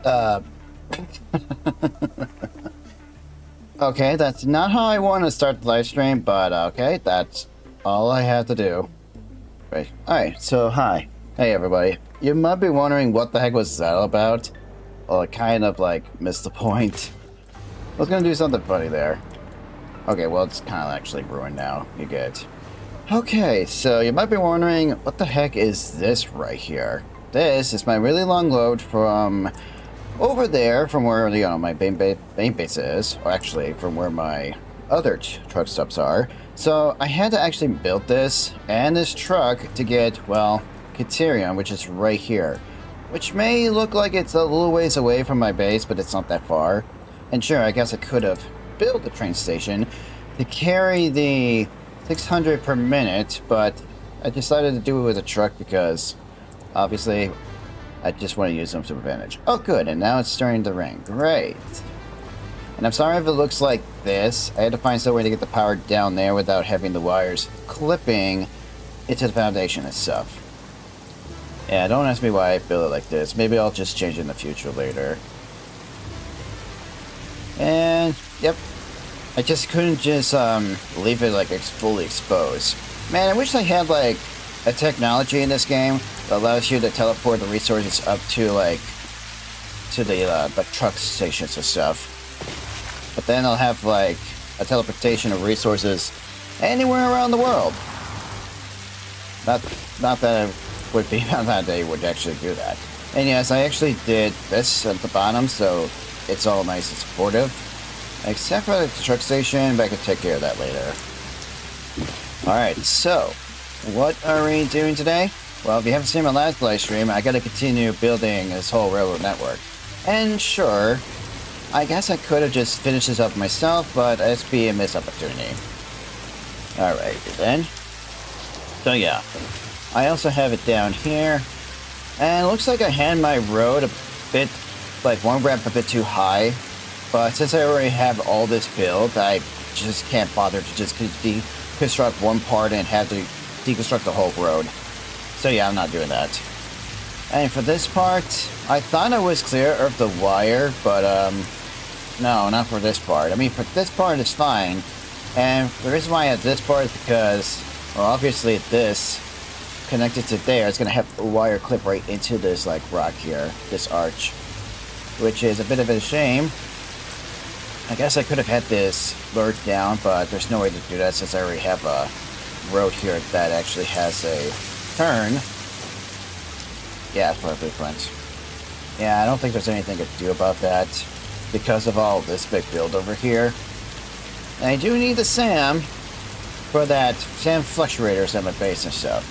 Uh, okay, that's not how I want to start the live stream, but okay, that's all I have to do. Right. Alright, so hi. Hey everybody. You might be wondering what the heck was that all about? Well, I kind of like missed the point. I was gonna do something funny there. Okay, well it's kind of actually ruined now. You get it. Okay, so you might be wondering, what the heck is this right here? This is my really long load from over there, from where, you know, my main base is, or actually from where my other truck stops are. So I had to actually build this and this truck to get, well, Criterion, which is right here. Which may look like it's a little ways away from my base, but it's not that far. And sure, I guess I could have built a train station to carry the 600 per minute, but I decided to do it with a truck because, obviously, I just want to use them to advantage. Oh, good, and now it's starting to rain. Great. And I'm sorry if it looks like this. I had to find some way to get the power down there without having the wires clipping into the foundation and stuff. Yeah, don't ask me why I built it like this. Maybe I'll just change it in the future later. And, yep. I just couldn't just leave it like fully exposed. Man, I wish I had like a technology in this game that allows you to teleport the resources up to like to the truck stations and stuff. But then I'll have like a teleportation of resources anywhere around the world. Not that it would be, not that they would actually do that. And yes, I actually did this at the bottom, so it's all nice and supportive. Except for the truck station, but I can take care of that later. Alright, so, what are we doing today? Well, if you haven't seen my last live stream, I gotta continue building this whole railroad network. And sure, I guess I could have just finished this up myself, but it's be a missed opportunity. Alright, then. So yeah, I also have it down here. And it looks like I had my road a bit, like one ramp a bit too high. But since I already have all this built, I just can't bother to just deconstruct one part and have to deconstruct the whole road. So yeah, I'm not doing that. And for this part, I thought I was clear of the wire, but no, not for this part. I mean, for this part it's fine. And the reason why I have this part is because, well, obviously this connected to there, it's going to have a wire clip right into this like rock here, this arch. Which is a bit of a shame. I guess I could have had this lured down, but there's no way to do that since I already have a road here that actually has a turn. Yeah, it's perfectly fine. Yeah, I don't think there's anything to do about that because of all this big build over here. And I do need the SAM for that SAM fluctuators at my base and stuff.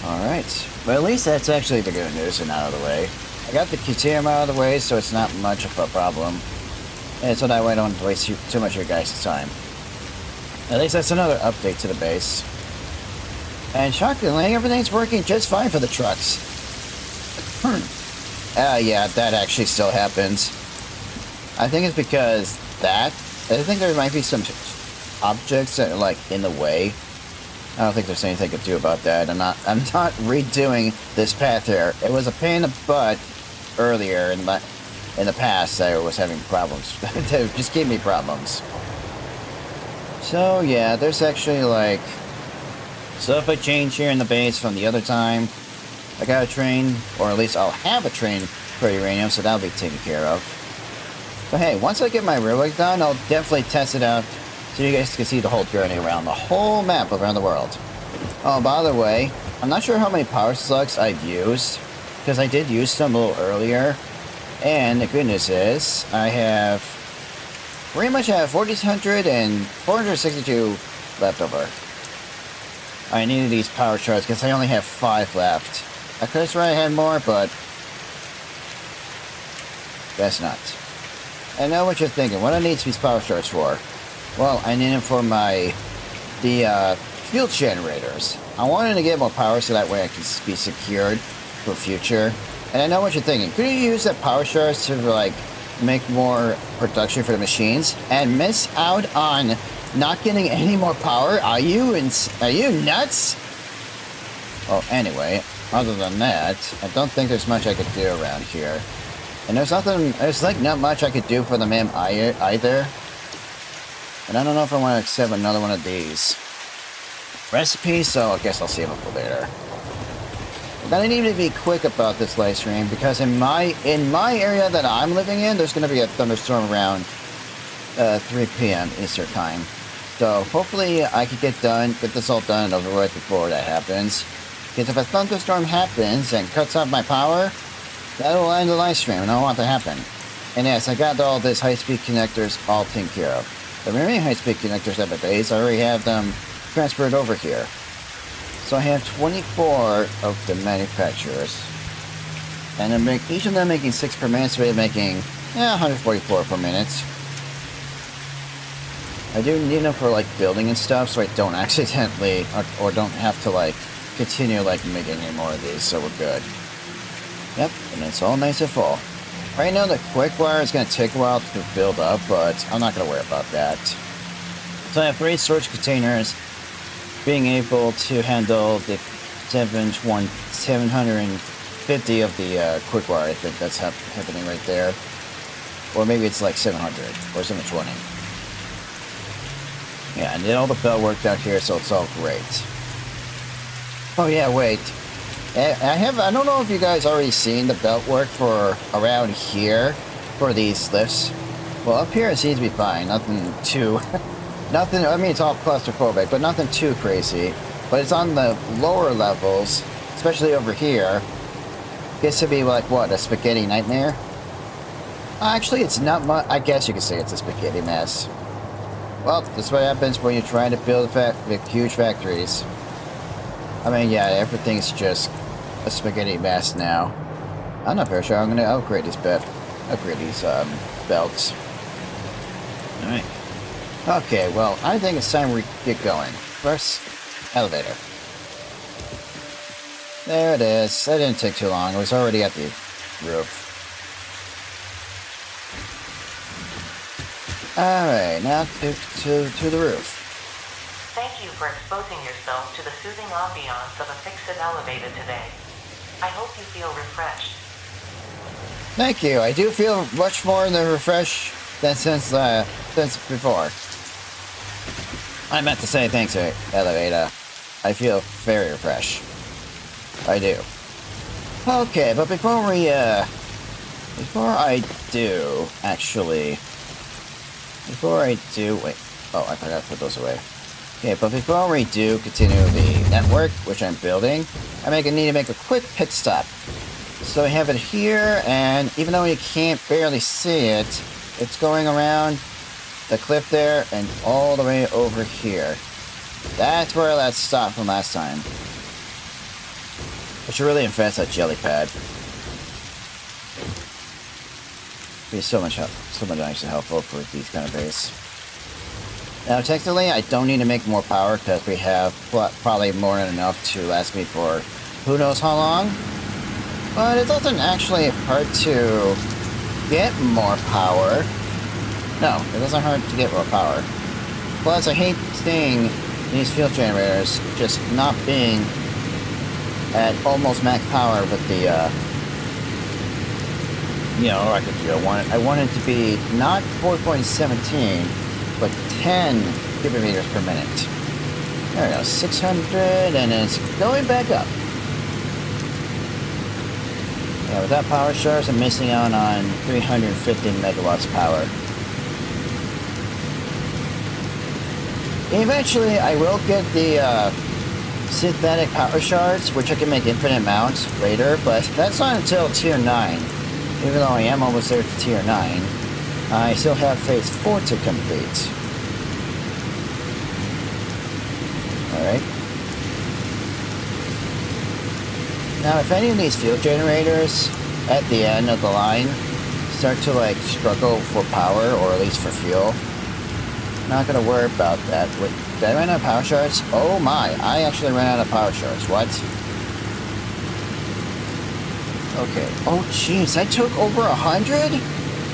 Alright, but at least that's actually the good news and out of the way. I got the QTM out of the way, so it's not much of a problem. And so that way I don't waste too much of your guys' time. At least that's another update to the base. And shockingly, everything's working just fine for the trucks. Yeah, that actually still happens. I think it's because I think there might be some objects that are like in the way. I don't think there's anything to do about that. I'm not redoing this path here. It was a pain in the butt earlier in the past. I was having problems. They just gave me problems. So yeah, there's actually like stuff I changed here in the base from the other time. I got a train, or at least I'll have a train for uranium, so that'll be taken care of. But hey, once I get my railway done, I'll definitely test it out so you guys can see the whole journey around the whole map around the world. Oh, by the way, I'm not sure how many power slugs I've used, because I did use some a little earlier. And the good news is, I have pretty much have 4,600 and 462 left over. I needed these power shards because I only have 5 left. I could have sworn I had more, but guess not. I know what you're thinking. What do I need these power shards for? Well, I need them for the fuel generators. I wanted to get more power so that way I can be secured for future. And I know what you're thinking. Could you use that power shards to like make more production for the machines and miss out on not getting any more power? Are you nuts? Well, anyway, other than that, I don't think there's much I could do around here. And there's like not much I could do for the man either. And I don't know if I want to accept another one of these recipes, so I guess I'll save them for later. But I need to be quick about this live stream because in my area that I'm living in, there's going to be a thunderstorm around 3 p.m. Eastern time. So hopefully I can get this all done and over with before that happens. Because if a thunderstorm happens and cuts off my power, that will end the live stream, and I don't want that to happen. And yes, I got all this high-speed connectors all taken care of. The remaining high-speed connectors at my base, I already have them transferred over here. So I have 24 of the manufacturers. And each of them making 6 per minute, so they're making 144 per minute. I do need them for like building and stuff, so I don't accidentally or don't have to like continue like making any more of these, so we're good. Yep, and it's all nice and full. Right now the quick wire is going to take a while to build up, but I'm not going to worry about that. So I have 3 storage containers being able to handle the 750 of the quick wire. I think that's happening right there. Or maybe it's like 700 or 720. Yeah, and then all the belt worked out here, so it's all great. Oh yeah, wait. I don't know if you guys already seen the belt work for around here for these lifts. Well, up here it seems to be fine. Nothing too... nothing... I mean, it's all claustrophobic, but nothing too crazy. But it's on the lower levels, especially over here. Gets to be like, what, a spaghetti nightmare? Actually, it's not much... I guess you could say it's a spaghetti mess. Well, that's what happens when you're trying to build huge factories. I mean, yeah, everything's just a spaghetti mess now. I'm not very sure I'm going to upgrade these belts. Alright. Okay, well, I think it's time we get going. First, elevator. There it is. That didn't take too long. It was already at the roof. Alright, now to the roof. Thank you for exposing yourself to the soothing ambiance of a fixed elevator today. I hope you feel refreshed. Thank you. I do feel much more refreshed than since before. I meant to say thanks, elevator. I feel very refreshed. I do. Okay, but before I do, wait. Oh, I forgot to put those away. Okay, but before we do continue the network, which I'm building, I need to make a quick pit stop. So I have it here, and even though you can't barely see it, it's going around the cliff there and all the way over here. That's where I stopped from last time. I should really invest that jelly pad. Be so much nicer helpful for these kind of base. Now, technically, I don't need to make more power because we have probably more than enough to last me for who knows how long. But it doesn't actually hurt to get more power. No, it doesn't hurt to get more power. Plus, I hate seeing these fuel generators just not being at almost max power with the, rocket fuel. I want it to be not 4.17, but 10 cubic meters per minute. There we go, 600, and it's going back up. Yeah, without power shards, I'm missing out on 350 megawatts power. Eventually, I will get the synthetic power shards, which I can make infinite amounts later, but that's not until tier 9. Even though I am almost there to tier 9, I still have phase 4 to complete. Alright. Now, if any of these fuel generators at the end of the line start to struggle for power, or at least for fuel, I'm not gonna worry about that. Wait, did I run out of power shards? Oh my, I actually ran out of power shards. What? Okay. Oh jeez, I took over 100?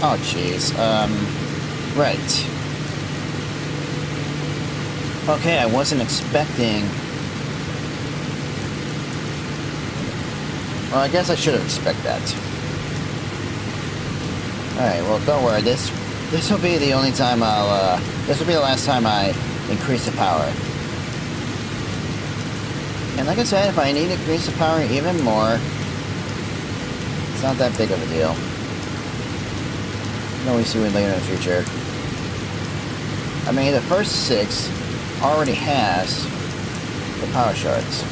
Oh jeez. Right. Okay, I wasn't expecting Well, I guess I should have expected that. Alright, well, don't worry. This will be the only time I'll, this will be the last time I increase the power. And like I said, if I need to increase the power even more, it's not that big of a deal. You can always do it later in the future. I mean, the first 6 already has the power shards.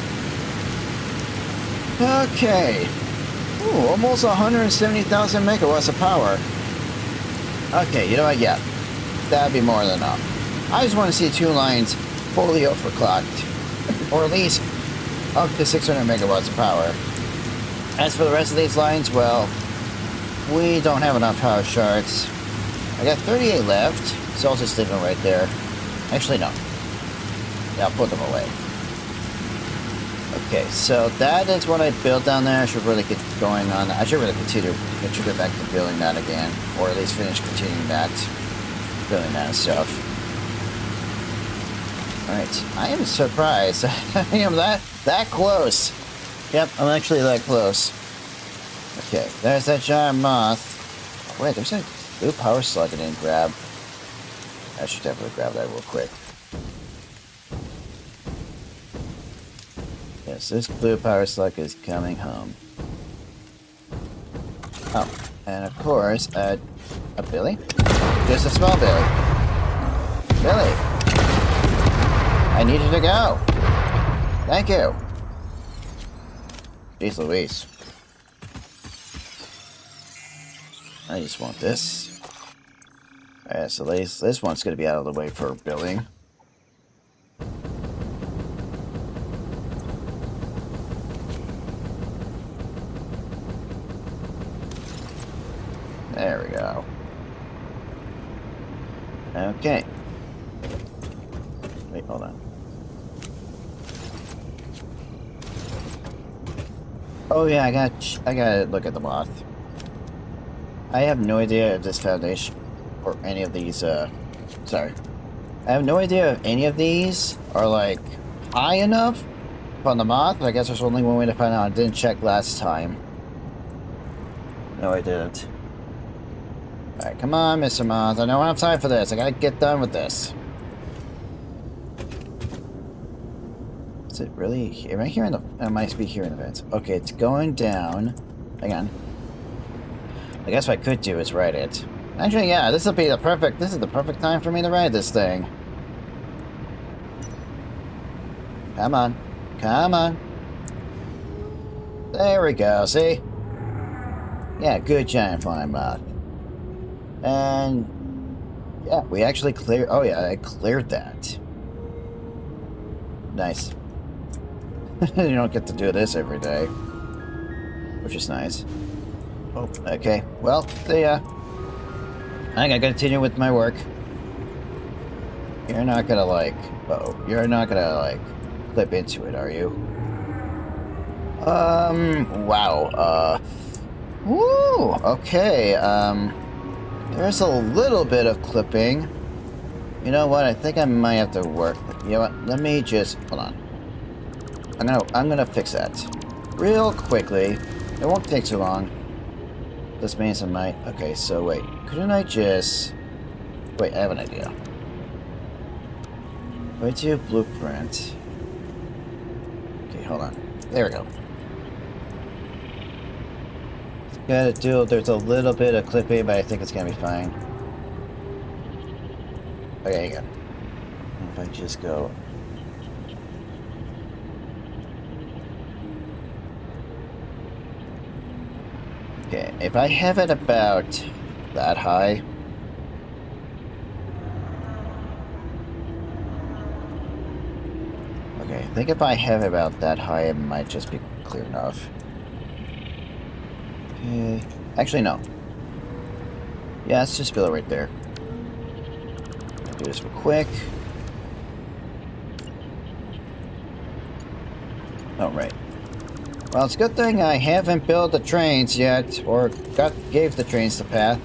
Okay. Ooh, almost 170,000 megawatts of power. Okay, you know what? Yeah. That'd be more than enough. I just want to see 2 lines fully overclocked. Or at least up to 600 megawatts of power. As for the rest of these lines, well, we don't have enough power shards. I got 38 left, so I'll just leave them right there. Actually, no. Yeah, I'll put them away. Okay, so that is what I built down there. I should really get going on that. I should really continue to get back to building that again. Or at least finish continuing that. Building that stuff. Alright, I am surprised. I am that close. Yep, I'm actually that close. Okay, there's that giant moth. Oh, wait, there's a blue power slug I didn't grab. I should definitely grab that real quick. Yes, this blue power slug is coming home. Oh, and of course, a Billy? Just a small Billy. Billy! I need you to go! Thank you! Jeez Louise. I just want this. Alright, so this one's gonna be out of the way for building. There we go. Okay. Wait, hold on. Oh yeah, I gotta look at the moth. I have no idea if this foundation or any of these, sorry. I have no idea if any of these are, like, high enough on the moth, but I guess there's only one way to find out. I didn't check last time. No, I didn't. Alright, come on, Mr. Moth. I don't have time for this. I gotta get done with this. Is it really? Am I hearing the... I might be hearing the vents. Okay, it's going down. Hang on. I guess what I could do is ride it. Actually, yeah, this will be the perfect... This is the perfect time for me to ride this thing. Come on. Come on. There we go, see? Yeah, good giant flying moth. And... yeah, we actually cleared... Oh yeah, I cleared that. Nice. You don't get to do this every day. Which is nice. Oh, okay. Well, I gotta continue with my work. You're not gonna, like... Uh-oh. You're not gonna, like, clip into it, are you? Wow. Woo! Okay, there's a little bit of clipping. You know what? I think I might have to work. You know what? Let me just... Hold on. I'm gonna fix that. Real quickly. It won't take too long. This means I might... Okay, so wait. Couldn't I just... Wait, I have an idea. Wait to blueprint. Okay, hold on. There we go. Gotta do... There's a little bit of clipping, but I think it's gonna be fine. Okay, hang on. If I just go... Okay, if I have it about that high... Okay, I think if I have it about that high, it might just be clear enough. Okay, actually no. Yeah, let's just build it right there. Do this real quick. Oh, right. Well, it's a good thing I haven't built the trains yet, or gave the trains the path.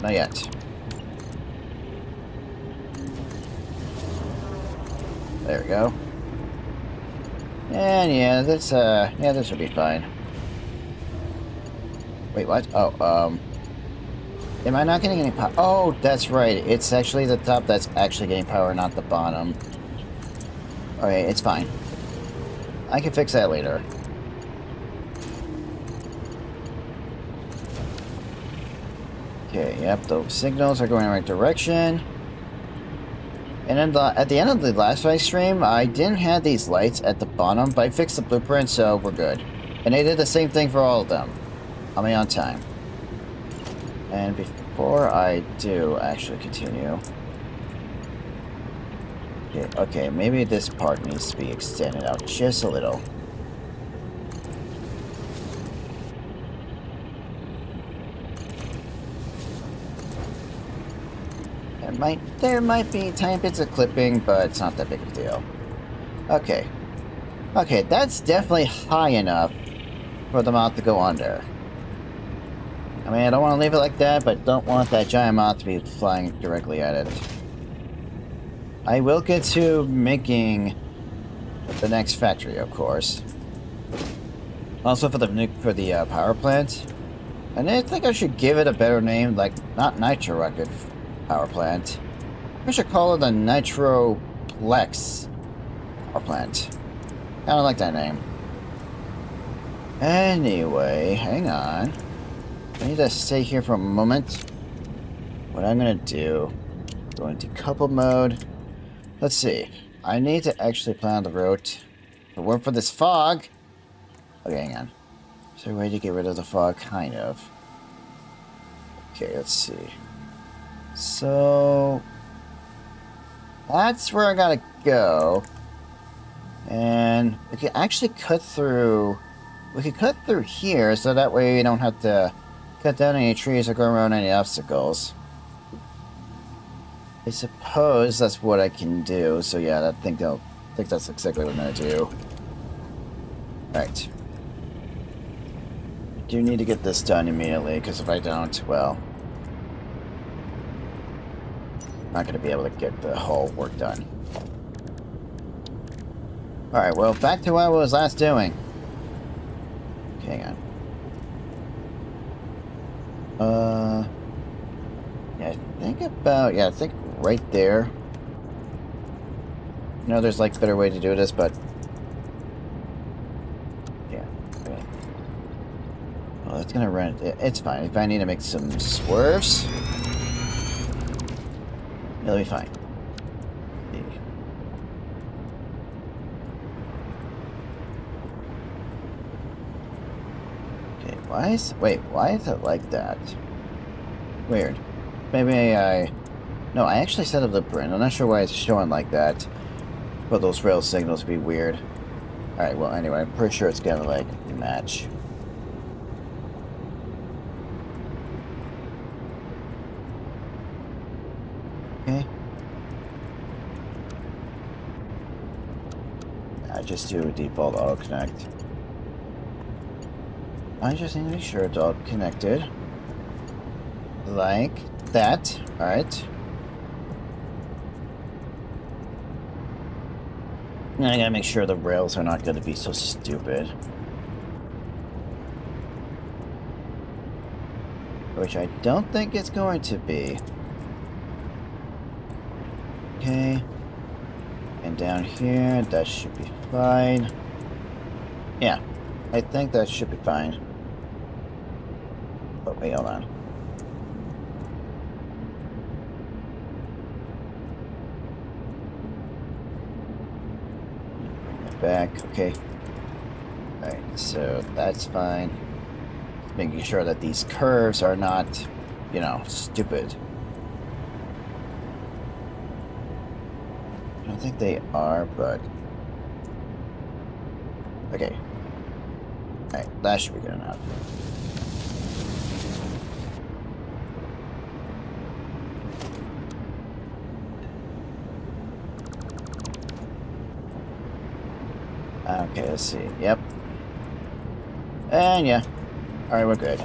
Not yet. There we go. And yeah, this should be fine. Wait, what? Oh, am I not getting any power? Oh, that's right. It's actually the top that's actually getting power, not the bottom. Okay, it's fine. I can fix that later. Okay, yep, those signals are going in the right direction. And then at the end of the last live stream, I didn't have these lights at the bottom, but I fixed the blueprint, so we're good. And they did the same thing for all of them. I'll be on time. And before I do actually continue... Okay, maybe this part needs to be extended out just a little. There might be tiny bits of clipping, but it's not that big of a deal. Okay. Okay, that's definitely high enough for the moth to go under. I mean, I don't want to leave it like that, but don't want that giant moth to be flying directly at it. I will get to making the next factory, of course. Also for the power plant. And I think I should give it a better name, like not Nitro Rocket Power Plant. I should call it a Nitroplex Power Plant. I don't like that name. Anyway, hang on. I need to stay here for a moment. What I'm gonna do, go into decouple mode. Let's see. I need to actually plan the route. To work for this fog. Okay, hang on. Is there a way to get rid of the fog? Kind of. Okay, let's see. So that's where I gotta go. And we can actually cut through. We could cut through here, so that way we don't have to cut down any trees or go around any obstacles. I suppose that's what I can do. So yeah, I think that's exactly what I'm gonna do. Right. I do need to get this done immediately, because if I don't, well, I'm not gonna be able to get the whole work done. Alright, well, back to what I was last doing. Okay, hang on. Yeah, I think right there. I know there's like better way to do this, but yeah. Okay. Well, that's gonna run. It's fine. If I need to make some swerves, it'll be fine. Okay, why is it like that? Weird. Maybe no, I actually set up the print. I'm not sure why it's showing like that. But those rail signals be weird. Alright, well, anyway, I'm pretty sure it's gonna, like, match. Okay. I just do default auto connect. I just need to make sure it's all connected. Like that. Alright. And I gotta make sure the rails are not gonna be so stupid. Which I don't think it's going to be. Okay. And down here, that should be fine. Yeah, I think that should be fine. Oh, wait, hold on. Back, okay. Alright, so that's fine. Making sure that these curves are not, you know, stupid. I don't think they are, but... Okay. Alright, that should be good enough. Okay, let's see. Yep. And yeah. Alright, we're good.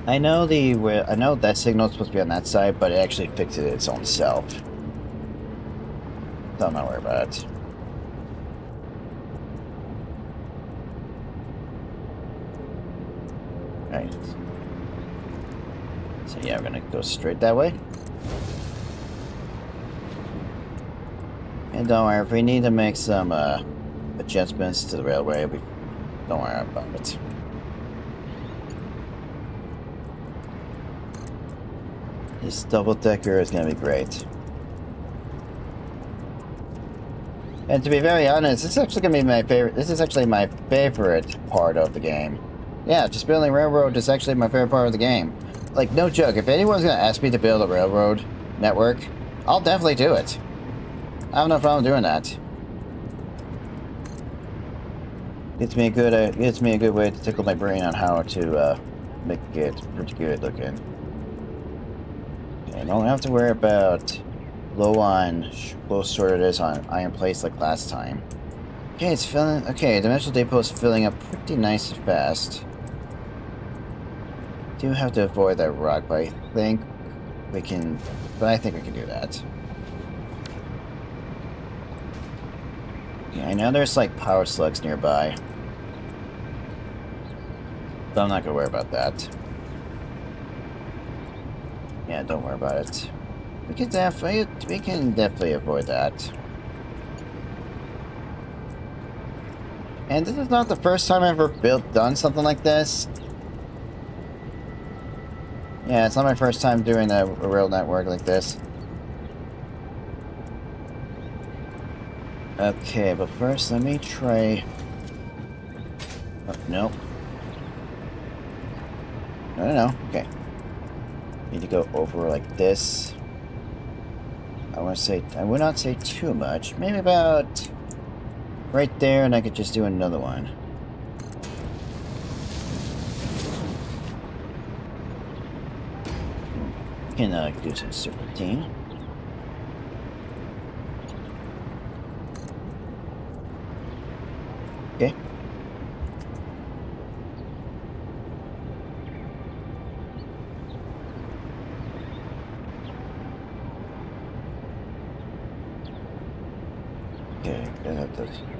I know I know that signal's supposed to be on that side, but it actually fixed it its own self. Don't worry about it. Right. So yeah, we're gonna go straight that way. And don't worry, if we need to make some adjustments to the railway, don't worry about it. This double-decker is gonna be great. And to be very honest, this is actually gonna be my favorite. This is actually my favorite part of the game. Yeah, just building railroad is actually my favorite part of the game. Like, no joke, if anyone's gonna ask me to build a railroad network, I'll definitely do it. I have no problem doing that. Gives me a good way to tickle my brain on how to make it pretty good looking. Okay, I don't have to worry about low short it is on iron plates like last time. Okay, it's filling. Okay, the dimensional depot is filling up pretty nice and fast. Do have to avoid that rock, but I think we can. But I think we can do that. Yeah, I know there's like power slugs nearby, but I'm not gonna worry about that. Yeah, don't worry about it. We can definitely avoid that. And this is not the first time I've ever done something like this. Yeah, it's not my first time doing a rail network like this. Okay, but first let me try... Oh, no. No. Okay. Need to go over like this. I would not say too much. Maybe about right there, and I could just do another one. Can do some serpentine. Okay.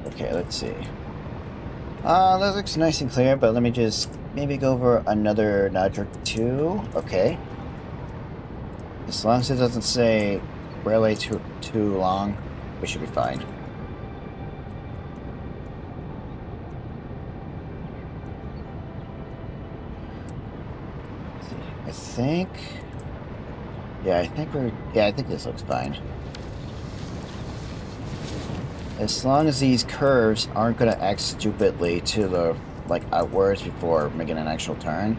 Okay, let's see. That looks nice and clear, but let me just maybe go over another notch or two. Okay. As long as it doesn't say railway too long, we should be fine. I think... Yeah, I think this looks fine. As long as these curves aren't going to act stupidly to the, like, outwards before making an actual turn,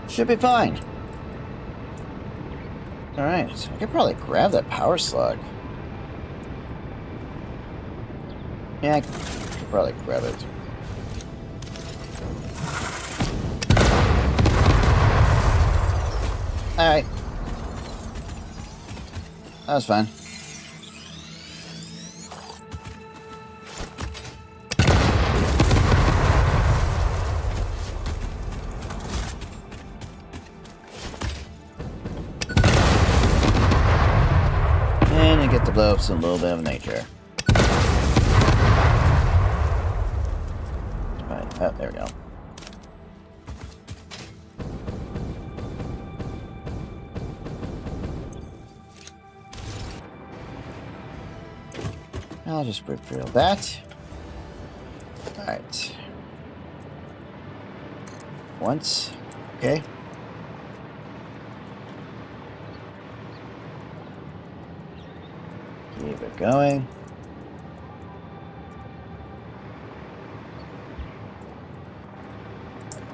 should be fine. Alright, so I could probably grab that power slug. Yeah, I could probably grab it. Alright. That was fun. And you get to blow up some little bit of nature. Right. Oh, there we go. I'll just refill that. Alright. Once. Okay. Keep it going.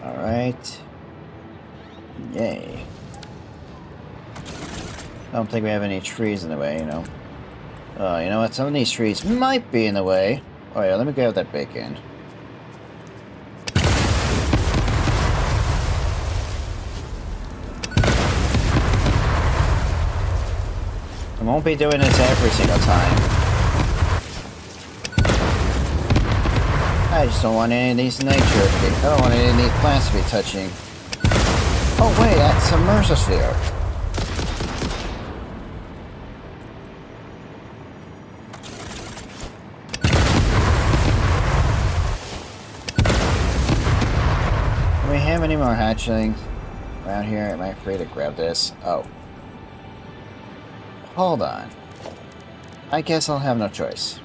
Alright. Yay. I don't think we have any trees in the way, you know. Oh, you know what? Some of these trees might be in the way. Oh yeah, let me grab that bacon. I won't be doing this every single time. I just don't want any of these nature to be... I don't want any of these plants to be touching Oh wait, that's a Mercer. Do we have any more hatchlings around here? Am I free to grab this? Oh. Hold on. I guess I'll have no choice.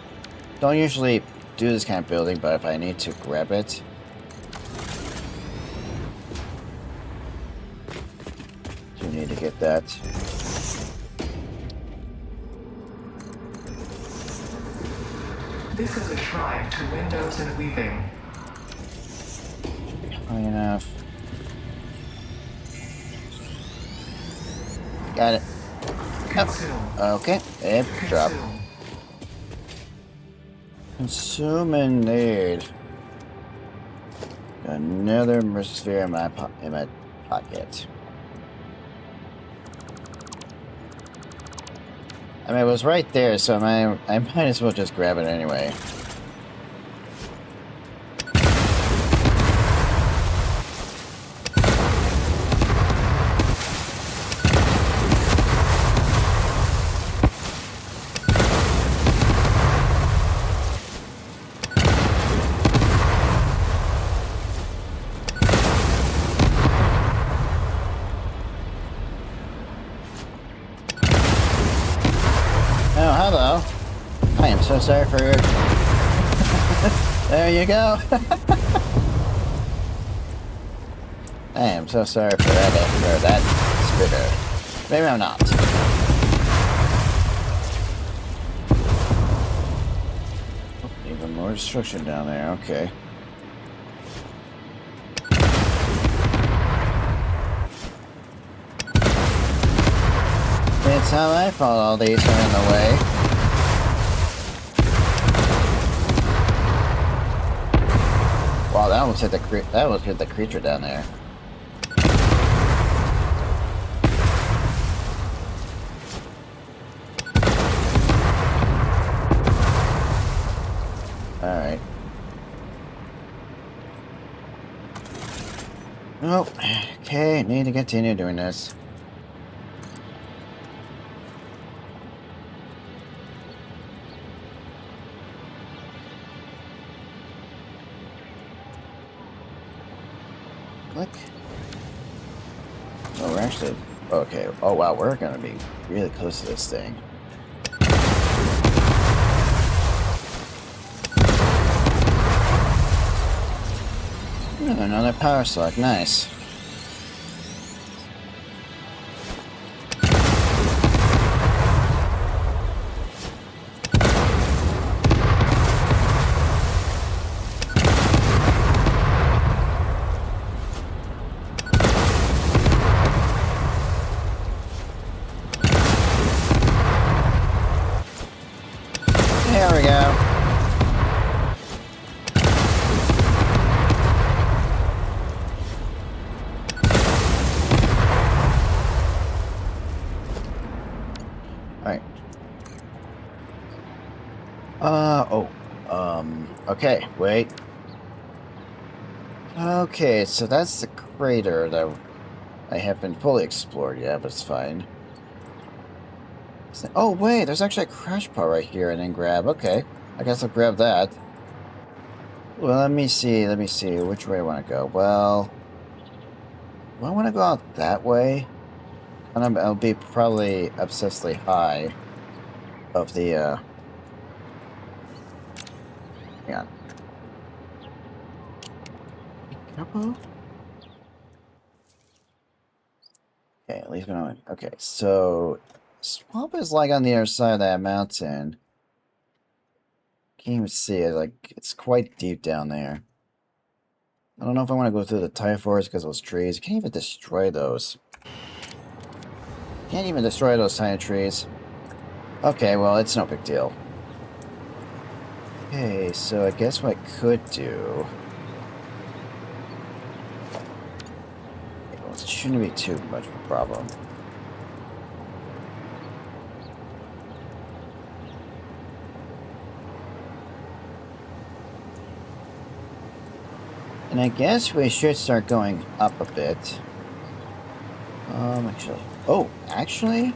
Don't usually do this kind of building, but if I need to grab it... You need to get that. This is a shrine to windows and weaving. Should be high enough. Got it. Consume. Oh, okay, it dropped. Consume. Consume and need. Another Mercer in my pocket. I mean, it was right there, so I might as well just grab it anyway. Oh, hello. I am so sorry for your... There you go. I am so sorry for that spitter. Maybe I'm not. Oh, even more destruction down there, okay. It's not my fault all these are in the way. Wow, that almost hit the creature down there. Alright. Oh, okay, need to continue doing this. Click. Oh, we're actually... Okay. Oh, wow, we're gonna be really close to this thing. Oh, another power slug. Nice. There we go. Alright. Okay, wait. Okay, so that's the crater that I haven't fully explored yet, but it's fine. Oh, wait, there's actually a crash pod right here and then grab. Okay, I guess I'll grab that. Well, let me see, which way I want to go. Well, do I want to go out that way? And I'll be probably obsessively high of the, hang on. Couple? Okay, at least we know. Okay, so swamp is like on the other side of that mountain. Can't even see it. Like, it's quite deep down there. I don't know if I want to go through the Thai forest because those trees. You can't even destroy those. Can't even destroy those tiny trees. Okay, well, it's no big deal. Okay, so I guess what I could do... Well, it shouldn't be too much of a problem. And I guess we should start going up a bit. Actually, oh, actually,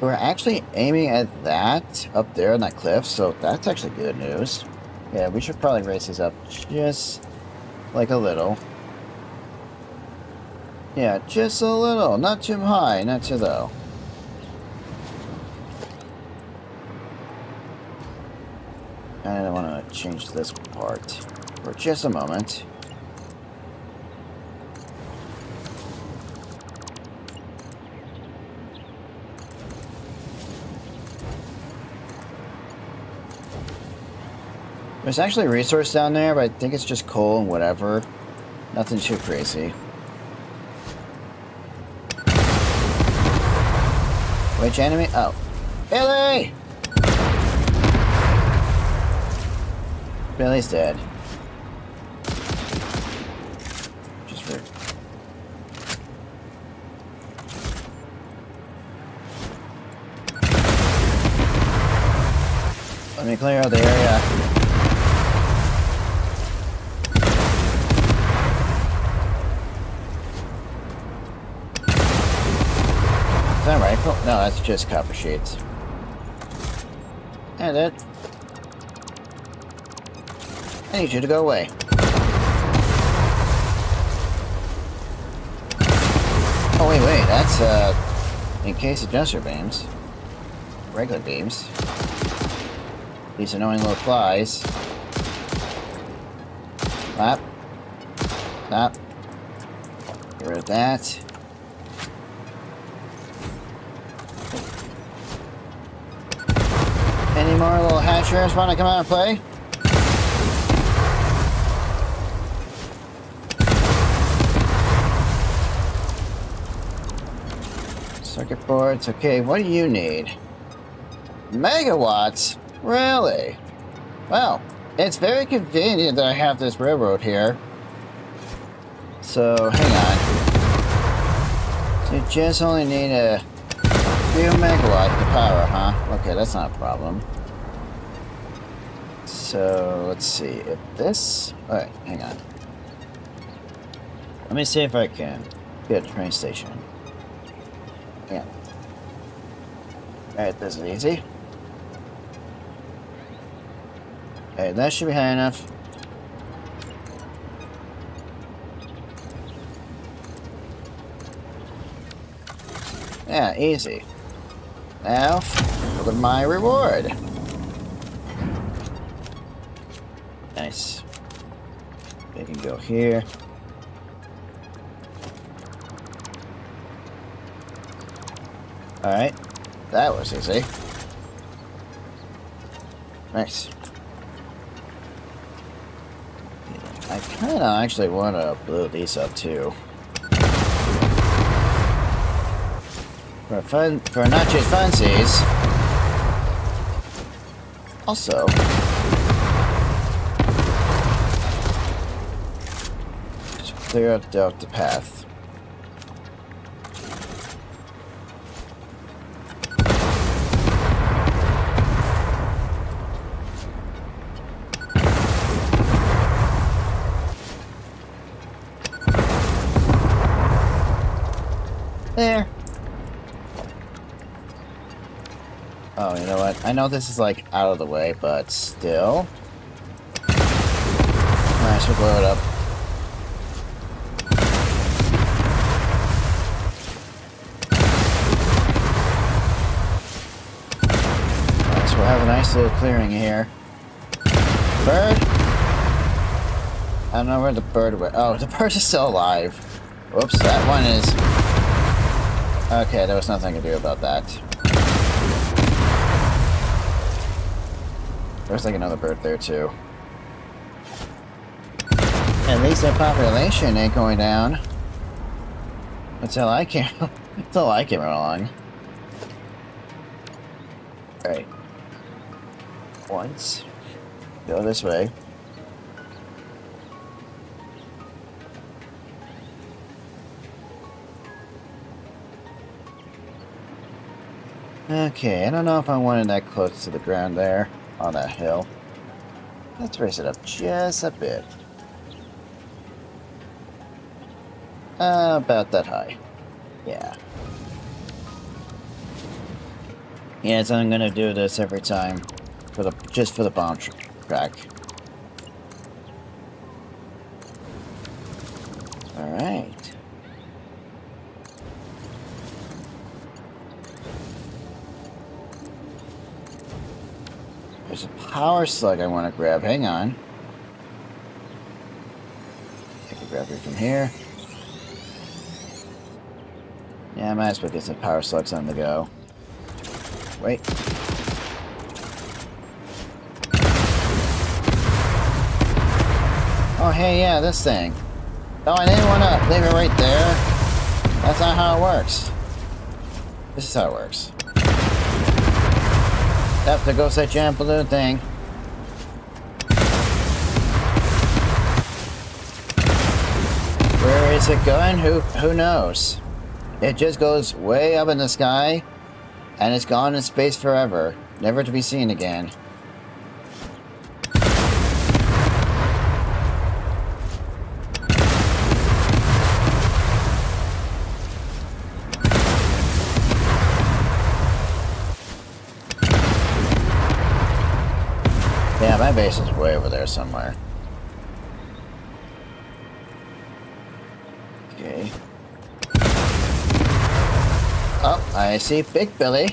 we're actually aiming at that up there on that cliff, so that's actually good news. Yeah, we should probably raise these up just like a little. Yeah, just a little. Not too high, not too low. I want to change this part for just a moment. There's actually a resource down there, but I think it's just coal and whatever. Nothing too crazy. Which enemy? Oh. Billy! Billy's dead. Just rude. Let me clear out the area. Is that rifle? No, that's just copper sheets. And it. I need you to go away. Oh, wait, that's, in case adjuster beams. Regular beams. These annoying little flies. Flap. Flap. Get rid of that. Any more little hatchers want to come out and play? Circuit boards. Okay, what do you need? Megawatts? Really? Well, it's very convenient that I have this railroad here. So, hang on. So you just only need a few megawatts to power, huh? Okay, that's not a problem. So, let's see. If this... Alright, hang on. Let me see if I can get a train station. Yeah. Alright, this is easy. Okay, that should be high enough. Yeah, easy. Now, look at my reward. Nice. They can go here. Alright. That was easy. Nice. I kinda actually want to blow these up too. For not just funsies. Also, just clear out the path. There. Oh, you know what? I know this is like out of the way, but still. Alright, so blow it up. Alright, so we'll have a nice little clearing here. Bird? I don't know where the bird went. Oh, the bird is still alive. Whoops, that one is... Okay, there was nothing to do about that. There's like another bird there too. At least their population ain't going down. Until I came along. Alright. Once. Go this way. Okay, I don't know if I wanted that close to the ground there, on that hill. Let's raise it up just a bit. About that high. Yeah. Yes, I'm gonna do this every time. Just for the bomb track. Alright. There's a power slug I want to grab. Hang on. I can grab it from here. Yeah, I might as well get some power slugs on the go. Wait. Oh, hey, yeah, this thing. Oh, I didn't want to leave it right there. That's not how it works. This is how it works. Yep, there goes that giant balloon thing. Where is it going? Who knows? It just goes way up in the sky, and it's gone in space forever, never to be seen again. Yeah, my base is way over there somewhere. Okay. Oh, I see Big Billy.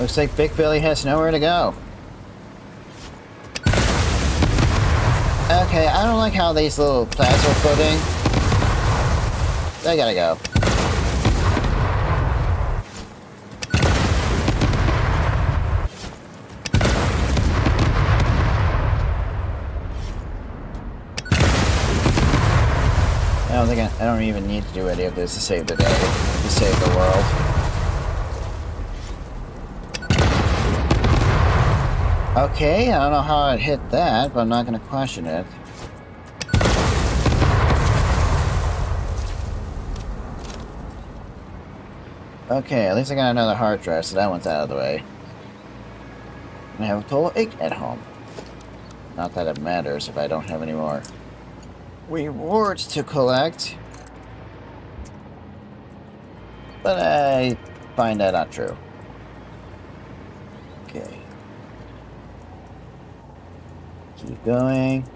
Looks like Big Billy has nowhere to go. Okay, I don't like how these little plants are floating. They gotta go. I don't even need to do any of this to save the day, to save the world. Okay, I don't know how it hit that, but I'm not going to question it. Okay, at least I got another hard drive, so that one's out of the way. I have a total of 8 at home. Not that it matters if I don't have any more rewards to collect. But I find that not true. Okay. Keep going.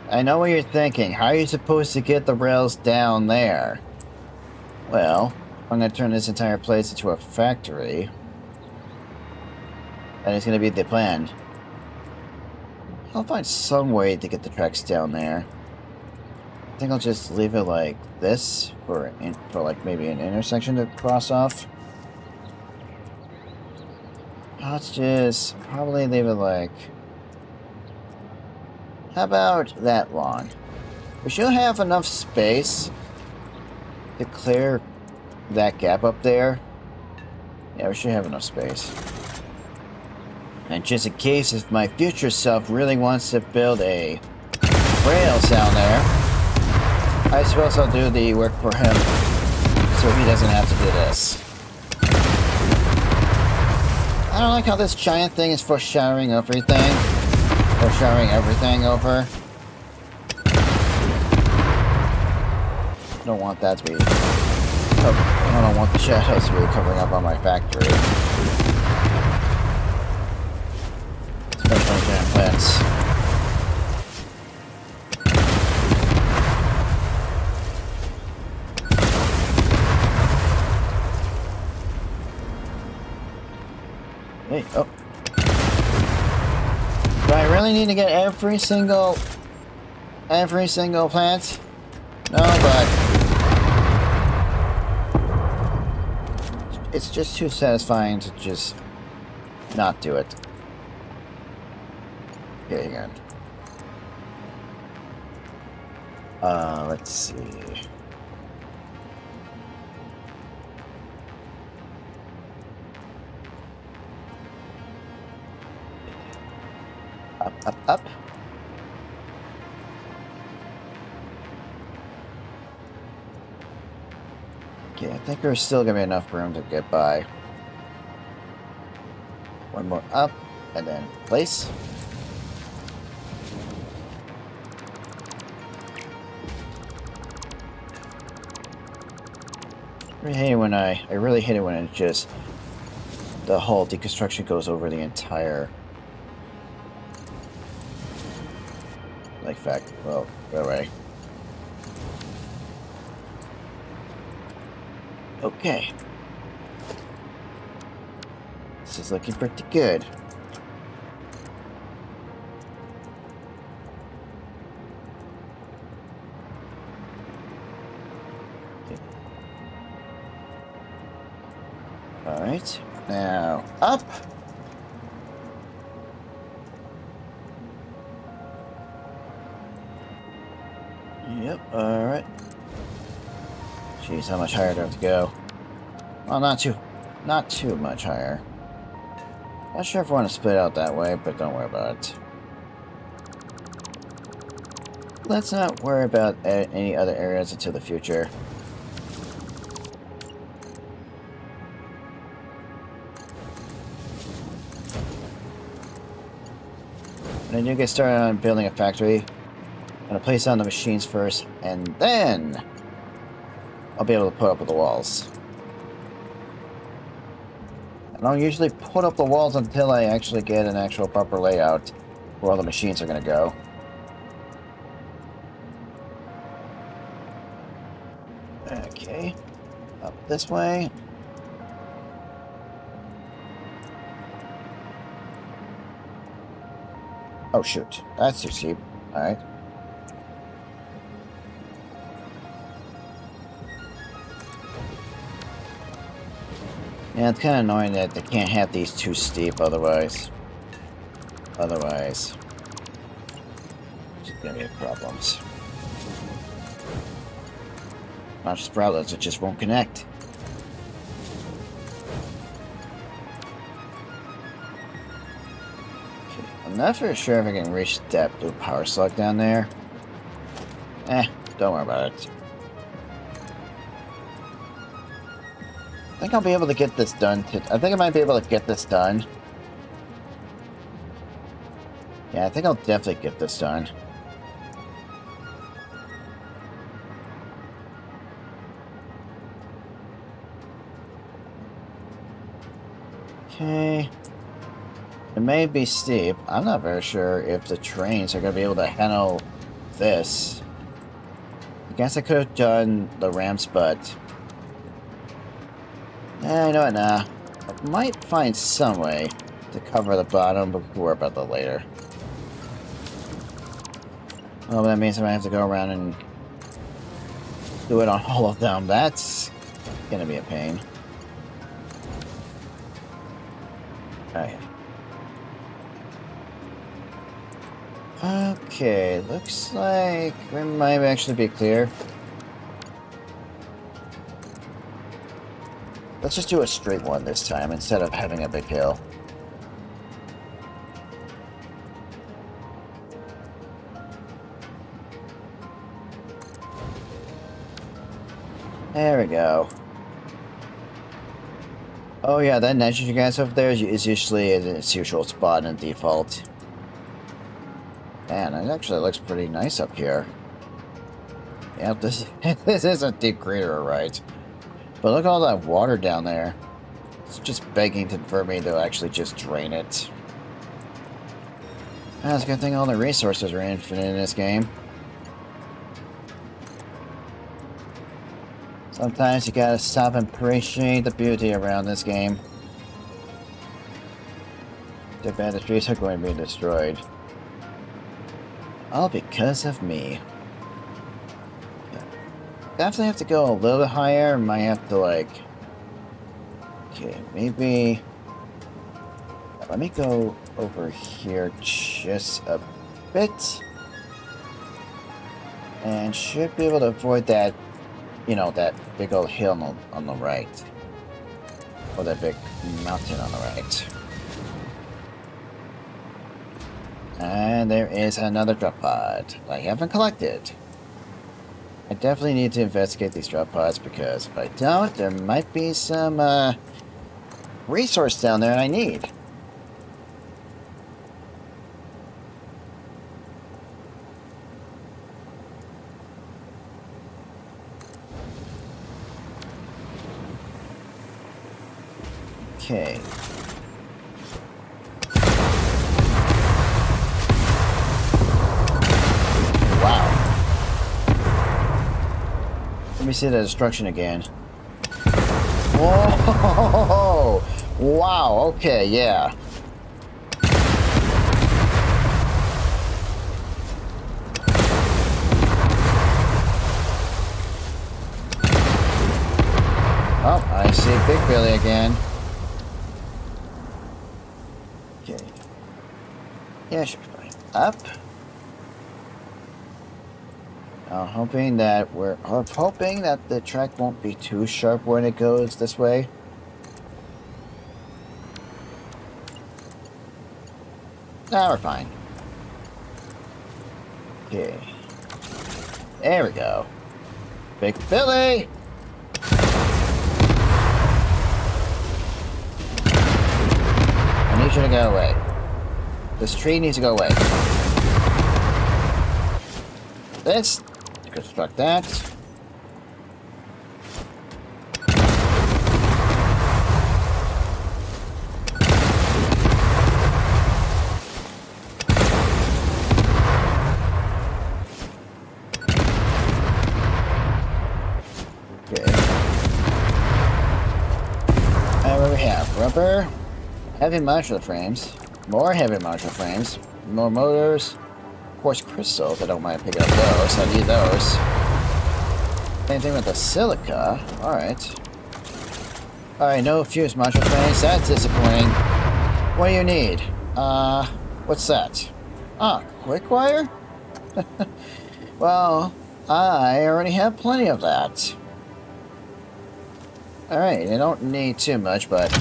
I know what you're thinking. How are you supposed to get the rails down there? Well, I'm going to turn this entire place into a factory. And it's going to be the plan. I'll find some way to get the tracks down there. I think I'll just leave it like this for like maybe an intersection to cross off. Let's just probably leave it like... How about that long? We should have enough space to clear that gap up there. Yeah, we should have enough space. And just in case if my future self really wants to build a rails down there, I suppose I'll do the work for him so he doesn't have to do this. I don't like how this giant thing is foreshadowing everything. Foreshadowing everything over. I don't want that to be... I don't want the shadows to be covering up on my factory. Especially giant plants. Hey, oh. Do I really need to get every single plant? No, but it's just too satisfying to just not do it. Okay, hang on. Let's see. Up. Okay, I think there's still gonna be enough room to get by. One more up, and then place. I really hate it when it just, the whole deconstruction goes over the entire, like, fact, well, go away. Okay. This is looking pretty good. Alright, now up. Yep, alright. Jeez, how much higher do I have to go? Well, not too much higher. Not sure if I want to split out that way, but don't worry about it. Let's not worry about any other areas until the future. When I do get started on building a factory, I'm going to place down the machines first, and then I'll be able to put up with the walls. I don't usually put up the walls until I actually get an actual proper layout where all the machines are going to go. Okay, up this way. Oh shoot, that's too steep. Alright. Yeah, it's kind of annoying that they can't have these too steep otherwise. It's gonna be problems. Not just sproutlets, it just won't connect. Okay, I'm not very sure if I can reach that blue power slug down there. Don't worry about it. I think I'll be able to get this done. I think I might be able to get this done. Yeah, I think I'll definitely get this done. Okay. It may be steep. I'm not very sure if the trains are going to be able to handle this. I guess I could have done the ramps, but... you know what, nah. I might find some way to cover the bottom, but we'll worry about that later. Oh, that means I might have to go around and do it on all of them. That's gonna be a pain. Alright. Okay, looks like we might actually be clear. Let's just do a straight one this time instead of having a big hill. There we go. Oh yeah, that nitrogen gas over there is usually in its usual spot in default. Man, it actually looks pretty nice up here. Yep, this is a deep crater, right? But look at all that water down there. It's just begging for me to actually just drain it. That's a good thing all the resources are infinite in this game. Sometimes you gotta stop and appreciate the beauty around this game. Too bad the trees are going to be destroyed. All because of me. Definitely have to go a little bit higher. Might have to like... Okay, maybe... Let me go over here just a bit. And should be able to avoid that, you know, that big old hill on the right. Or that big mountain on the right. And there is another drop pod I haven't collected. I definitely need to investigate these drop pods because if I don't, there might be some resource down there I need. Okay. Wow. Let me see the destruction again. Whoa! Wow, okay, yeah. Oh, I see Big Billy again. Okay. Yeah, should be fine. Up. I'm hoping that the track won't be too sharp when it goes this way. Now we're fine. Okay. There we go. Big Billy! I need you to go away. This tree needs to go away. This. Construct that. Okay. What do we have? Rubber, heavy modular frames, more heavy modular frames, more motors, of course crystals. I don't mind picking up those. I need those. Same thing with the silica. Alright. Alright, no fuse modular frames. That's disappointing. What do you need? What's that? Ah, quick wire? Well, I already have plenty of that. Alright, I don't need too much, but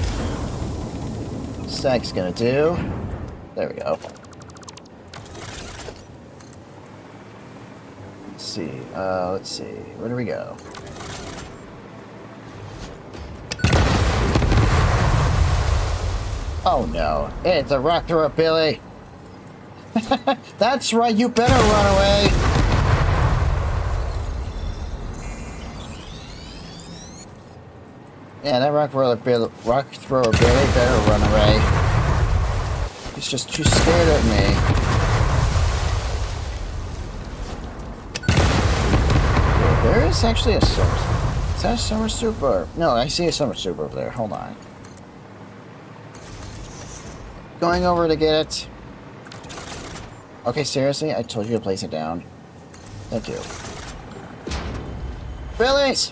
stack's gonna do. There we go. Let's see. Where do we go? Oh no, it's a rock thrower, Billy! That's right, you better run away! Yeah, that rock thrower Billy better run away. He's just too scared of me. There is actually a summer. Is that a summer super? No, I see a summer super over there. Hold on. Going over to get it. Okay, seriously? I told you to place it down. Thank you. Billies!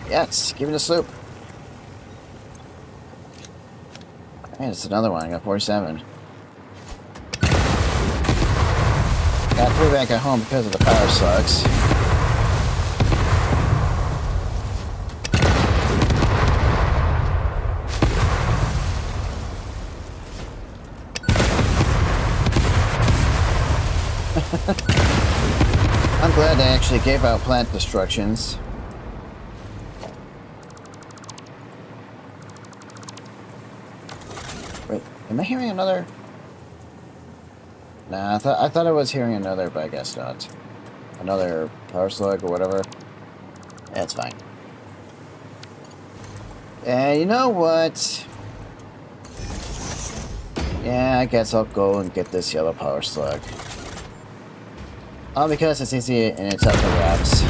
Yes, give me the sloop. And it's another one. I got 47. Got 3 back at home because of the power slugs. I'm glad they actually gave out plant destructions. Wait, am I hearing another? Nah, I thought I was hearing another, but I guess not. Another power slug or whatever. That's fine. And you know what? Yeah, I guess I'll go and get this yellow power slug. All because it's easy and it's up for grabs.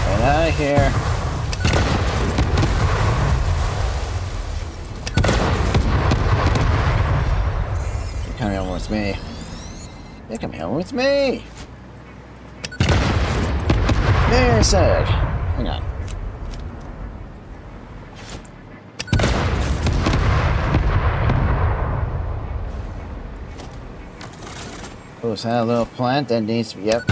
Get out of here. You're coming over with me. You're coming over with me. There, side. Hang on. Oh, is that a little plant that needs to be... Yep.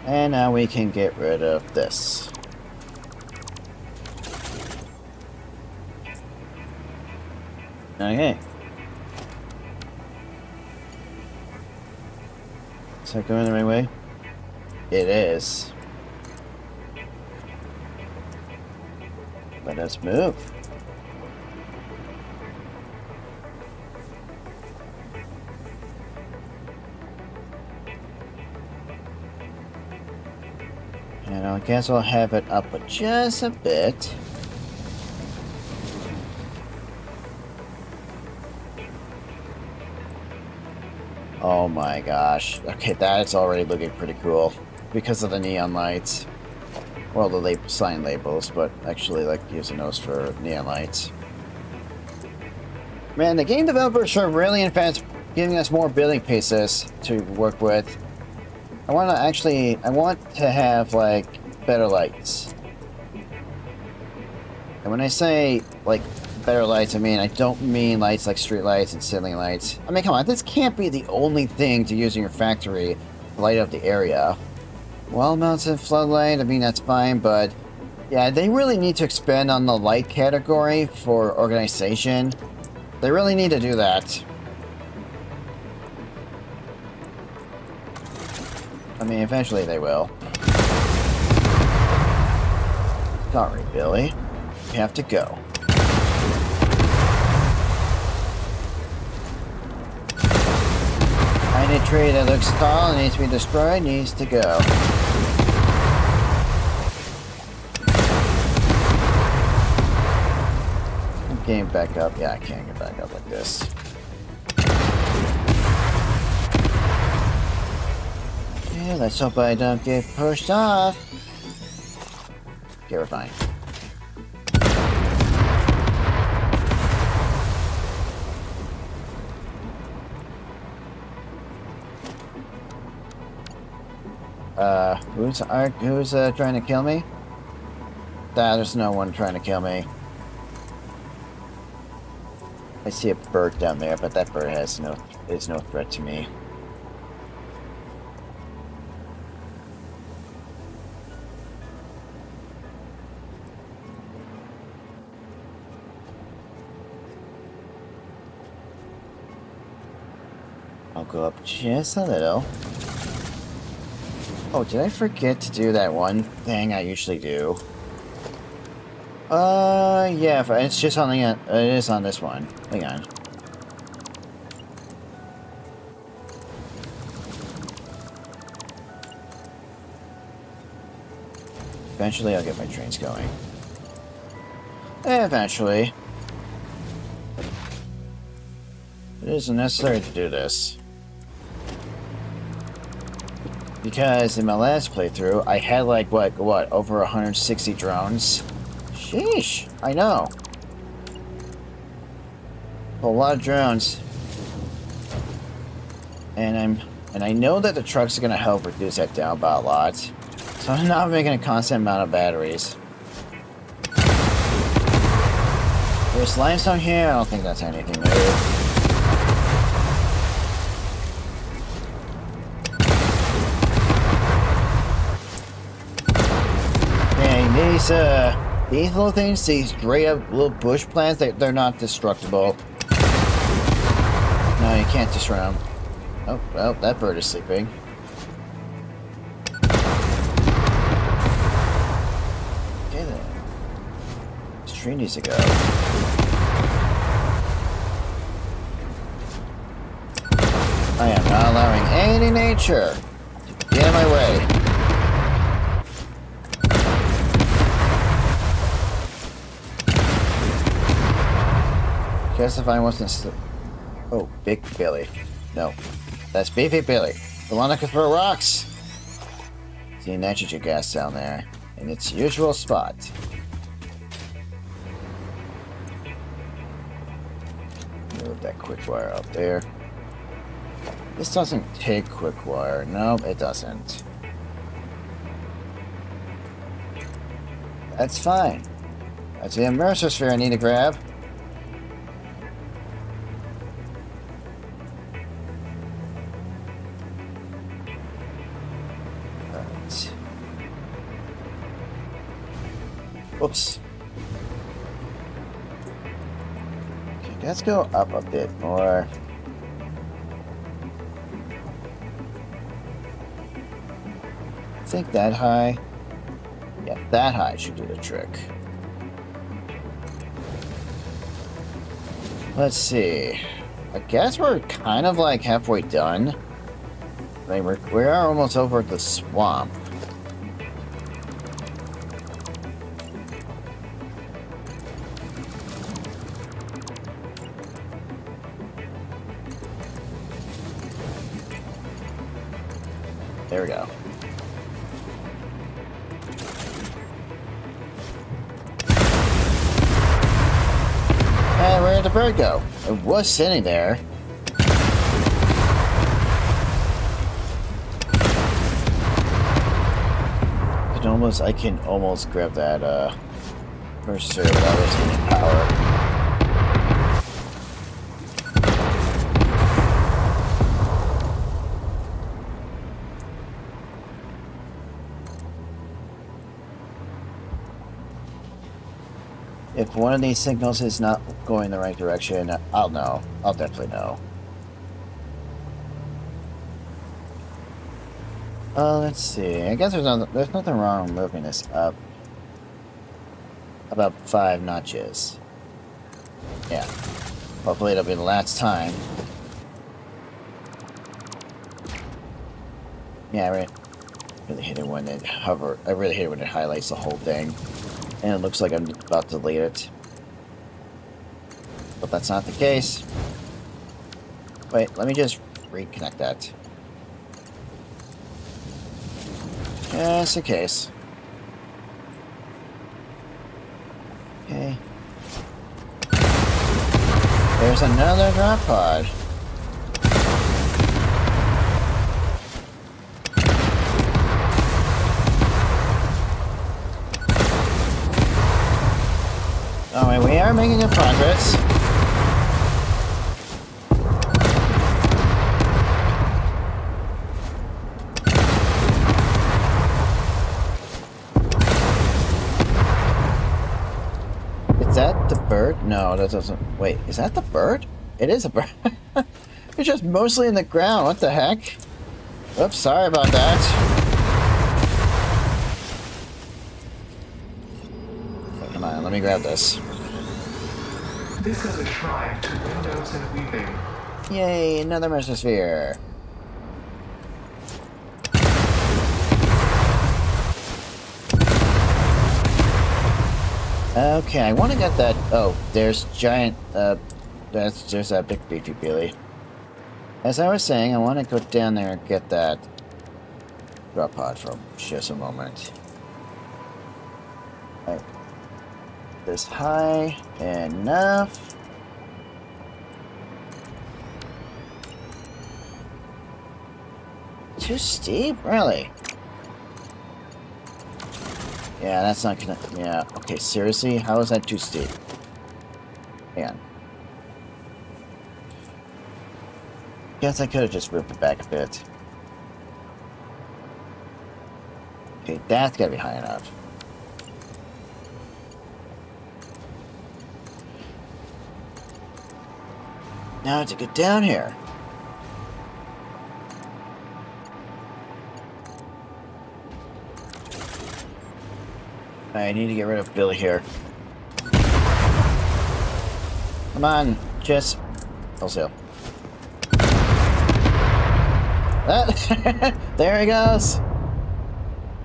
And now we can get rid of this. Okay. Is that going the right way? It is. Let us move. And I guess I'll have it up just a bit. Oh my gosh. Okay, that is already looking pretty cool. Because of the neon lights. Well, the sign labels, but actually like using those for neon lights. Man, the game developers are really in fact giving us more building pieces to work with. I want to have like better lights. And when I say like better lights, I mean I don't mean lights like street lights and ceiling lights. I mean, come on, this can't be the only thing to use in your factory to light up the area. Well-mounted floodlight, I mean that's fine, but yeah, they really need to expand on the light category for organization. They really need to do that. I mean, eventually they will. Sorry, Billy. You have to go. Any tree that looks tall and needs to be destroyed needs to go. I'm getting back up. Yeah, I can't get back up like this. Yeah, let's hope I don't get pushed off. Okay, we're fine. Who's trying to kill me? There's no one trying to kill me. I see a bird down there, but that bird is no threat to me. I'll go up just a little. Oh, did I forget to do that one thing I usually do? Yeah, it's just on the, it is on this one. Hang on. Eventually I'll get my trains going. Eventually. It isn't necessary to do this. Because in my last playthrough, I had like, what, over 160 drones? Sheesh, I know. A lot of drones. And I know that the trucks are gonna help reduce that down by a lot. So I'm not making a constant amount of batteries. There's limestone here, I don't think that's anything new. These little things, these straight up little bush plants, they're not destructible. No, you can't destroy them. Oh, well, that bird is sleeping. Okay then. This tree needs to go. I am not allowing any nature to get in my way. Guess if I wasn't oh, Big Billy. No. That's Beefy Billy. The one that can throw rocks. See nitrogen gas down there. In its usual spot. Move that quick wire up there. This doesn't take quick wire. No, it doesn't. That's fine. That's the immersive sphere I need to grab. Alright. Whoops. Okay, let's go up a bit more. I think that high. Yeah, that high should do the trick. Let's see. I guess we're kind of like halfway done. I mean, we are almost over at the swamp. There we go. And where did the bird go? It was sitting there. I can almost grab that purser without retaining power. If one of these signals is not going the right direction, I'll know. I'll definitely know. Let's see. I guess there's nothing wrong with moving this up about 5 notches. Yeah. Hopefully it'll be the last time. Yeah, I really hate it when it I really hate it when it highlights the whole thing. And it looks like I'm about to delete it. But that's not the case. Wait, let me just reconnect that. Just the case. Okay. There's another drop pod. Alright, we are making good progress. Is that the bird? No, that doesn't... Wait, is that the bird? It is a bird. It's just mostly in the ground. What the heck? Oops, sorry about that. Okay, come on, let me grab this. This is a shrine to windows and weaving. Yay, another mesosphere. Okay, I want to get that... Oh, there's giant... there's that big beefy Billy. As I was saying, I want to go down there and get that drop pod for just a moment. Right. This high enough. Too steep? Really? Yeah, that's not gonna... Yeah, okay, seriously? How is that too steep? Hang on. Guess I could have just moved it back a bit. Okay, that's gotta be high enough. Now to get down here. I need to get rid of Billy here. Come on, just... Also. That... There he goes!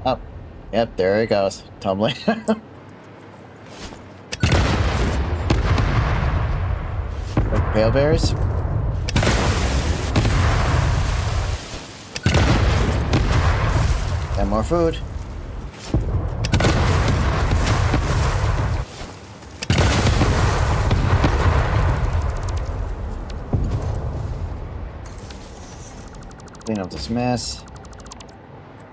Oh. Yep, there he goes. Tumbling. Pale bears? And more food. Clean up this mess.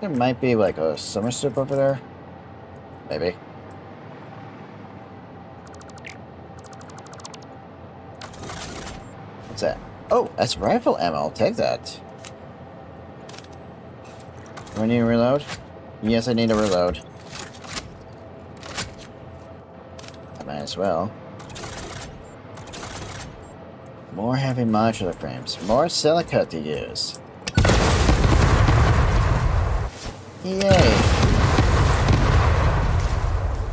There might be like a summer strip over there. Maybe. What's that? Oh, that's rifle ammo. I'll take that. Do I need to reload? Yes, I need to reload. I might as well. More heavy modular frames. More silica to use. Yay!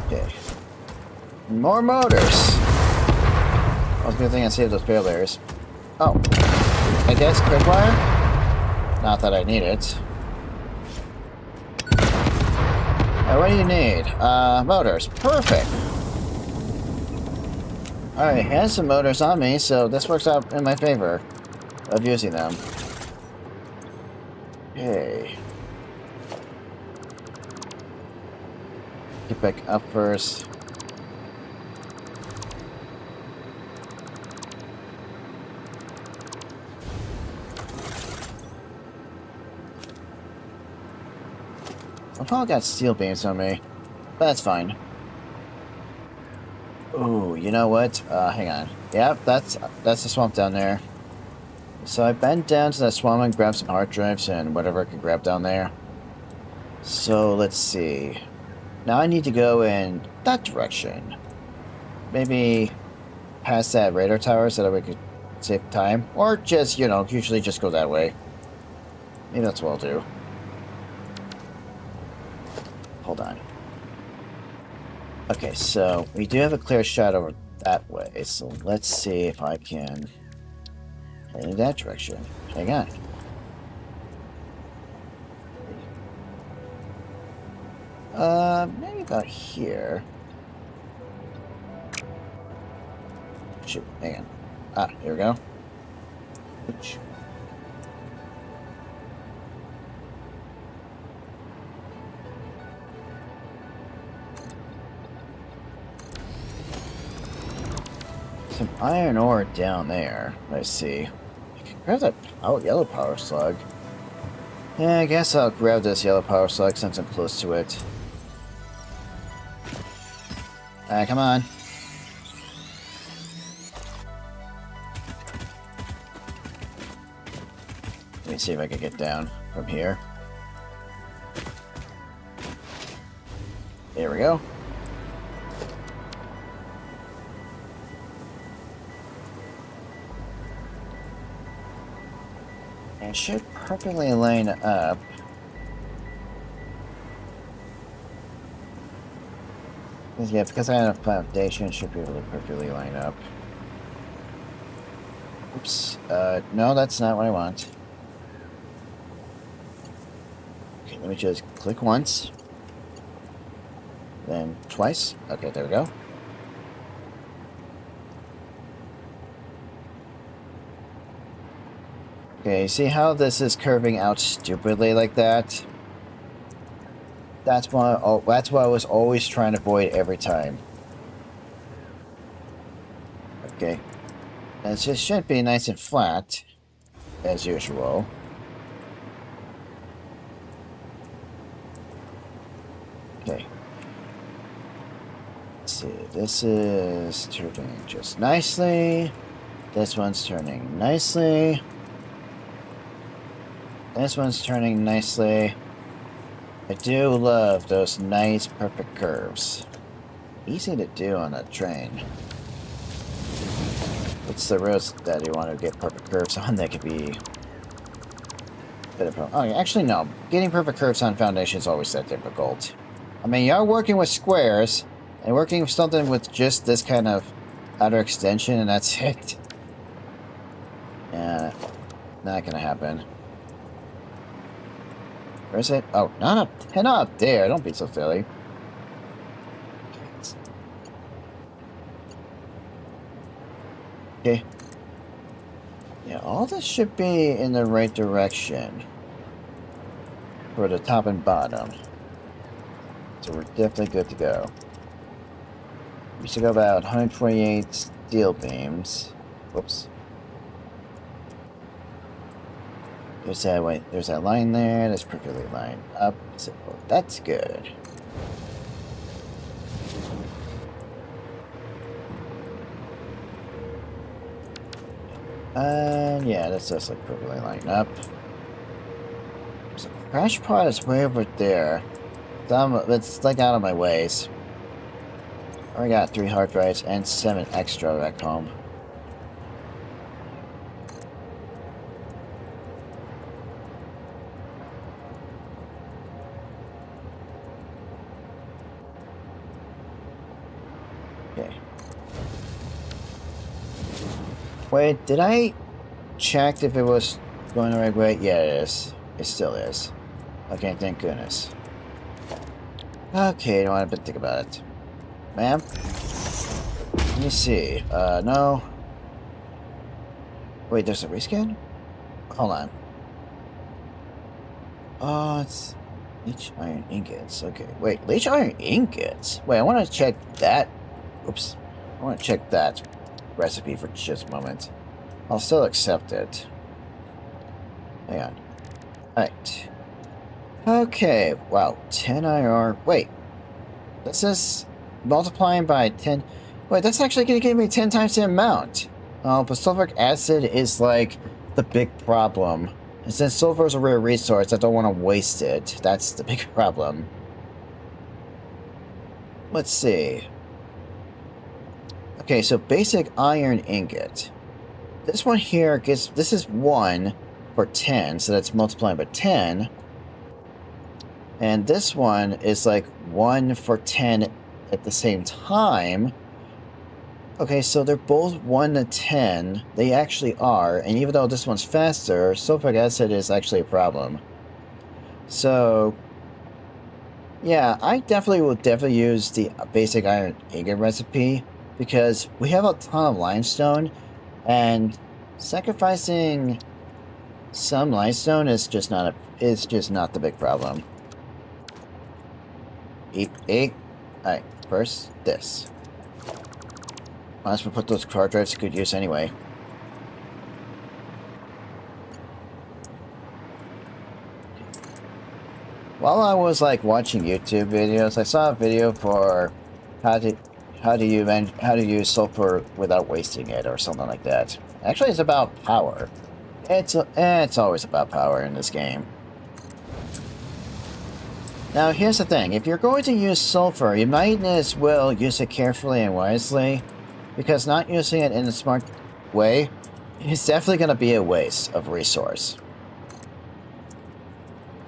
Okay. More motors! Well, it's a good thing I saved those barrel bearers. Oh. I guess quick wire? Not that I need it. What do you need? Motors. Perfect! Alright, has some motors on me, so this works out in my favor of using them. Okay. Get back up first. I've probably got steel beams on me, but that's fine. Ooh, you know what? Hang on. Yep, that's the swamp down there. So I bent down to that swamp and grabbed some hard drives and whatever I could grab down there. So let's see. Now I need to go in that direction. Maybe past that radar tower so that we could save time. Or just, you know, usually just go that way. Maybe that's what I'll do. Hold on. Okay, so we do have a clear shot over that way. So let's see if I can head in that direction. Hang on. Maybe about here. Shoot, hang on. Ah, here we go. Ooch. Some iron ore down there. Let's see. Grab that yellow power slug. Yeah, I guess I'll grab this yellow power slug since I'm close to it. Alright, come on. Let me see if I can get down from here. There we go. And should perfectly line up. Yeah, because I have a foundation, it should be able to perfectly line up. Oops. No, that's not what I want. Okay, let me just click once. Then twice. Okay, there we go. Okay, see how this is curving out stupidly like that? That's why I was always trying to avoid every time. Okay. And it just should be nice and flat, as usual. Okay. Let's see, this is turning just nicely. This one's turning nicely. This one's turning nicely. I do love those nice, perfect curves. Easy to do on a train. It's the roads that you want to get perfect curves on that could be a bit of a... Oh, actually, no. Getting perfect curves on foundation is always that difficult. I mean, you're working with squares, and working with something with just this kind of outer extension, and that's it. Yeah, not gonna happen. Where is it? Oh, not up there. Don't be so silly. Okay. Yeah, all this should be in the right direction. For the top and bottom. So we're definitely good to go. We should go about 128 steel beams. Whoops. There's that line there. That's perfectly lined up. So that's good. And yeah, that's just like perfectly lined up. So crash pod is way over there. It's like out of my ways. I got 3 hard drives and 7 extra back home. Okay. Wait, did I check if it was going the right way? Yeah, it is. It still is. Okay, thank goodness. Okay, don't want to think about it. Ma'am? Let me see. No. Wait, there's a rescan? Hold on. Oh, it's leech iron ingots. Okay, wait, leech iron ingots? Wait, I want to check that. Oops. I want to check that recipe for just a moment. I'll still accept it. Hang on. Alright. Okay, wow, 10 IR. Wait, this is multiplying by 10. Wait, that's actually going to give me 10 times the amount. But sulfuric acid is like the big problem. And since sulfur is a rare resource, I don't want to waste it. That's the big problem. Let's see. Okay, so basic iron ingot. This one here gets, this is 1 for 10, so that's multiplying by 10. And this one is like 1 for 10 at the same time. Okay, so they're both 1 to 10. They actually are. And even though this one's faster, sulfuric acid is actually a problem. So, yeah, I will definitely use the basic iron ingot recipe. Because we have a ton of limestone. And sacrificing some limestone is just not the big problem. Eat. Alright, first, this. Might as well put those hard drives to good use anyway. While I was like watching YouTube videos, I saw a video for how to use sulfur without wasting it or something like that. Actually, it's about power. It's always about power in this game. Now, here's the thing. If you're going to use sulfur, you might as well use it carefully and wisely, because not using it in a smart way is definitely going to be a waste of resource.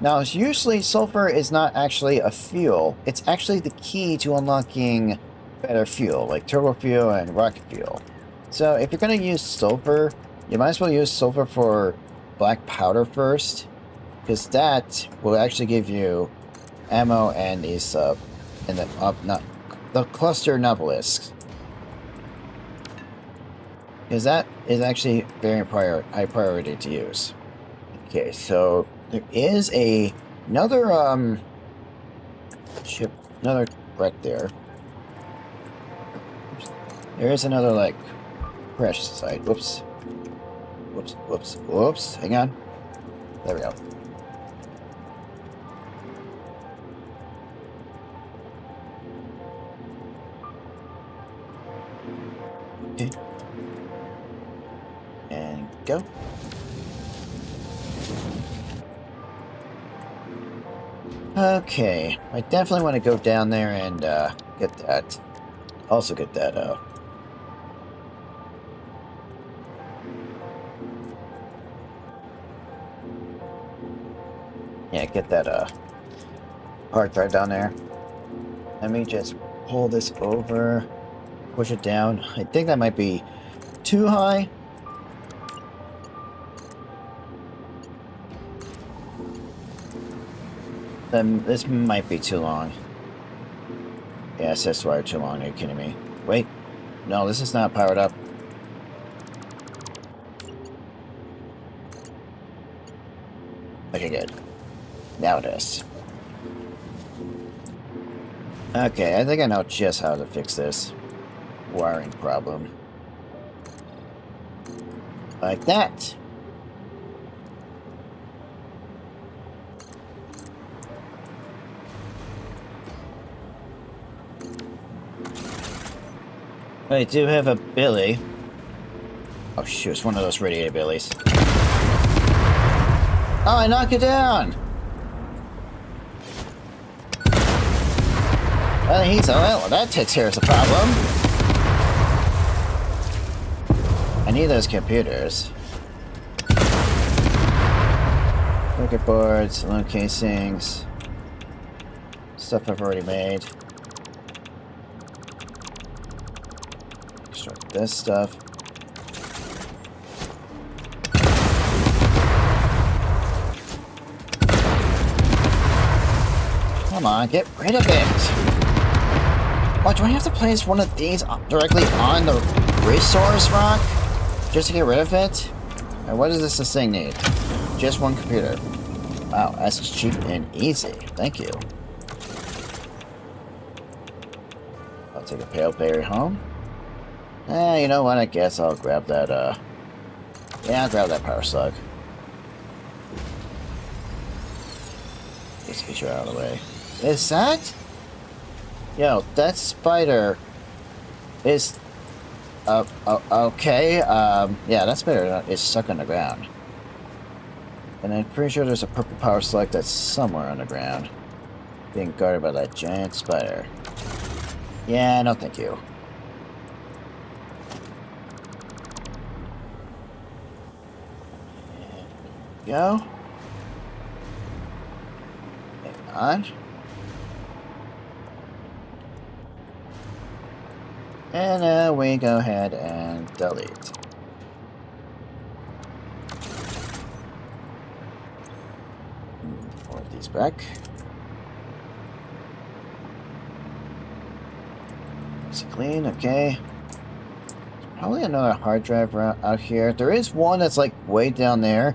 Now, usually sulfur is not actually a fuel. It's actually the key to unlocking better fuel, like turbo fuel and rocket fuel. So, if you're going to use sulfur, you might as well use sulfur for black powder first, because that will actually give you ammo and these the cluster nobelisks, because that is actually very high priority to use. Okay, so there is another ship, another wreck there. There is another like crash site. Whoops. Hang on. There we go. Okay. And go. Okay, I definitely want to go down there and get that. Also get that. Yeah, get that hard drive down there. Let me just pull this over, push it down. I think that might be too high. Then this might be too long. Yes, that's why too long. Are you kidding me? Wait. No, this is not powered up. Okay, good. Now it is. Okay, I think I know just how to fix this wiring problem. Like that. I do have a Billy. Oh shoot, it's one of those radiated billies. Oh, I knocked it down! Well, well, that takes care of the problem. I need those computers. Circuit boards, loan casings. Stuff I've already made. Extract this stuff. Come on, get rid of it! Oh, do I have to place one of these directly on the resource rock? Just to get rid of it? And what does this thing need? Just one computer. Wow, that's cheap and easy. Thank you. I'll take a pale berry home. You know what? I guess I'll grab that, yeah, I'll grab that power slug. Just get you out of the way. Is that? Yo, that spider is... okay. Yeah, that spider is stuck on the ground. And I'm pretty sure there's a purple power slug that's somewhere on the ground. Being guarded by that giant spider. Yeah, no thank you. Go. Hang on. And we go ahead and delete. Forward these back. It's clean, okay. There's probably another hard drive out here. There is one that's like way down there,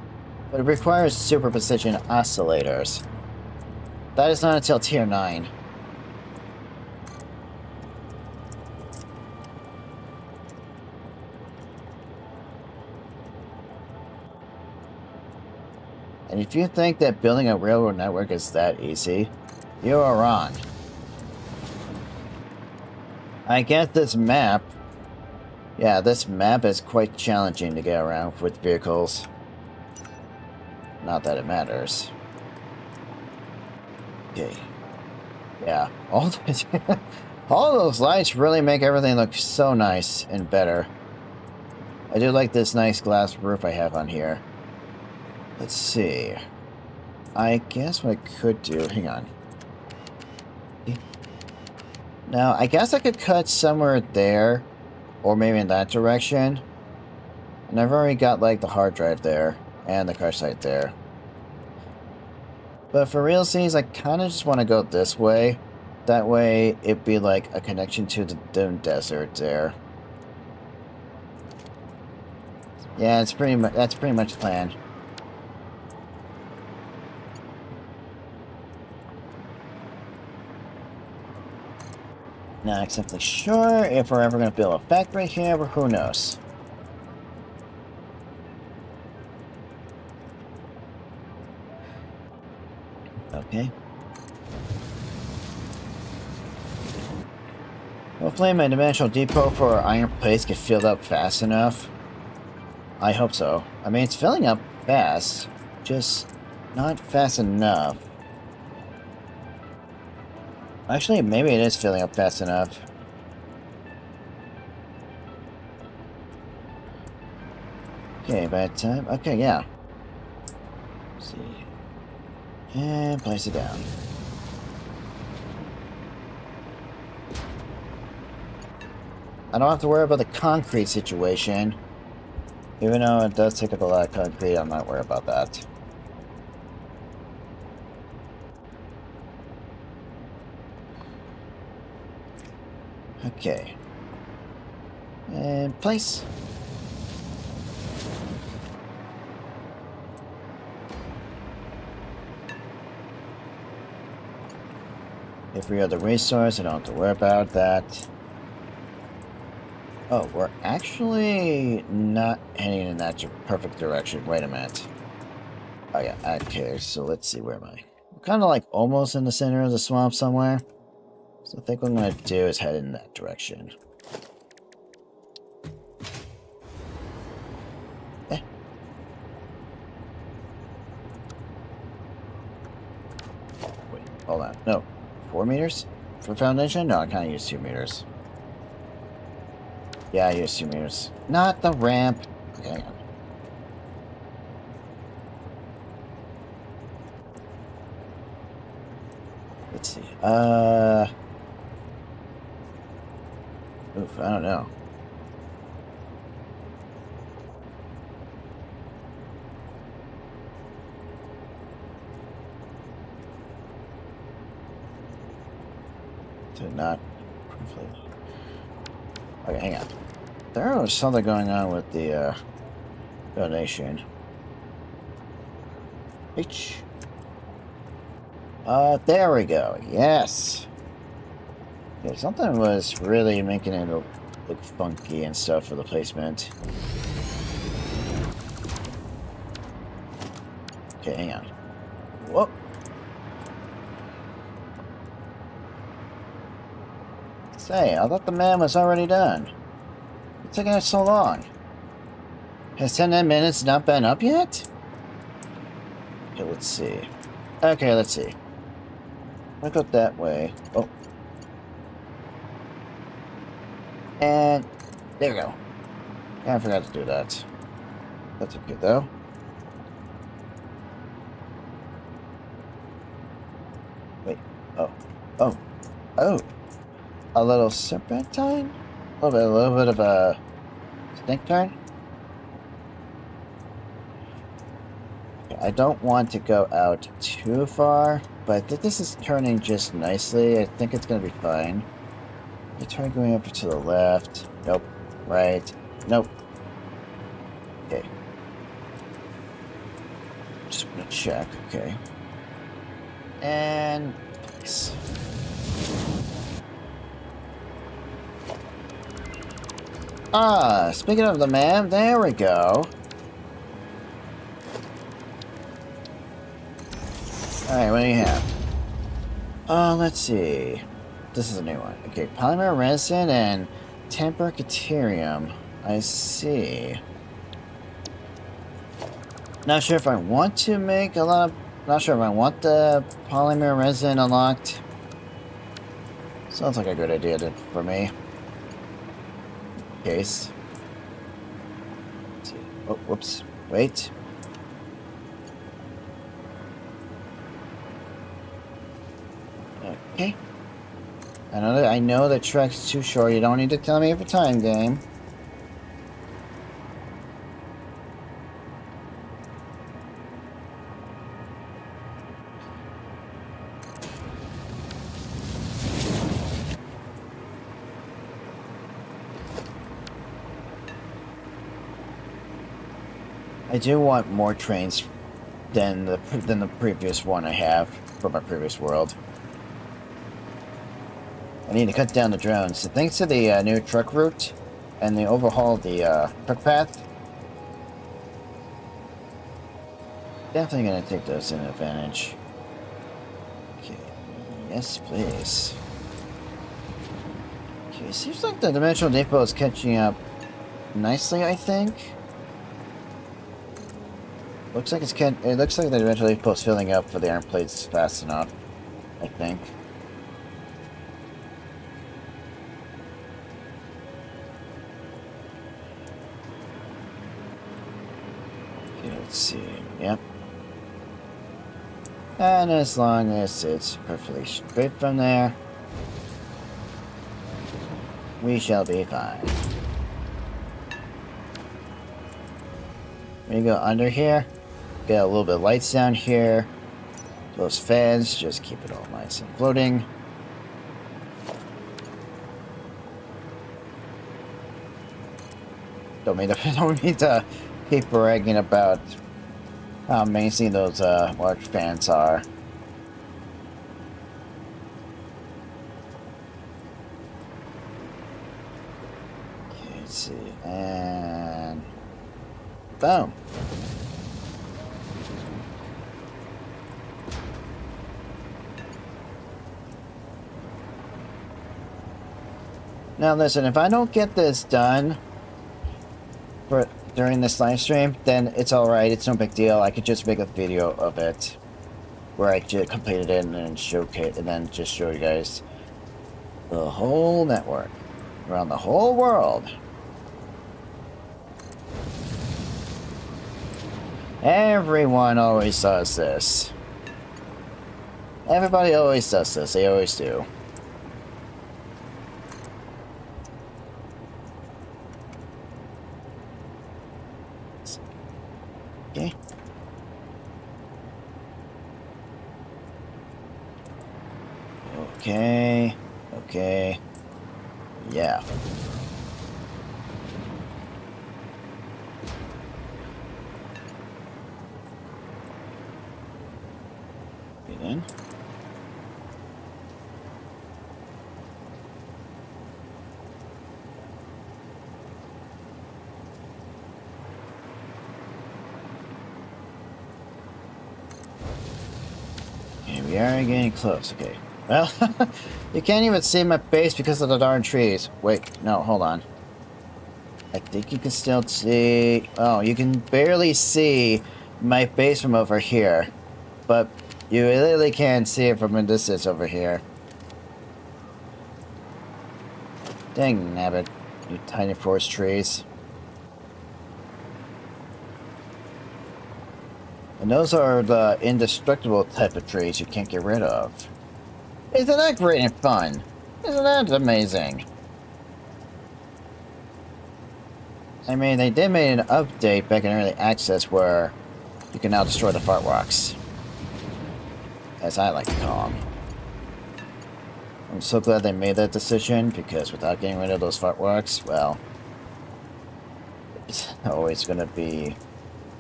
but it requires super precision oscillators. That is not until tier 9. And if you think that building a railroad network is that easy, you are wrong. I get this map. Yeah, this map is quite challenging to get around with vehicles. Not that it matters. Okay. Yeah, all those lights really make everything look so nice and better. I do like this nice glass roof I have on here. Let's see. I guess what I could do... Hang on. Now, I guess I could cut somewhere there. Or maybe in that direction. And I've already got, like, the hard drive there. And the car site there. But for realsies, I kind of just want to go this way. That way, it'd be like a connection to the Dune Desert there. Yeah, that's pretty much the plan. Not exactly sure if we're ever going to build a factory here, but who knows. Okay. Hopefully my dimensional depot for iron plates get filled up fast enough. I hope so. I mean, it's filling up fast, just not fast enough. Actually, maybe it is filling up fast enough. Okay, bad time. Okay, yeah. Let's see. And place it down. I don't have to worry about the concrete situation. Even though it does take up a lot of concrete, I'm not worried about that. Okay. And place. Every other resource, I don't have to worry about that. Oh, we're actually not heading in that perfect direction. Wait a minute. Oh yeah, okay, so let's see, where am I? I'm kind of like almost in the center of the swamp somewhere. So I think what I'm going to do is head in that direction. No, 4 meters for foundation? No, I kind of use 2 meters. Yeah, I use 2 meters. Not the ramp. Okay, hang on. Let's see. Oof, I don't know. To not completely. Okay, hang on. There was something going on with the donation. H. There we go. Yes. Yeah, something was really making it look funky and stuff for the placement. Okay, hang on. Whoop. Say, I thought the man was already done. It's taking us so long. Has 10 minutes not been up yet? Okay, let's see. Okay, let's see. I'll go that way. Oh. And there we go. Yeah, I forgot to do that. That's okay though. Wait. Oh. Oh. Oh. A little serpentine? A little bit of a snake turn? Okay, I don't want to go out too far, but I think this is turning just nicely. I think it's going to be fine. You try going up to the left. Nope. Right. Nope. Okay. Just gonna check. Okay. And nice. Ah, speaking of the man, there we go. Alright, what do you have? Let's see. This is a new one. Okay, polymer resin and temper caterium. I see. Not sure if I want to make a lot of... Not sure if I want the polymer resin unlocked. Sounds like a good idea for me. Case. Let's see. Oh, whoops. Wait. Okay. I know the track's too short. You don't need to tell me every time, game. I do want more trains than the previous one I have from my previous world. I need to cut down the drones. So thanks to the new truck route and the overhaul of the truck path, definitely gonna take those in advantage. Okay, yes, please. Okay, seems like the Dimensional Depot is catching up nicely. I think. Looks like it looks like the Dimensional Depot is filling up for the iron plates fast enough. I think. Let's see. Yep. And as long as it's perfectly straight from there, we shall be fine. We go under here, get a little bit of lights down here. Those fans, just keep it all nice and floating. Don't need to keep bragging about how amazing those large fans are. Okay, let's see, and boom. Now listen, if I don't get this done during this live stream, then it's alright, it's no big deal. I could just make a video of it. where I just completed it and then showcase and then just show you guys the whole network around the whole world. Everyone always does this. Everybody always does this. They always do. Okay. Okay. Okay. Yeah. Get in. Okay, we are getting close. Okay. Well, you can't even see my base because of the darn trees. Wait, no, hold on. I think you can still see... Oh, you can barely see my base from over here. But you literally can't see it from a distance over here. Dang nabbit, you tiny forest trees. And those are the indestructible type of trees you can't get rid of. Isn't that great and fun? Isn't that amazing? I mean, they did make an update back in early access where you can now destroy the fart rocks. As I like to call them. I'm so glad they made that decision, because without getting rid of those fart rocks, well, it's always going to be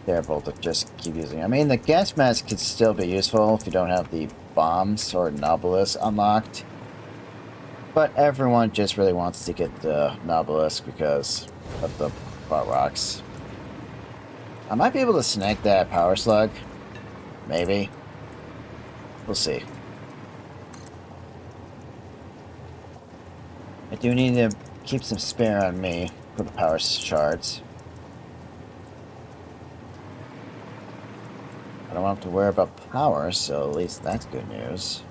terrible to just keep using. I mean, the gas mask could still be useful if you don't have the bombs or Nautilus unlocked. But everyone just really wants to get the Nautilus because of the fart rocks. I might be able to snag that power slug. Maybe. We'll see. I do need to keep some spare on me for the power shards. I don't have to worry about power, so at least that's good news.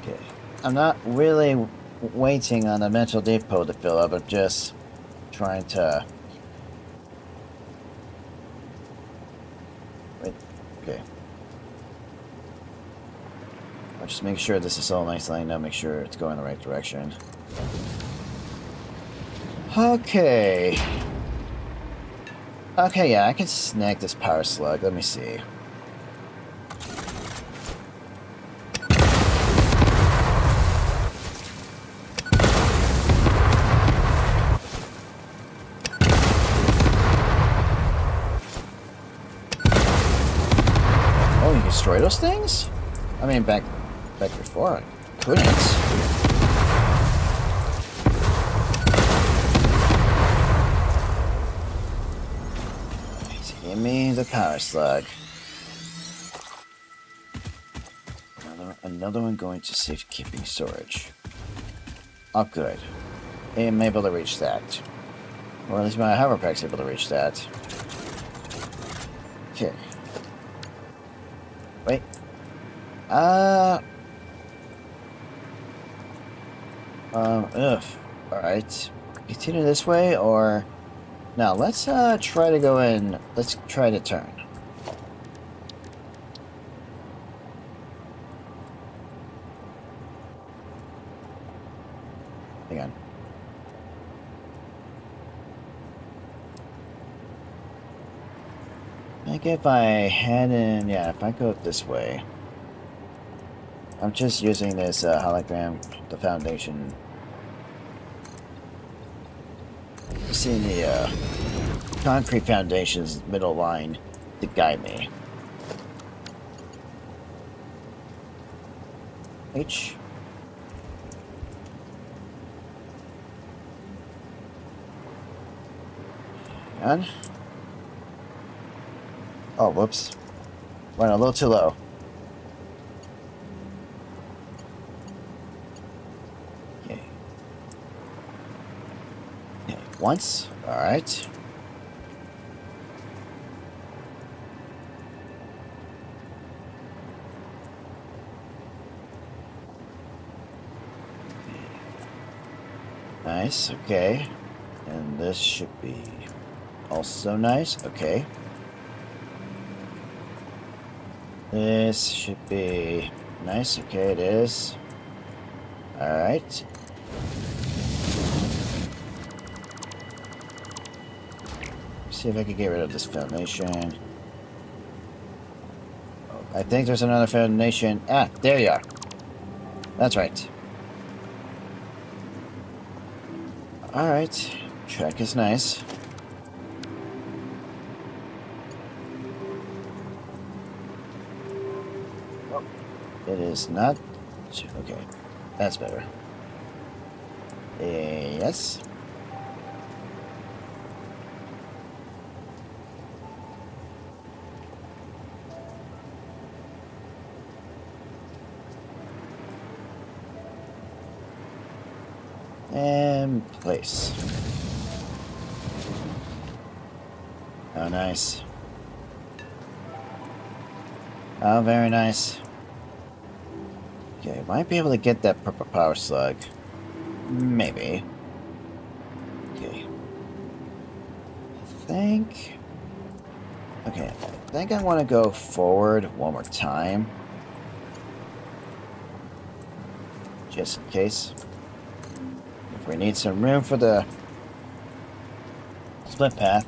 Okay. I'm not really waiting on the mental depot to fill up, I'm just trying to... Wait, okay. I'll just make sure this is all nice lined up, make sure it's going the right direction. Okay. Okay, yeah, I can snag this power slug. Let me see. Oh, you can destroy those things? I mean, back before I couldn't. Give me the power slug. Another one going to safekeeping storage. Oh, good. I'm able to reach that. Or at least my hover pack's able to reach that. Okay. Wait. Alright. Continue this way, or... Now, let's try to go in. Let's try to turn. Hang on. I think if I head in... Yeah, if I go this way... I'm just using this hologram, the foundation... Seeing the concrete foundation's middle line to guide me. H. Hang on. Oh, whoops. Went a little too low. once. All right. Nice. Okay. And this should be also nice. Okay. This should be nice. Okay, it is. All right. See if I can get rid of this foundation. I think there's another foundation. Ah, there you are. That's right. Alright. Track is nice. Oh, it is not. Okay. That's better. Yes. And place. Oh, nice. Oh, very nice. Okay, might be able to get that purple power slug. Maybe. Okay. Okay, I think I want to go forward one more time. Just in case. If we need some room for the split path.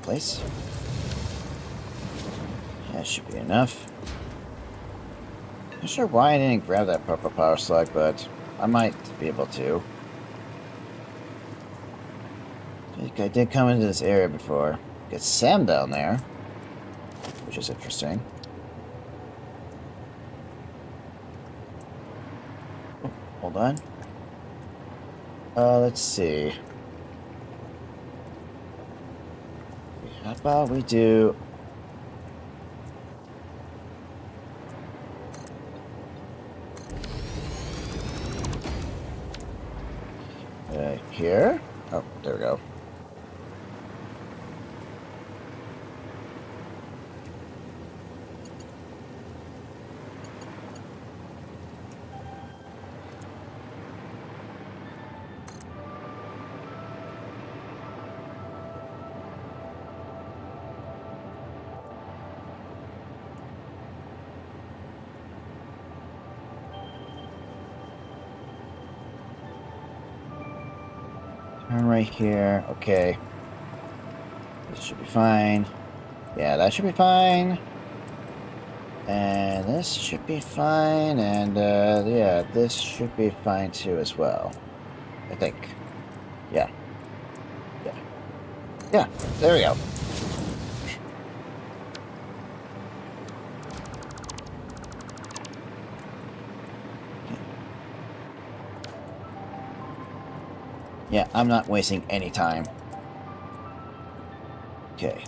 Place. That should be enough. Not sure why I didn't grab that purple power slug, but I might be able to. I did come into this area before. Get Sam down there, which is interesting. Oh, hold on. Let's see. How about we do... here? Oh, there we go. Turn right here. Okay. This should be fine. Yeah, that should be fine. And this should be fine. And, yeah, this should be fine too as well. I think. Yeah. Yeah. Yeah, there we go. Yeah, I'm not wasting any time. Okay.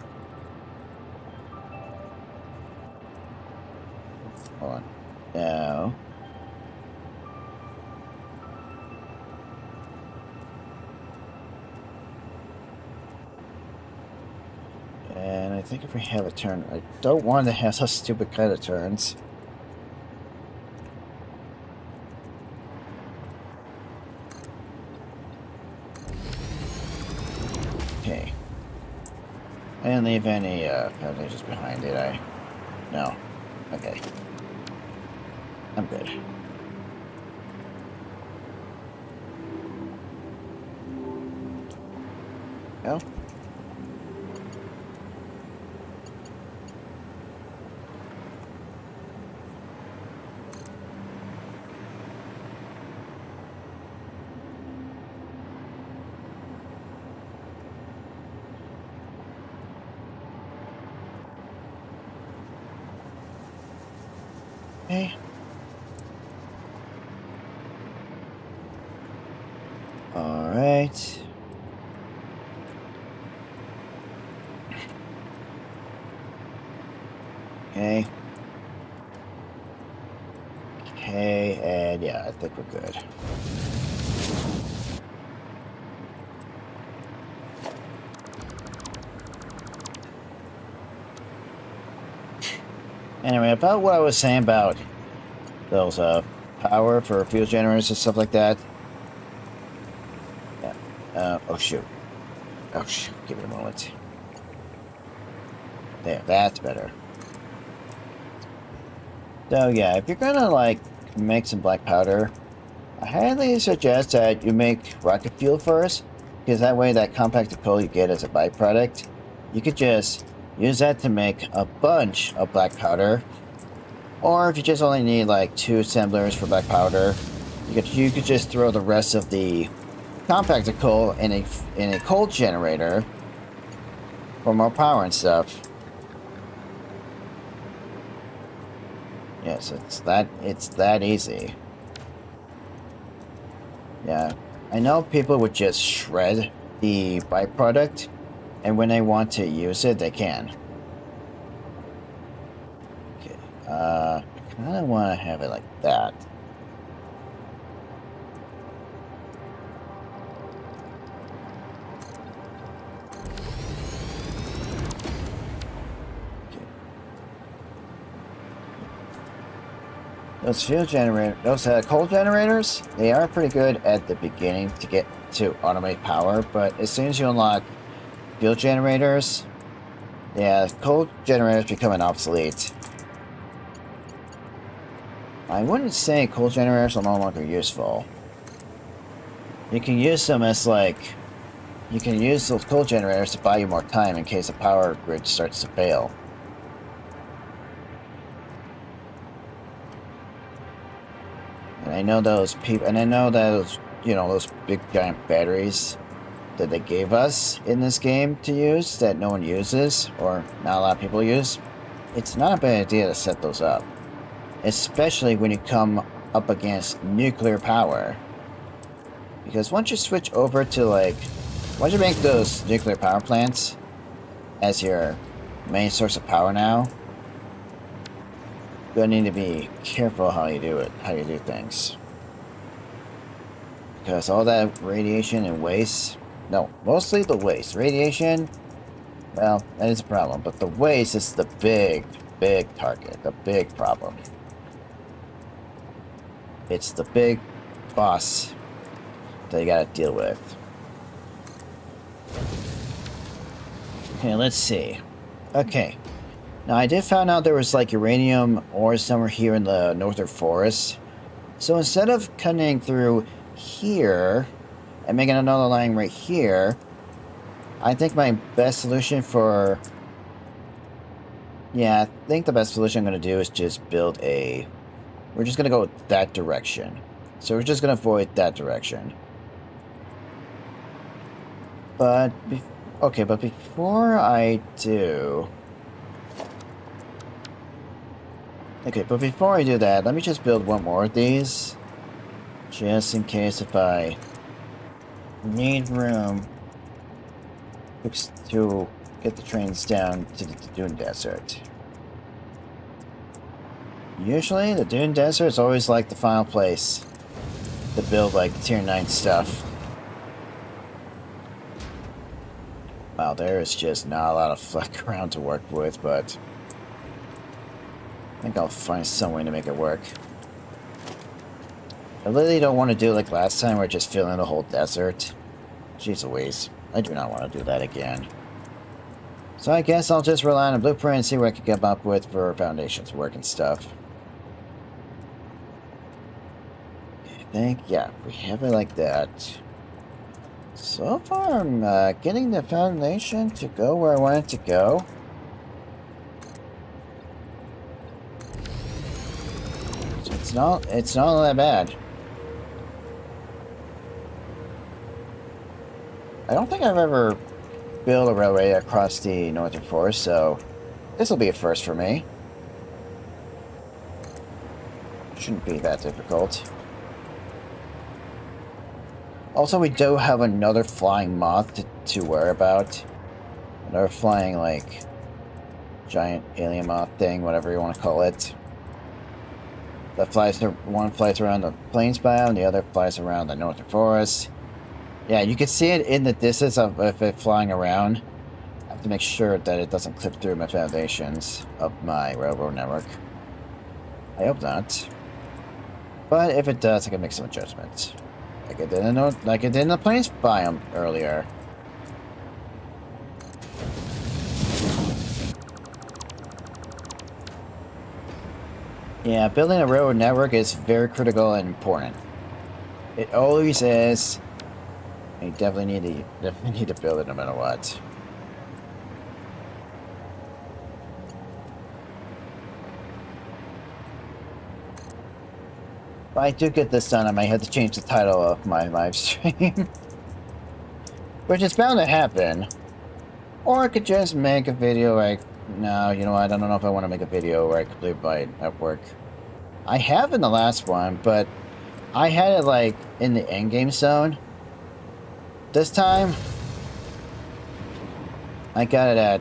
Hold on. Now. And I think if we have a turn, I don't want to have such stupid kind of turns. Okay. I didn't leave any foundations behind, did I? No. Okay. I'm good. Go. Okay. All right. Okay. Okay, and yeah, I think we're good. Anyway, about what I was saying about those power for fuel generators and stuff like that. Yeah. Oh shoot. Oh shoot. Give me a moment. There, that's better. So yeah, if you're gonna like make some black powder, I highly suggest that you make rocket fuel first, because that way that compacted coal you get as a byproduct, you could just use that to make a bunch of black powder. Or if you just only need like 2 assemblers for black powder, you could just throw the rest of the compacted coal in a coal generator for more power and stuff. Yes, it's that easy. Yeah, I know people would just shred the byproduct, and when they want to use it, they can. Okay, I kind of want to have it like that. Okay. Those coal generators, they are pretty good at the beginning to get to automate power, but as soon as you unlock fuel generators, yeah, coal generators becoming obsolete. I wouldn't say coal generators are no longer useful. You can use them as like, you can use those coal generators to buy you more time in case the power grid starts to fail. And I know those people, and I know those, you know, those big giant batteries that they gave us in this game to use that no one uses, or not a lot of people use. It's not a bad idea to set those up, especially when you come up against nuclear power. Because once you switch over to like, once you make those nuclear power plants as your main source of power now, you're gonna need to be careful how you do it, how you do things. Because all that radiation and waste, no, mostly the waste. Radiation, well, that is a problem, but the waste is the big target, the big problem. It's the big boss that you gotta deal with. Okay, let's see. Okay. Now, I did find out there was like uranium ore somewhere here in the northern forest. So instead of cutting through here and making another line right here, I think my best solution for... Yeah, I think the best solution I'm going to do is just build a... We're just going to go that direction. So we're just going to avoid that direction. But... Okay, but before I do... Okay, but before I do that, let me just build one more of these. Just in case if I need room to get the trains down to the Dune Desert. Usually, the Dune Desert is always like the final place to build like tier 9 stuff. Wow, there is just not a lot of fleck around to work with, but I think I'll find some way to make it work. I really don't want to do like last time where I just fill in the whole desert. Jeez Louise. I do not want to do that again. So I guess I'll just rely on a blueprint and see what I can come up with for foundations work and stuff. I think, yeah, we have it like that. So far, I'm getting the foundation to go where I want it to go. So it's not that bad. I don't think I've ever built a railway across the northern forest, so this will be a first for me. Shouldn't be that difficult. Also, we do have another flying moth to worry about. Another flying, like, giant alien moth thing, whatever you want to call it. That one flies around the plains biome, the other flies around the northern forest. Yeah, you can see it in the distance of it flying around. I have to make sure that it doesn't clip through my foundations of my railroad network. I hope not. But if it does, I can make some adjustments. Like I did in the plains biome earlier. Yeah, building a railroad network is very critical and important. It always is. You definitely need to build it no matter what. If I do get this done, I might have to change the title of my live stream. Which is bound to happen. Or I could just make a video like, no, you know what, I don't know if I want to make a video where I complete my network. I have in the last one, but I had it like in the endgame zone. This time, I got it at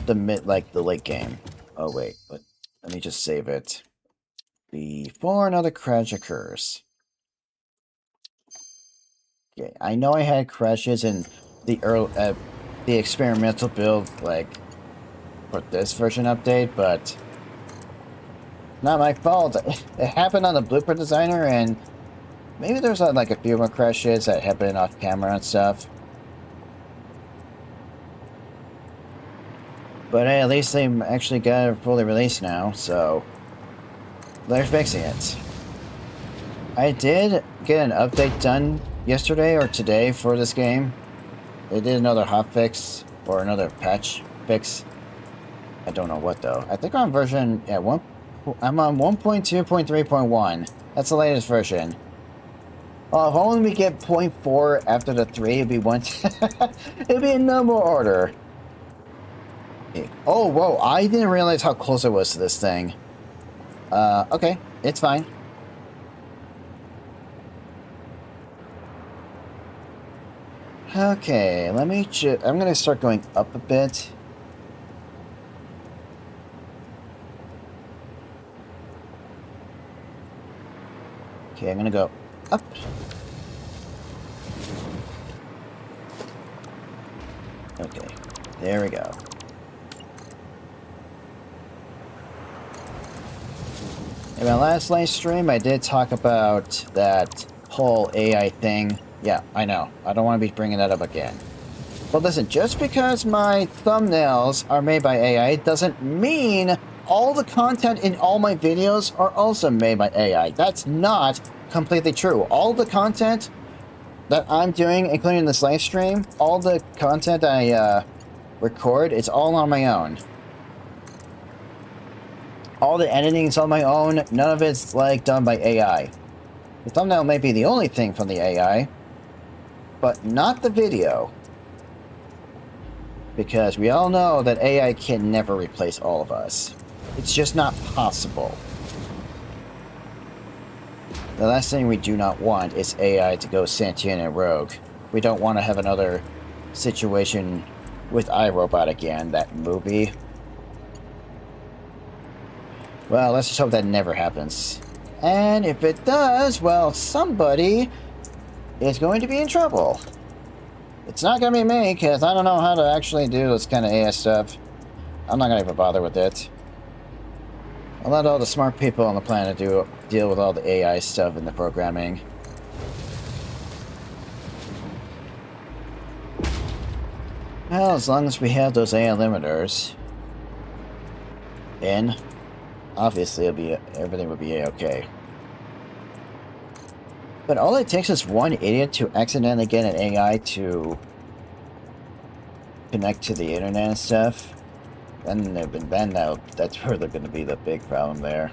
the the late game. Oh wait, but let me just save it before another crash occurs. Okay, I know I had crashes in the the experimental build, like for this version update, but not my fault. It happened on the blueprint designer, and maybe there's like a few more crashes that happen off camera and stuff. But hey, at least they actually got it fully released now, so they're fixing it. I did get an update done yesterday or today for this game. They did another hotfix or another patch fix. I don't know what though. I think I'm on version I'm on 1.2.3.1. That's the latest version. Well, if only we get 0.4 after the 3, it'd be it'd be in number order. Oh, whoa, I didn't realize how close it was to this thing. Okay, it's fine. Okay, I'm gonna start going up a bit. Okay, I'm gonna go up. Okay, there we go. In my last live stream, I did talk about that whole AI thing. Yeah, I know. I don't want to be bringing that up again. But listen, just because my thumbnails are made by AI doesn't mean all the content in all my videos are also made by AI. That's not completely true. All the content that I'm doing, including this live stream, all the content I record, it's all on my own. All the editing is on my own. None of it's like done by AI. The thumbnail may be the only thing from the AI, but not the video. Because we all know that AI can never replace all of us. It's just not possible. The last thing we do not want is AI to go sentient and rogue. We don't want to have another situation with iRobot again, that movie. Well, let's just hope that never happens. And if it does, well, somebody is going to be in trouble. It's not going to be me, because I don't know how to actually do this kind of AI stuff. I'm not going to even bother with it. I'll let all the smart people on the planet deal with all the AI stuff in the programming. Well, as long as we have those AI limiters in, obviously everything will be A-okay. But all it takes is one idiot to accidentally get an AI to connect to the internet and stuff. Then that's where they're going to be the big problem there.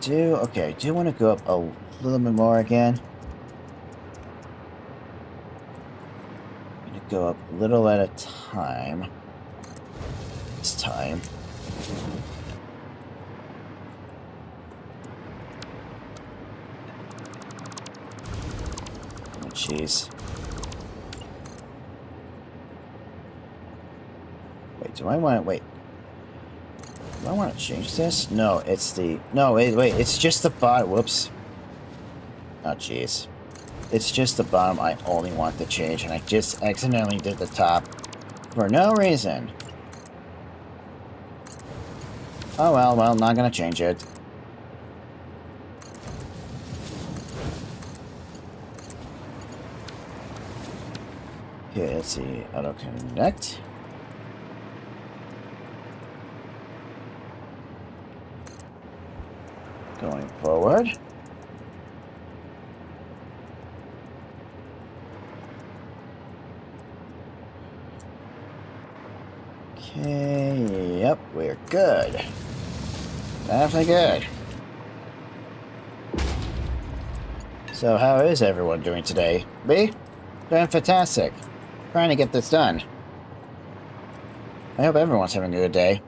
Okay, I do want to go up a little bit more again. I'm going to go up a little at a time. This time. Oh, jeez. Do I want to... Wait. Do I want to change this? No, it's the... No, wait. It's just the bottom. Whoops. Oh, jeez. It's just the bottom I only want to change, and I just accidentally did the top for no reason. Oh, well, not gonna change it. Okay, let's see. Auto connect. Going forward. Okay, yep, we're good. Definitely good. So how is everyone doing today? Me? Doing fantastic. Trying to get this done. I hope everyone's having a good day.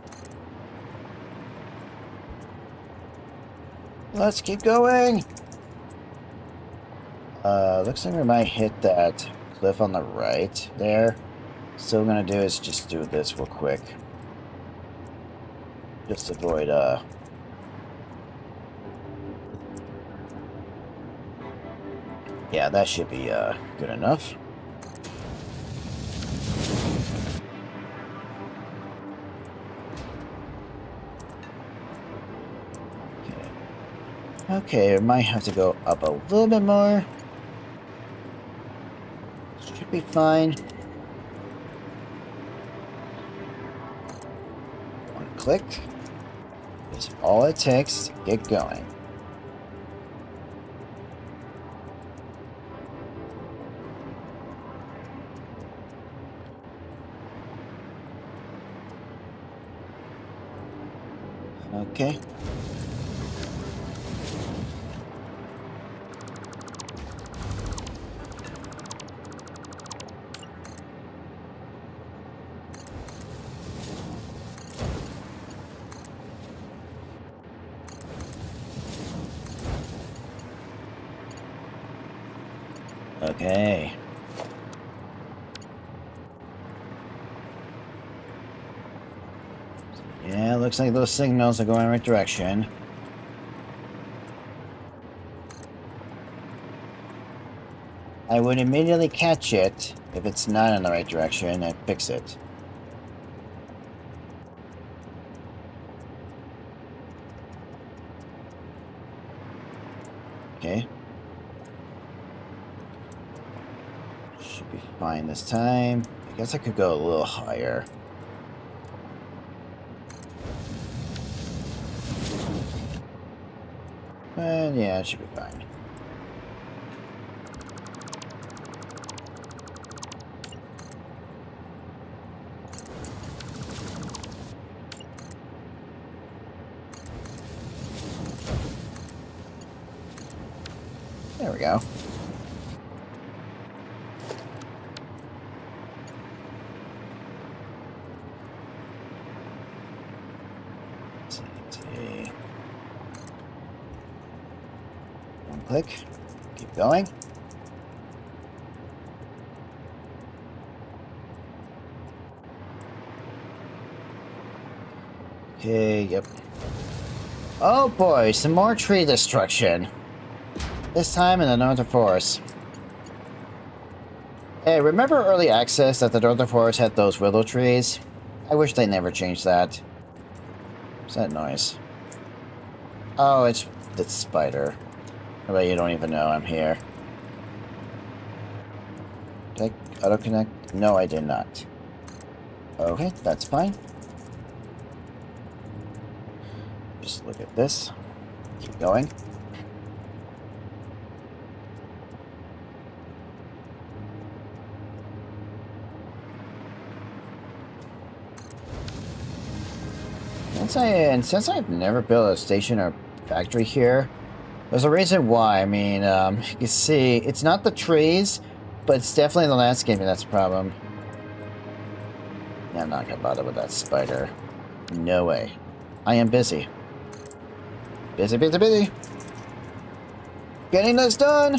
Let's keep going! Looks like we might hit that cliff on the right there. So what I'm gonna do is just do this real quick. Just avoid, yeah, that should be, good enough. Okay, I might have to go up a little bit more. Should be fine. One click is all it takes to get going. Okay. Okay. Yeah, looks like those signals are going in the right direction. I would immediately catch it if it's not in the right direction and fix it. Okay. Should be fine this time. I guess I could go a little higher. But yeah, it should be fine. There we go. Let's see. One click. Keep going. Okay, yep. Oh boy, some more tree destruction. This time in the Northern Forest. Hey, remember early access that the Northern Forest had those willow trees? I wish they never changed that. What's that noise? Oh, it's the spider. I bet you don't even know I'm here. Did I auto-connect? No, I did not. Okay, that's fine. Just look at this. Keep going. Since I've never built a station or factory here, there's a reason why. I mean, you can see it's not the trees, but it's definitely the landscaping that's a problem. Yeah, I'm not gonna bother with that spider. No way. I am busy. Busy, busy, busy. Getting this done.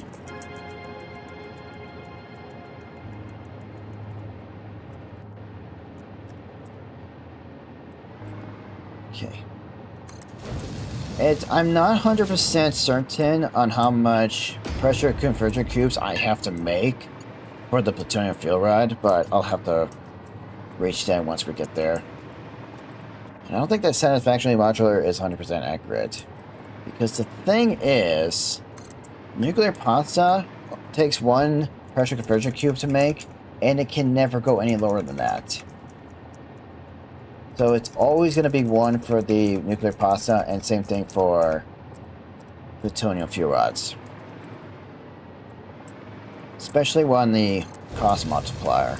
I'm not 100% certain on how much pressure conversion cubes I have to make for the plutonium fuel rod, but I'll have to reach that once we get there. And I don't think that Satisfactory modular is 100% accurate. Because the thing is, nuclear pasta takes 1 pressure conversion cube to make, and it can never go any lower than that. So it's always going to be 1 for the nuclear pasta, and same thing for plutonium fuel rods. Especially on the cost multiplier.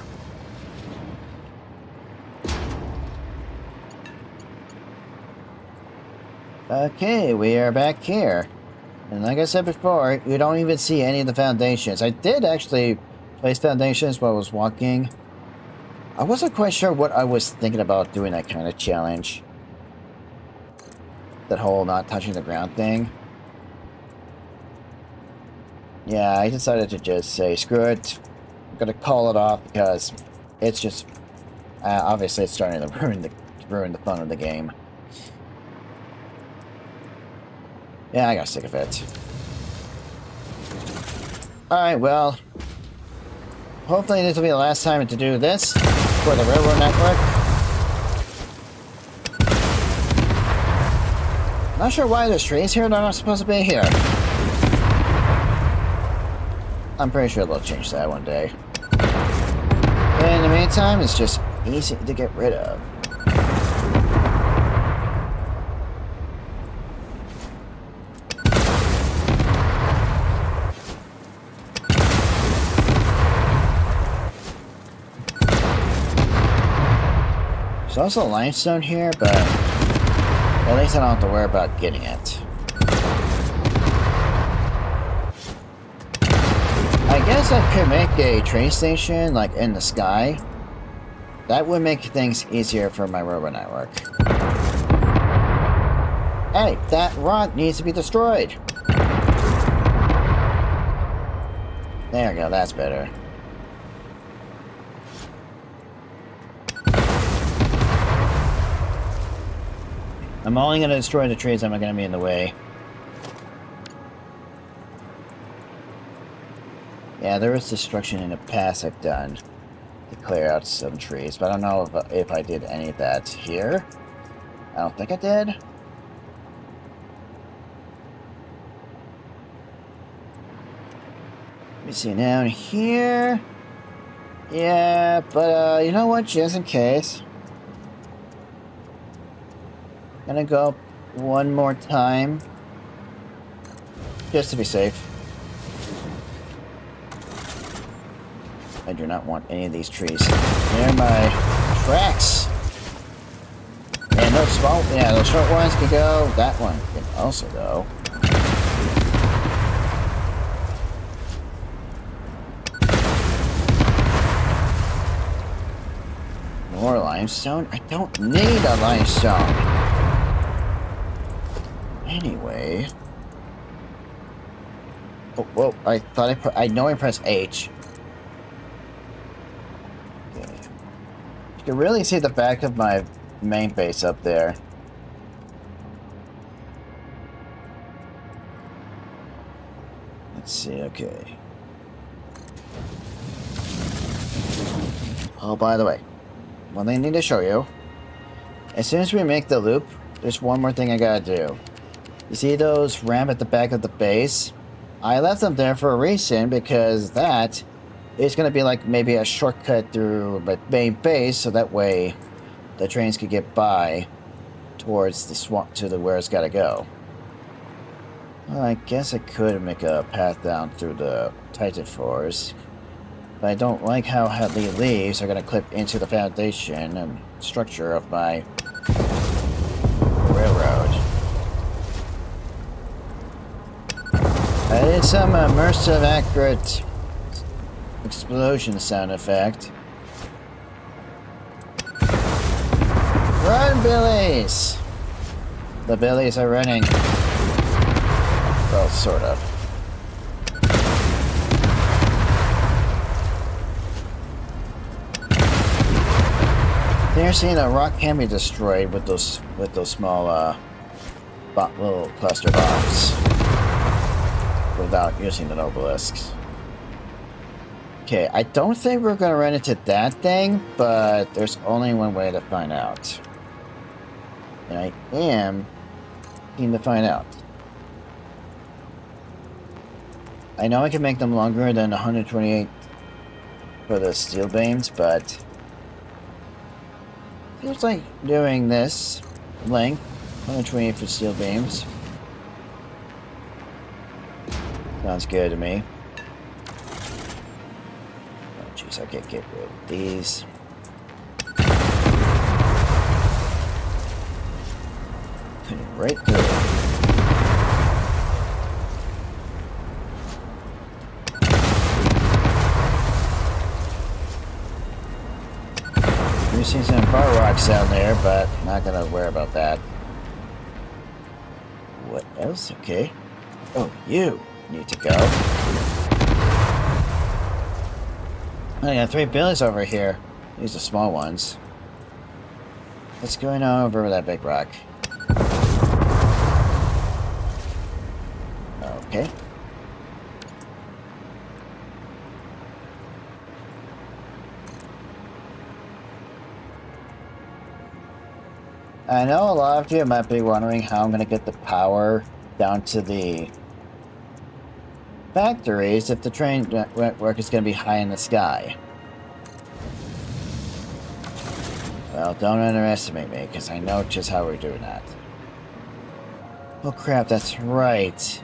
Okay, we are back here. And like I said before, you don't even see any of the foundations. I did actually place foundations while I was walking. I wasn't quite sure what I was thinking about doing that kind of challenge. That whole not touching the ground thing. Yeah, I decided to just say, screw it. I'm gonna call it off because it's just... obviously it's starting to ruin the fun of the game. Yeah, I got sick of it. Alright, well... hopefully this will be the last time to do this for the railroad network. Not sure why there's trees here that are not supposed to be here. I'm pretty sure they'll change that one day. But in the meantime, it's just easy to get rid of. There's also limestone here, but at least I don't have to worry about getting it. I guess I could make a train station, like, in the sky. That would make things easier for my railroad network. Hey, that rock needs to be destroyed! There we go, that's better. I'm only going to destroy the trees that are going to be in the way. Yeah, there was destruction in the past I've done to clear out some trees, but I don't know if I did any of that here. I don't think I did. Let me see down here. Yeah, but you know what? Just in case. Gonna go one more time. Just to be safe. I do not want any of these trees near my tracks. And those small, yeah, those short ones can go. That one can also go. More limestone? I don't need a limestone. Anyway. Oh, whoa, I thought I know I pressed H. Okay. You can really see the back of my main base up there. Let's see, okay. Oh, by the way, one thing I need to show you. As soon as we make the loop, there's one more thing I gotta do. You see those ramp at the back of the base? I left them there for a reason, because that is going to be like maybe a shortcut through my main base, so that way the trains could get by towards the swamp to the where it's got to go. Well, I guess I could make a path down through the Titan Forest, but I don't like how the leaves are going to clip into the foundation and structure of my railroad. I did some immersive accurate explosion sound effect. Run, Billies! The Billies are running. Well, sort of. You're seeing a rock can be destroyed with those small little cluster bombs without using the obelisks. Okay, I don't think we're going to run into that thing, but there's only one way to find out. And I am keen to find out. I know I can make them longer than 128 for the steel beams, but feels like doing this length, 128 for steel beams. Sounds good to me. Oh jeez, I can't get rid of these. Put it right through. We've seen some bar rocks down there, but not gonna worry about that. What else? Okay. Oh, you need to go. I got 3 billies over here. These are small ones. What's going on over that big rock? Okay. I know a lot of you might be wondering how I'm going to get the power down to the factories if the train network is going to be high in the sky. Well, don't underestimate me, because I know just how we're doing that. Oh crap, that's right.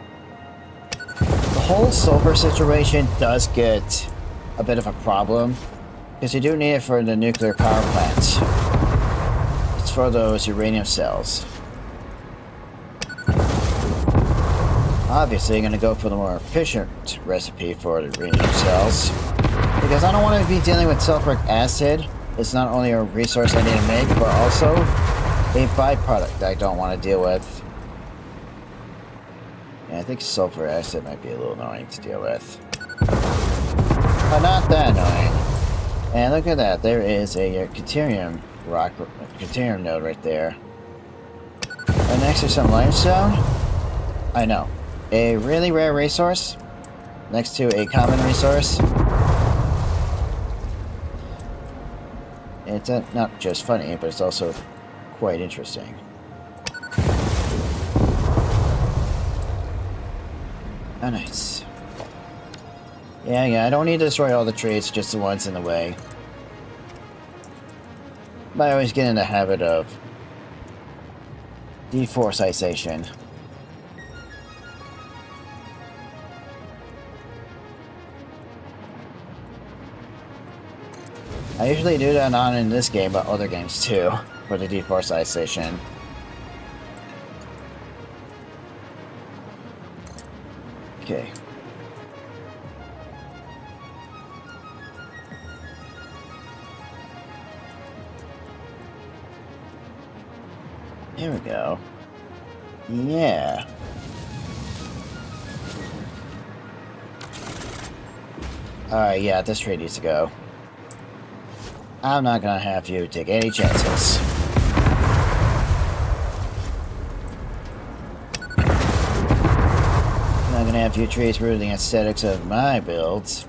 The whole sulfur situation does get a bit of a problem, because you do need it for the nuclear power plants. It's for those uranium cells. Obviously, I'm going to go for the more efficient recipe for the uranium cells, because I don't want to be dealing with sulfuric acid. It's not only a resource I need to make, but also a byproduct I don't want to deal with. And I think sulfur acid might be a little annoying to deal with. But not that annoying. And look at that, there is a Caterium rock, Caterium node right there. And next to some limestone. I know. A really rare resource next to a common resource. It's not just funny, but it's also quite interesting. Oh, nice. Yeah, I don't need to destroy all the trees, just the ones in the way. But I always get in the habit of deforestation. I usually do that not in this game, but other games too, for the deforestation. Okay. Here we go. Yeah. Alright, yeah, this tree needs to go. I'm not gonna have you take any chances. I'm not gonna have you trees ruin the aesthetics of my builds.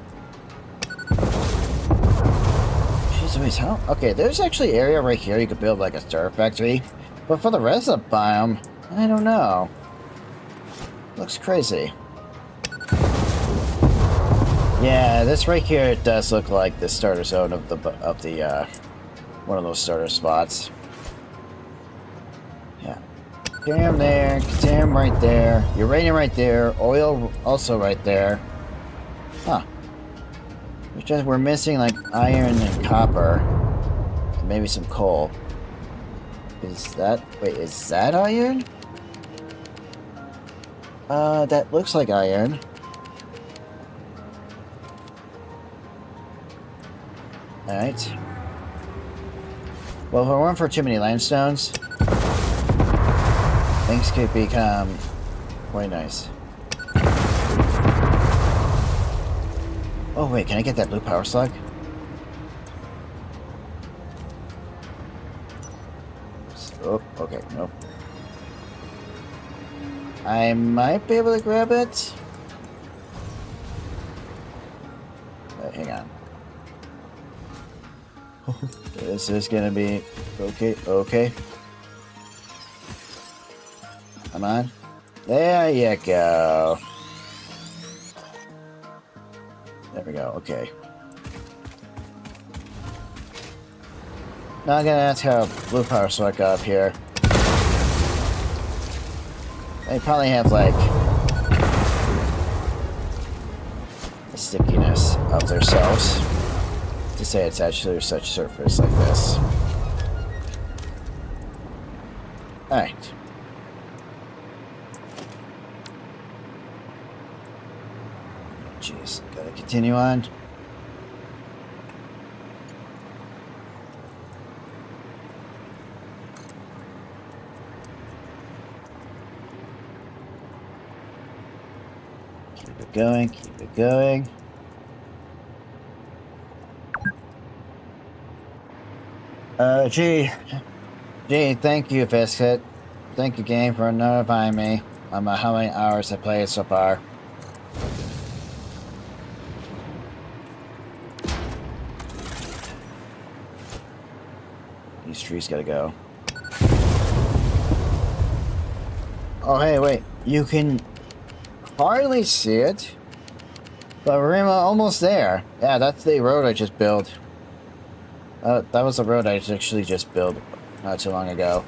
Jeez Louise, how? Okay, there's actually an area right here you could build like a star factory. But for the rest of the biome, I don't know. Looks crazy. Yeah, this right here, it does look like the starter zone of the one of those starter spots. Yeah. Cam there, cam right there, uranium right there, oil also right there. Huh. We're missing like iron and copper, and maybe some coal. Is that, wait, is that iron? That looks like iron. Alright. Well, if I weren't for too many limestones, things could become quite nice. Oh wait, can I get that blue power slug? Oh, okay, nope. I might be able to grab it. Wait, hang on. This is gonna be okay. Okay. Come on. There you go. There we go. Okay. Now I'm gonna ask how blue power sword got up here. They probably have like the stickiness of themselves to say it's actually such surface like this. Alright. Jeez, gotta continue on. Keep it going, keep it going. Gee, thank you, Biscuit. Thank you, game, for notifying me on how many hours I played so far. These trees gotta go. Oh, hey, wait. You can hardly see it, but we're almost there. Yeah, that's the road I just built. That was the road I actually just built not too long ago.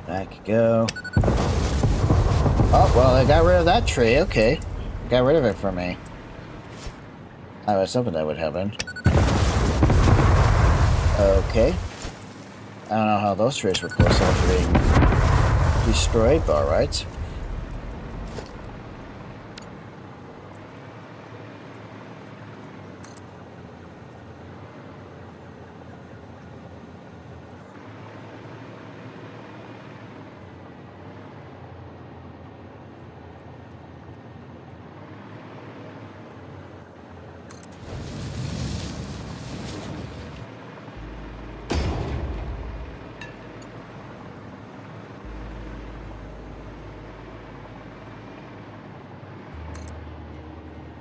That could go. Oh, well, I got rid of that tree. Okay. Got rid of it for me. I was hoping that would happen. Okay. I don't know how those trees were close enough to being destroyed, but alright.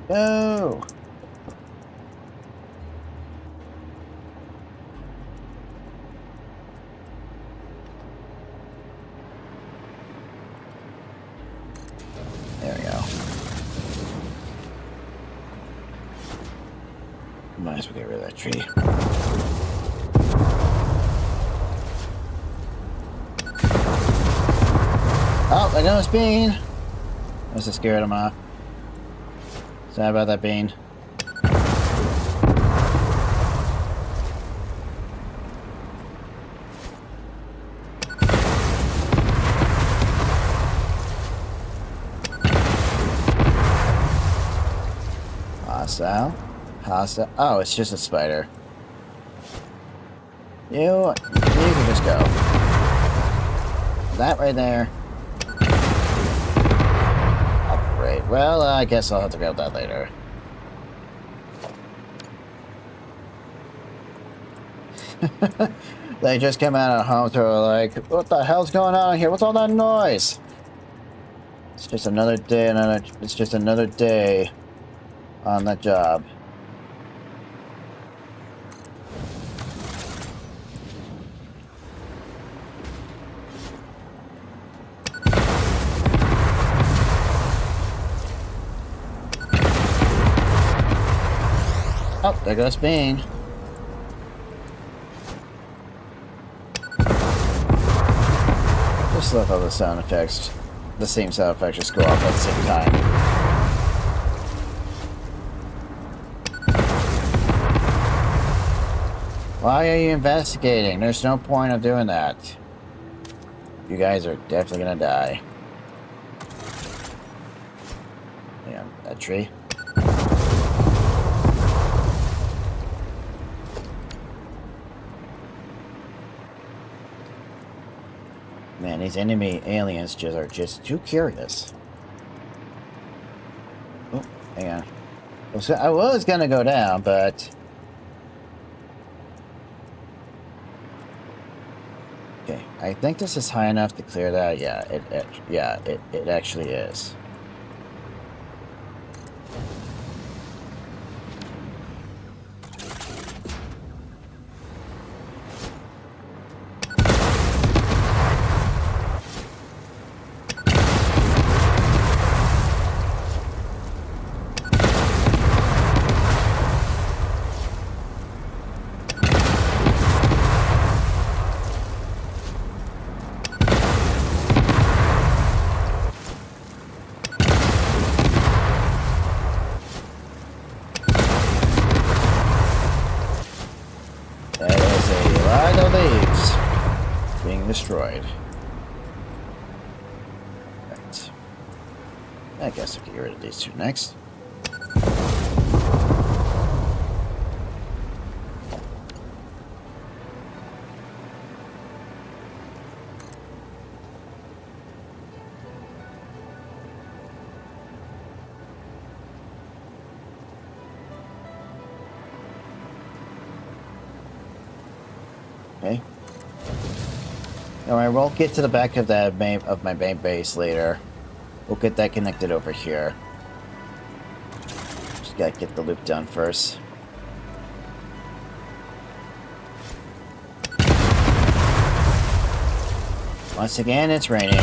No! There we go. Might as well get rid of that tree. Oh, I know it's bean! I was just scared him off. Sorry about that, bean. Hostile. Hostile. Oh, it's just a spider. You can just go. That right there. Great. Well, I guess I'll have to grab that later. They just came out of home, they're like, what the hell's going on here? What's all that noise? It's just another day, it's just another day on the job. Oh, there goes Bean. Just love how the sound effects, the same sound effects just go off at the same time. Why are you investigating? There's no point of doing that. You guys are definitely gonna die. Yeah, that tree. Man, these enemy aliens are just too curious. Hang on. I was gonna go down, but... Okay, I think this is high enough to clear that. Yeah, it actually is. Destroyed. Right. I guess I can get rid of these two next. Okay. Alright, we'll get to the back of that my main base later. We'll get that connected over here. Just gotta get the loop done first. Once again, it's raining.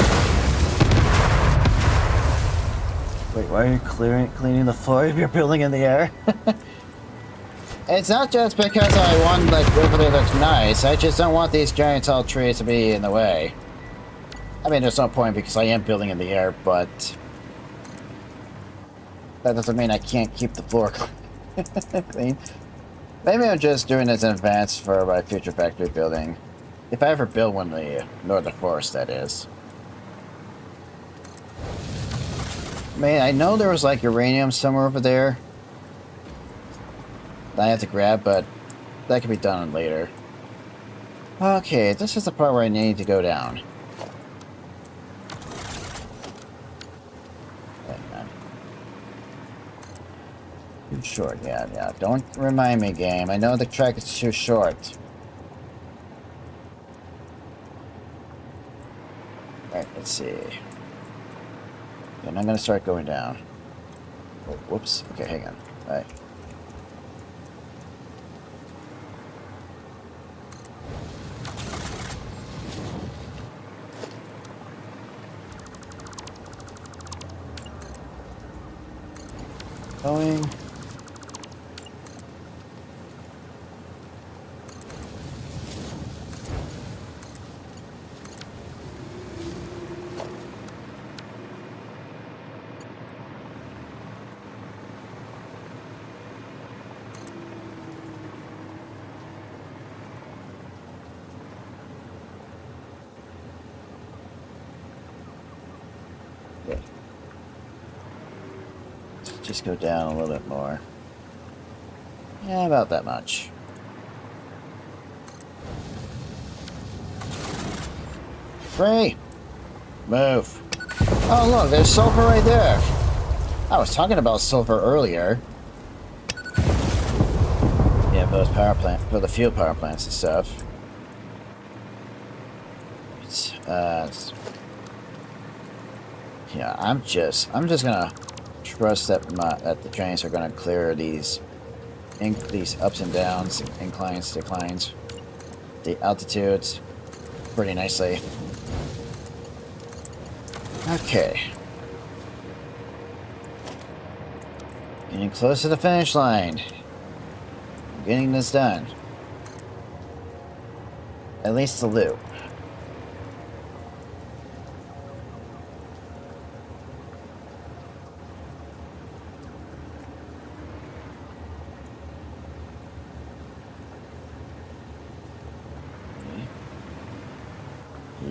Wait, why are you cleaning the floor of your building in the air? It's not just because I want, like, everything looks nice. I just don't want these giant tall trees to be in the way. I mean, there's no point because I am building in the air, but... that doesn't mean I can't keep the floor clean. Maybe I'm just doing this in advance for my future factory building. If I ever build one in the northern forest, that is. I mean, I know there was, like, uranium somewhere over there that I have to grab, but that can be done later. Okay, this is the part where I need to go down. Hang on. Too short, yeah. Don't remind me, game. I know the track is too short. Alright, let's see. And I'm gonna start going down. Oh, whoops. Okay, hang on. Alright. Going. Okay. Just go down a little bit more. Yeah, about that much. Free! Move. Oh look, there's sulfur right there. I was talking about sulfur earlier. Yeah, for those power plant, for the fuel power plants and stuff. Yeah, I'm just gonna trust that that the trains are gonna clear these ups and downs, inclines, declines, the altitudes pretty nicely. Okay. Getting close to the finish line. Getting this done. At least the loop.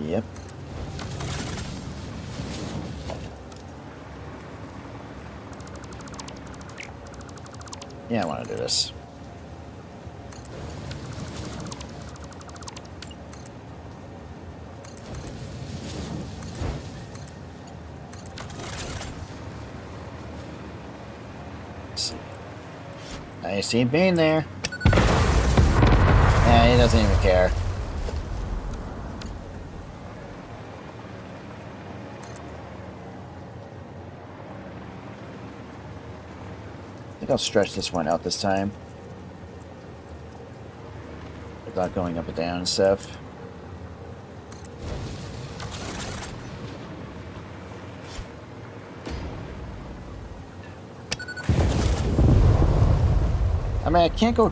Yep. Yeah, I want to do this. I see him being there. Yeah, he doesn't even care. I think I'll stretch this one out this time. Without going up and down and stuff. I mean, I can't go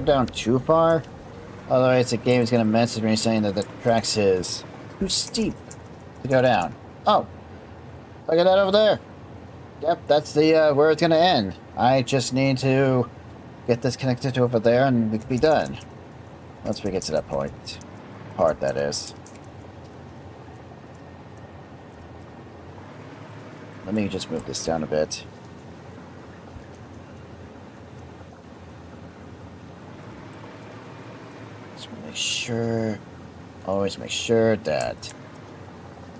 down too far. Otherwise, the game is going to message me saying that the tracks is too steep to go down. Oh, look at that over there. Yep, that's the where it's going to end. I just need to get this connected to over there and we can be done. Once we get to that part, that is. Let me just move this down a bit. Make sure, always make sure that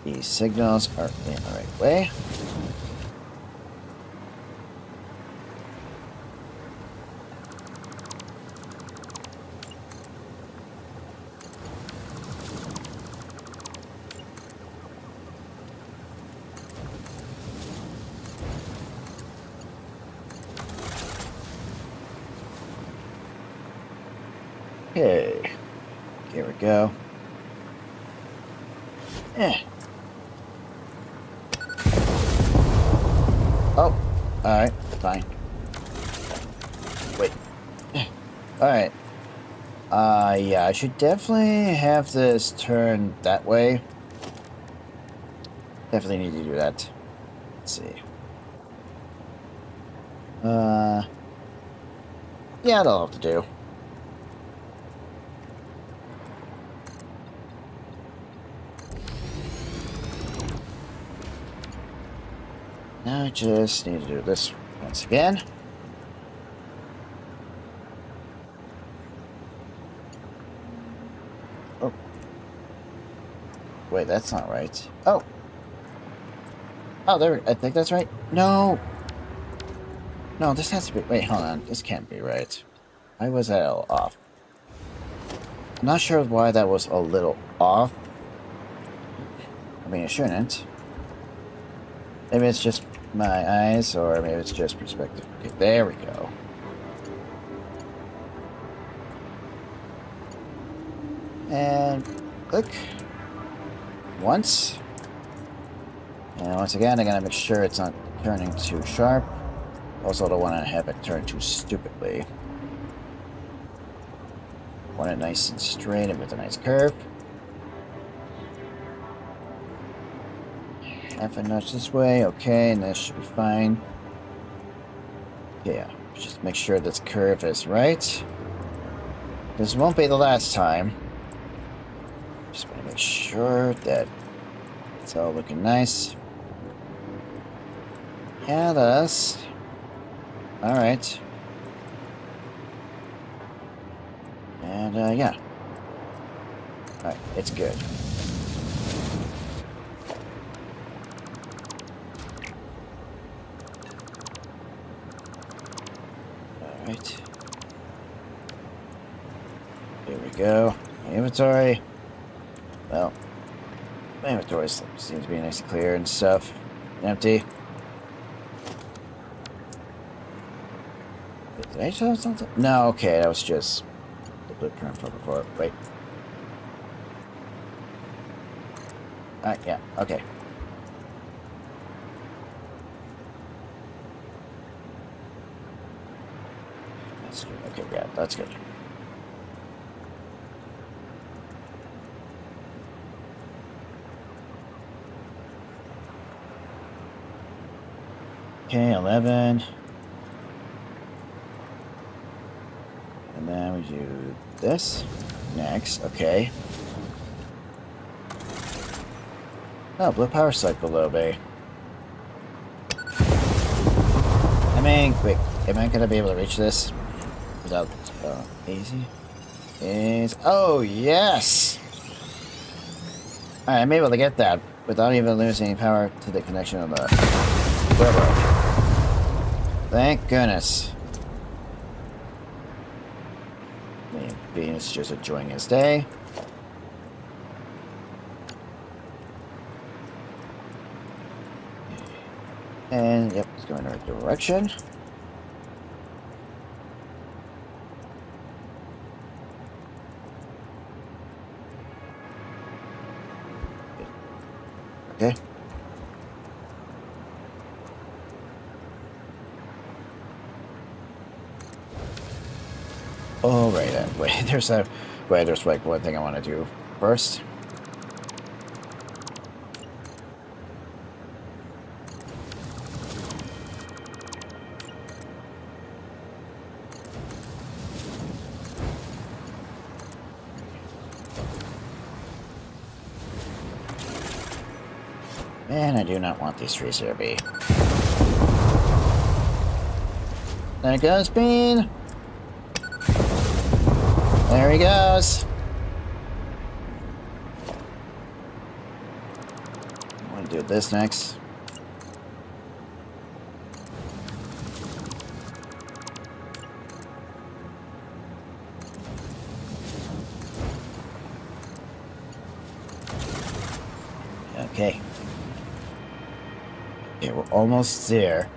the signals are in the right way. Okay. Here we go. Oh, alright, fine. Wait. Alright. Yeah, I should definitely have this turn that way. Definitely need to do that. Let's see. Yeah, that'll have to do. Now I just need to do this once again. Oh. Wait, that's not right. Oh. Oh, there. I think that's right. No. No, this has to be... Wait, hold on. This can't be right. Why was that all off? I'm not sure why that was a little off. I mean, it shouldn't. Maybe it's just my eyes, or maybe it's just perspective. Okay, there we go. And click. Once. And once again, I gotta make sure it's not turning too sharp. Also, don't want to have it turn too stupidly. Want it nice and straight and with a nice curve. Half a notch this way, okay, and this should be fine. Yeah, just make sure this curve is right. This won't be the last time. Just want to make sure that it's all looking nice. Yeah, that's... Alright. And, yeah. Alright, it's good. Alright. There we go. My inventory. Well, my inventory seems to be nice and clear and stuff. Empty. Did I show something? No, okay, that was just the blueprint from before. Wait. Alright, yeah, okay. That's good. Okay, yeah, that's good. Okay, 11. And then we do this next. Okay. Oh, blue power cycle below bay. I mean, wait, am I gonna be able to reach this without easy? Is oh yes! Alright, I'm able to get that without even losing any power to the connection of the railroad. Thank goodness. Bean is just enjoying his day. And, yep, he's going in the right direction. Okay. All right, then. Wait, there's like one thing I want to do first. Man, I do not want these trees here to be. There it goes, Bean. There he goes. I want to do this next. Okay. Okay, we're almost there.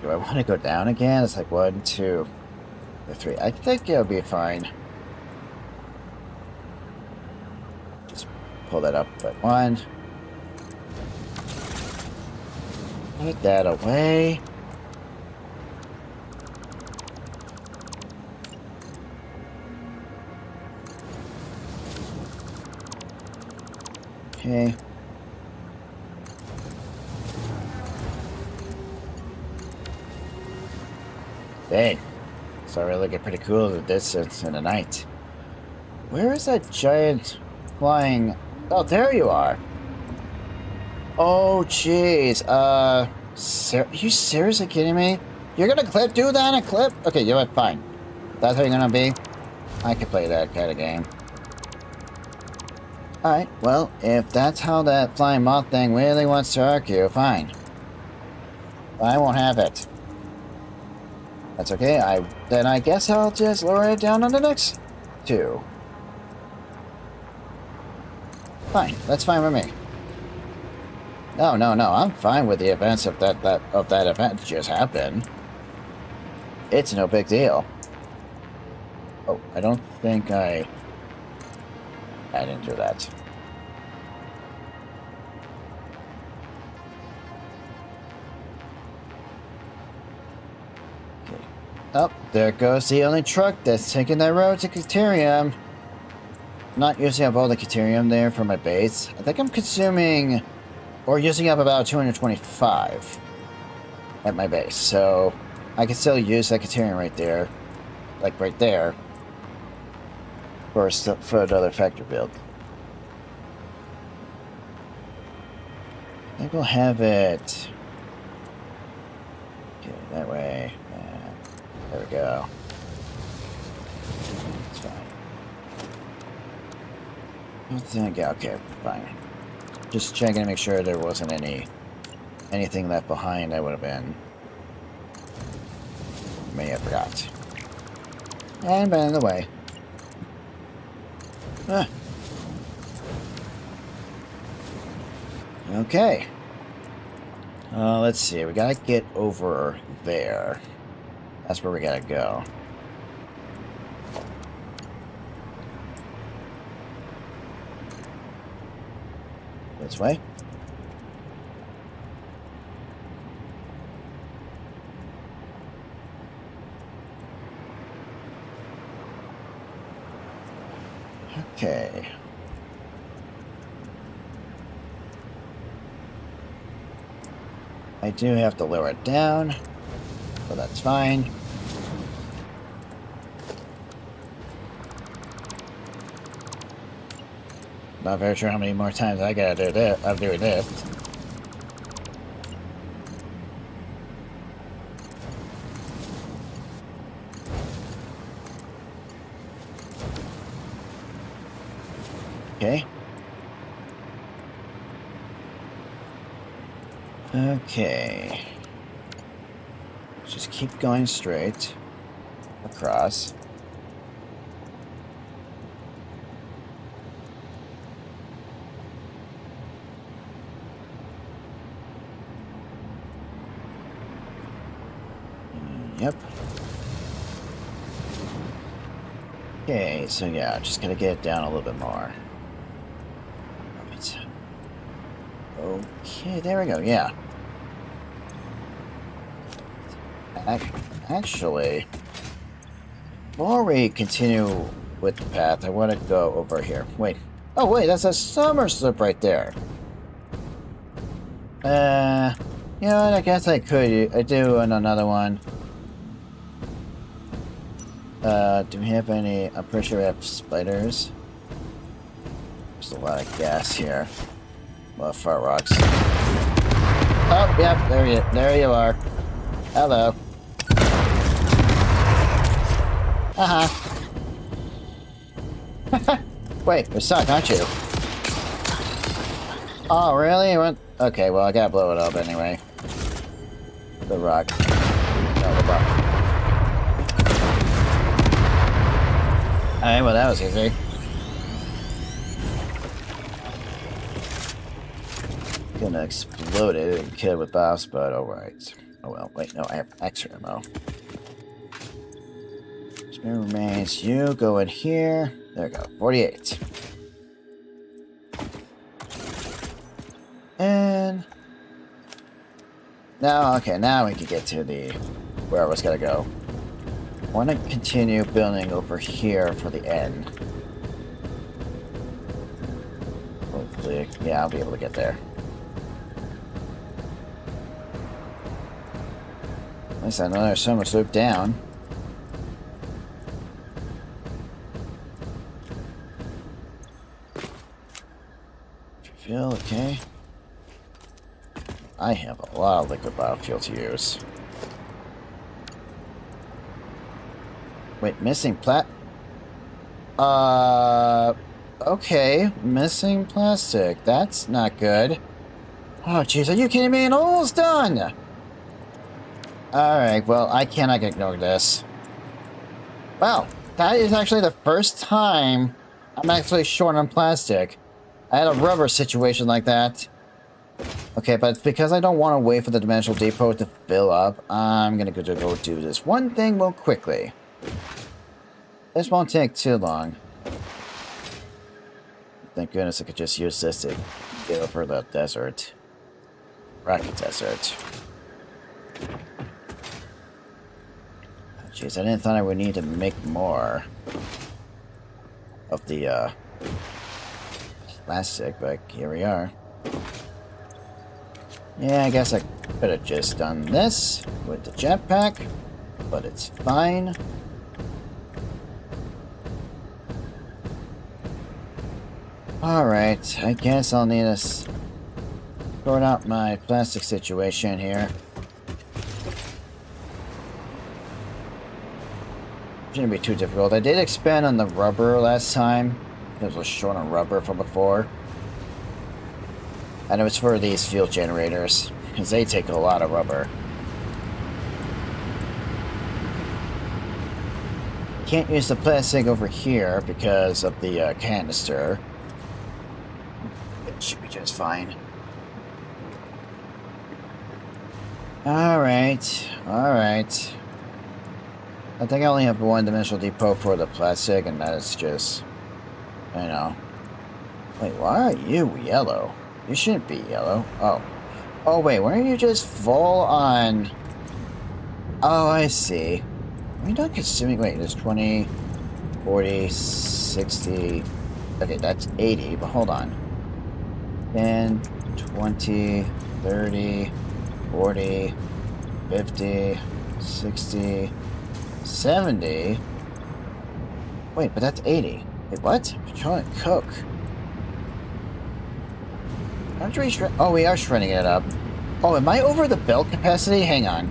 Do I want to go down again? It's like 1, 2, 3. I think it'll be fine. Just pull that up at 1. Put that away. Okay. Dang. So I really looking pretty cool at the distance in the night. Where is that giant flying? Oh, there you are. Oh, jeez. Are you seriously kidding me? You're gonna do that in a clip? Okay, you know what? Fine. If that's how you're gonna be, I can play that kind of game. Alright, well, if that's how that flying moth thing really wants to argue, fine. I won't have it. That's okay. Then I guess I'll just lower it down on the next 2. Fine. That's fine with me. No. I'm fine with the events of that event that just happened. It's no big deal. Oh, I don't think I didn't do that. Oh, there goes the only truck that's taking that road to Caterium. Not using up all the Caterium there for my base. I think I'm consuming, or using up about 225 at my base. So I can still use that Caterium right there, like right there, for another factory build. I think we'll have it. Okay, that way. There we go. It's fine. Yeah, okay, fine. Just checking to make sure there wasn't anything left behind. I would have been. May have forgot. And been in the way. Ah. Okay. Let's see. We gotta get over there. That's where we gotta go. This way. Okay. I do have to lower it down, but that's fine. Not very sure how many more times I gotta do this. I'm doing this. Okay. Okay. Just keep going straight across. Yep. Okay, so yeah, just gotta get it down a little bit more. Right. Okay, there we go, yeah. Actually, before we continue with the path, I want to go over here. Wait. Oh, wait, that's a summer slip right there. You know what, I guess I could. I do on another one. Do we have any? I'm pretty sure we have spiders. There's a lot of gas here. A lot of fire rocks. Oh, yep, there you are. Hello. Wait, you're stuck, aren't you? Oh, really? Okay, well, I gotta blow it up anyway. The rock. No, the rock. Alright, well, that was easy. Gonna explode it and kill it with boss, but alright. Oh well, wait, no, I have extra ammo. Spare remains. You go in here. There we go, 48. And now, okay, now we can get to the where I was gonna go. I want to continue building over here for the end. Hopefully, yeah, I'll be able to get there. At least I know there's so much loop down. Feel okay. I have a lot of liquid biofuel to use. Wait, missing okay, missing plastic. That's not good. Oh, jeez, are you kidding me? And almost done! Alright, well, I cannot ignore this. Wow, that is actually the first time I'm actually short on plastic. I had a rubber situation like that. Okay, but because I don't want to wait for the dimensional depot to fill up, I'm gonna go do this one thing real quickly. This won't take too long. Thank goodness I could just use this to get over the desert. Rocky desert. Jeez, I didn't thought I would need to make more of the plastic, but here we are. Yeah, I guess I could have just done this with the jetpack, but it's fine. Alright, I guess I'll need to sort out my plastic situation here. Shouldn't be too difficult. I did expand on the rubber last time. It was short on rubber from before. And it was for these fuel generators, because they take a lot of rubber. Can't use the plastic over here because of the canister. It should be just fine. Alright, alright. I think I only have one dimensional depot for the plastic, and that's just, you know. Wait, why are you yellow? You shouldn't be yellow. Oh. Oh, wait, weren't you just full on... Oh, I see. Are we not consuming... Wait, there's 20, 40, 60... Okay, that's 80, but hold on. 10, 20, 30, 40, 50, 60... 70. Wait, but that's 80. Wait, what? Petroleum coke. Aren't we oh, we are shredding it up. Oh, am I over the belt capacity? Hang on.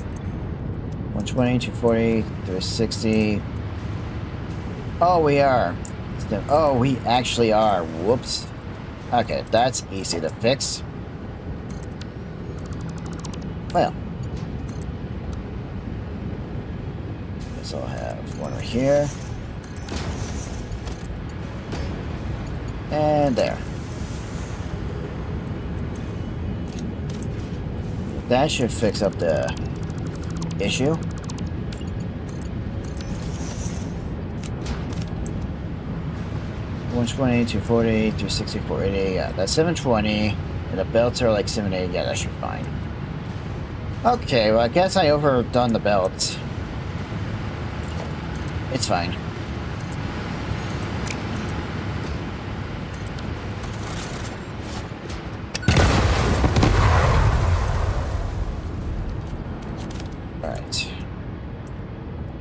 120, 240, 360. Oh, we are. Oh, we actually are. Whoops. Okay, that's easy to fix. Well. Guess I'll have one right here. And there. That should fix up the issue. $120, $240, $360, $480. Yeah, that's $720. And the belts are like $780. Yeah, that should be fine. Okay, well, I guess I overdone the belts. It's fine.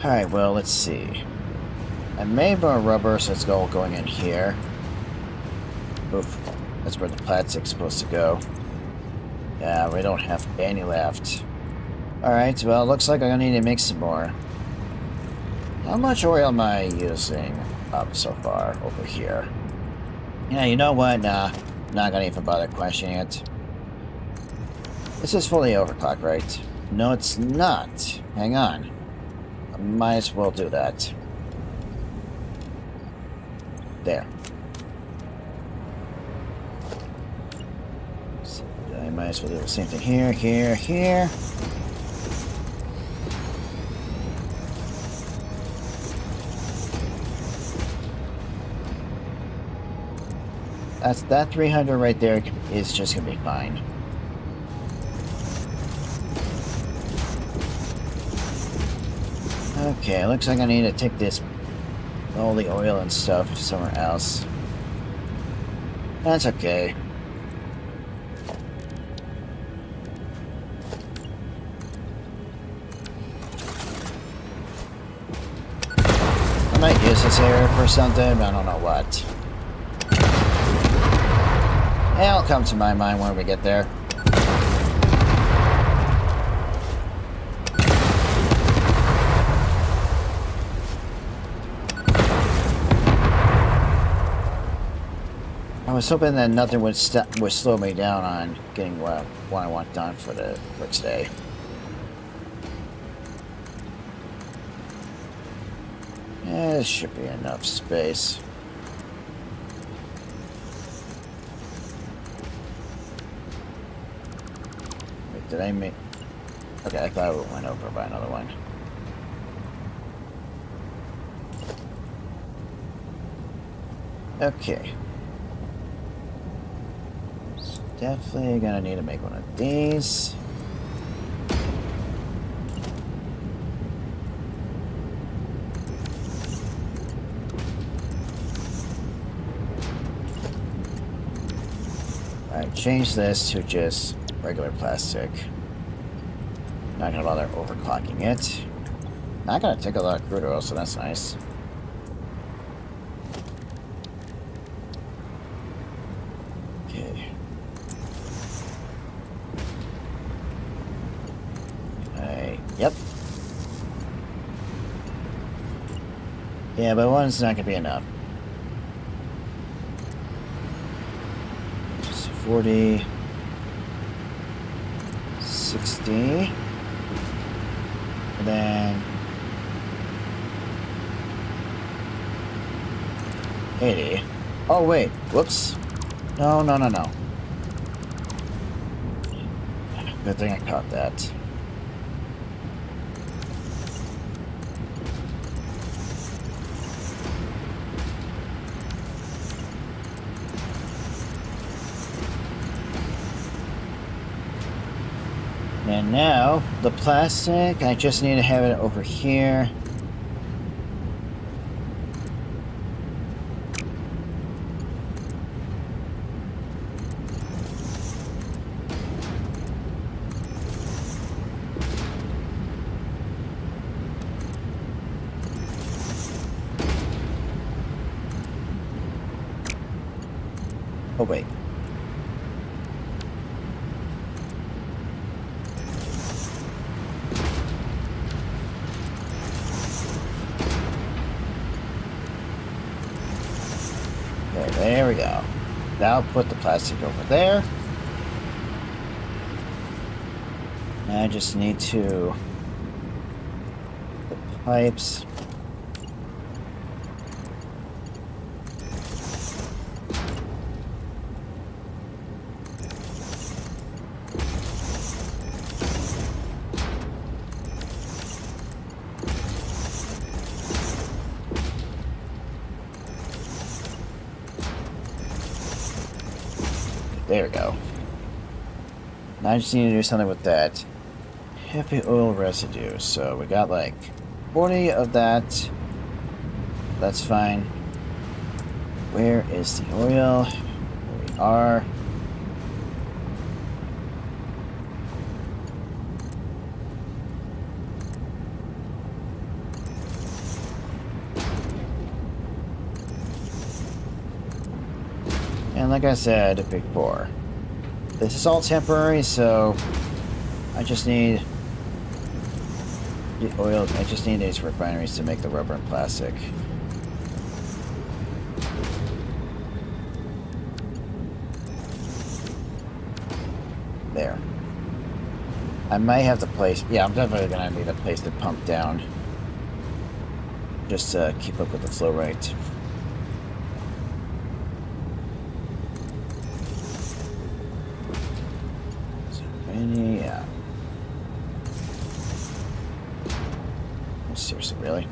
Alright, well, let's see. I made more rubber, so it's all going in here. Oof. That's where the plastic's supposed to go. Yeah, we don't have any left. Alright, well, looks like I'm gonna need to make some more. How much oil am I using up so far over here? Yeah, you know what? Nah, not gonna even bother questioning it. This is fully overclocked, right? No, it's not. Hang on. I might as well do that. There. So I might as well do the same thing here, here, here. That 300 right there is just gonna be fine. Okay, looks like I need to take this, all the oil and stuff somewhere else. That's okay. I might use this area for something, I don't know what. It'll come to my mind when we get there. I was hoping that nothing would slow me down on getting what I want done for today. Yeah, this should be enough space. Wait, did I make... Okay, I thought it went over by another one. Okay. Definitely gonna need to make one of these. Alright, change this to just regular plastic. Not gonna bother overclocking it. Not gonna take a lot of crude oil, so that's nice. Okay. Yep. Yeah, but one's not gonna be enough. Just 40, 60, and then 80. Oh wait, whoops. No. Good thing I caught that. And now, the plastic, I just need to have it over here. Oh, wait. There we go. Now put the plastic over there. I just need to... the pipes. There we go. Now I just need to do something with that heavy oil residue. So we got like 40 of that. That's fine. Where is the oil? Here we are. And like I said before, this is all temporary, so I just need the oil. I just need these refineries to make the rubber and plastic. There. I might have to place... yeah, I'm definitely going to need a place to pump down. Just to keep up with the flow rate. Yeah. Seriously, really?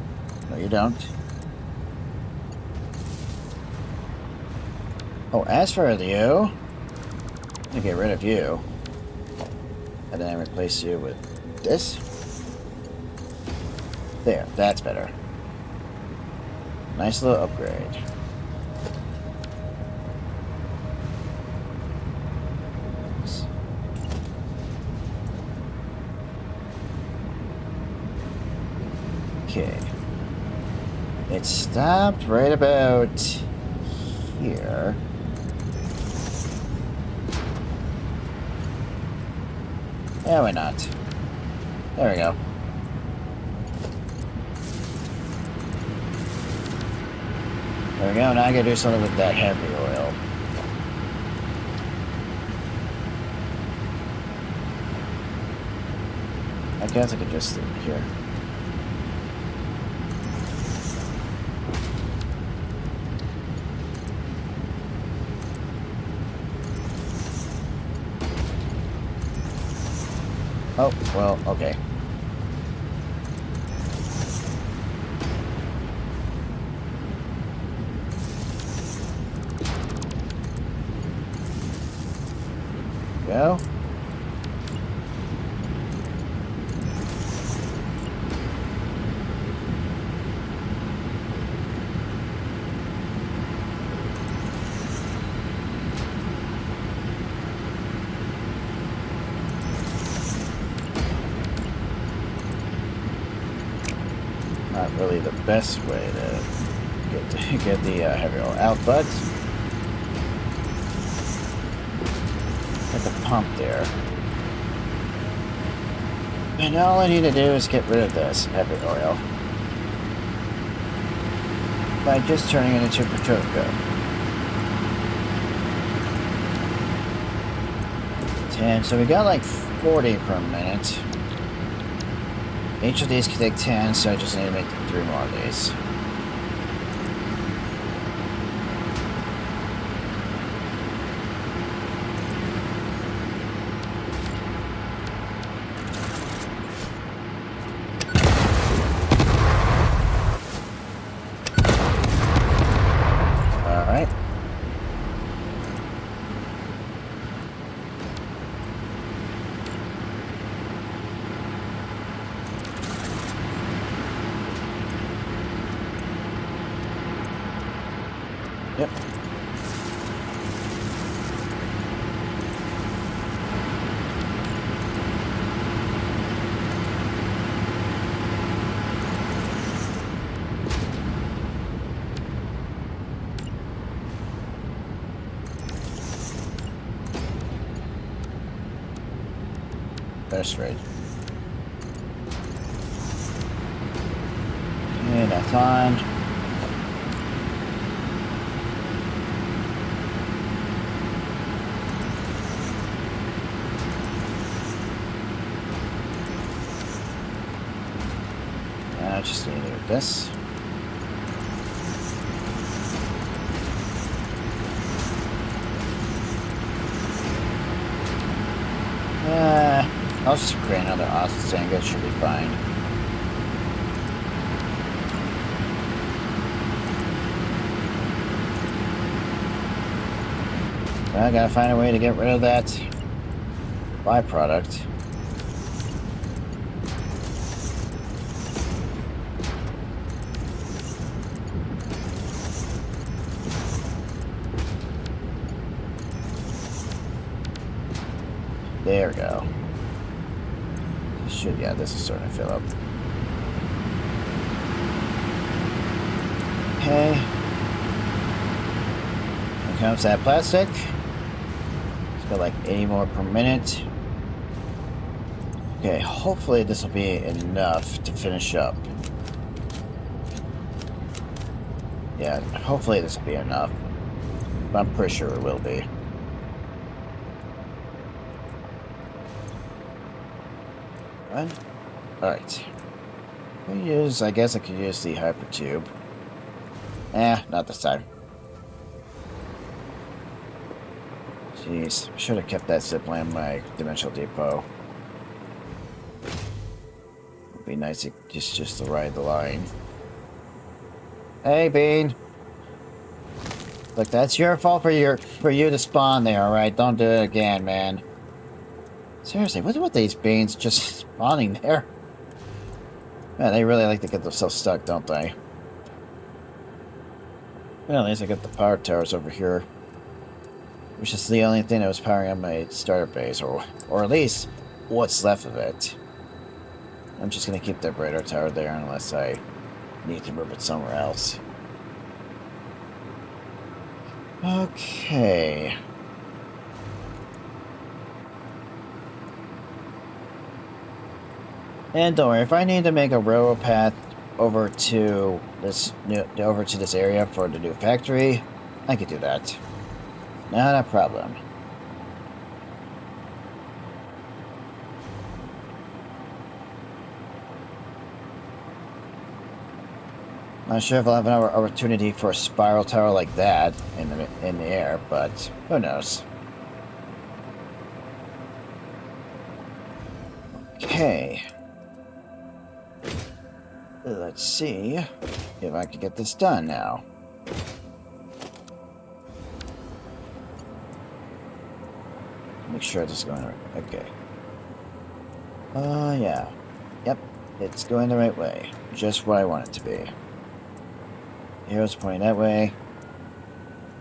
No, you don't. Oh, as for you, I'm gonna get rid of you. And then replace you with this. There, that's better. Nice little upgrade. Okay. It stopped right about here. Yeah, why not? There we go. There we go. Now I gotta do something with that heavy oil. I guess I could just leave it here. Oh, well, okay. Go. Not really the best way to get the heavy oil out, but at the pump there. And all I need to do is get rid of this heavy oil by just turning it into petroleum. 10, so we got like 40 per minute. Each of these can take 10, so I just need to make 3 more of these. Alright. Yep. That's right. Okay, that's on. I just need to do this. I'll just create another Austin tank. It should be fine. I gotta find a way to get rid of that byproduct. There we go. Should, yeah, this is starting to fill up. Okay. Here comes that plastic. It's got like 80 more per minute. Okay, hopefully this will be enough to finish up. Yeah, hopefully this will be enough. But I'm pretty sure it will be. Alright. I guess I could use the hyper tube. Not this time. Jeez, should have kept that zipline in my dimensional depot. It'd be nice to just to ride the line. Hey, Bean. Look, that's your fault for you to spawn there, alright? Don't do it again, man. Seriously, what's with these beans just spawning there? Man, they really like to get themselves stuck, don't they? Well, at least I got the power towers over here. Which is the only thing that was powering up my starter base, or at least what's left of it. I'm just gonna keep that radar tower there unless I need to move it somewhere else. Okay. And don't worry, if I need to make a railroad path over to this area for the new factory, I could do that. Not a problem. Not sure if I'll have an opportunity for a spiral tower like that in the air, but who knows? Okay. Let's see if I can get this done now. Make sure this is going right. Okay. Yeah. Yep. It's going the right way. Just what I want it to be. Arrow's pointing that way.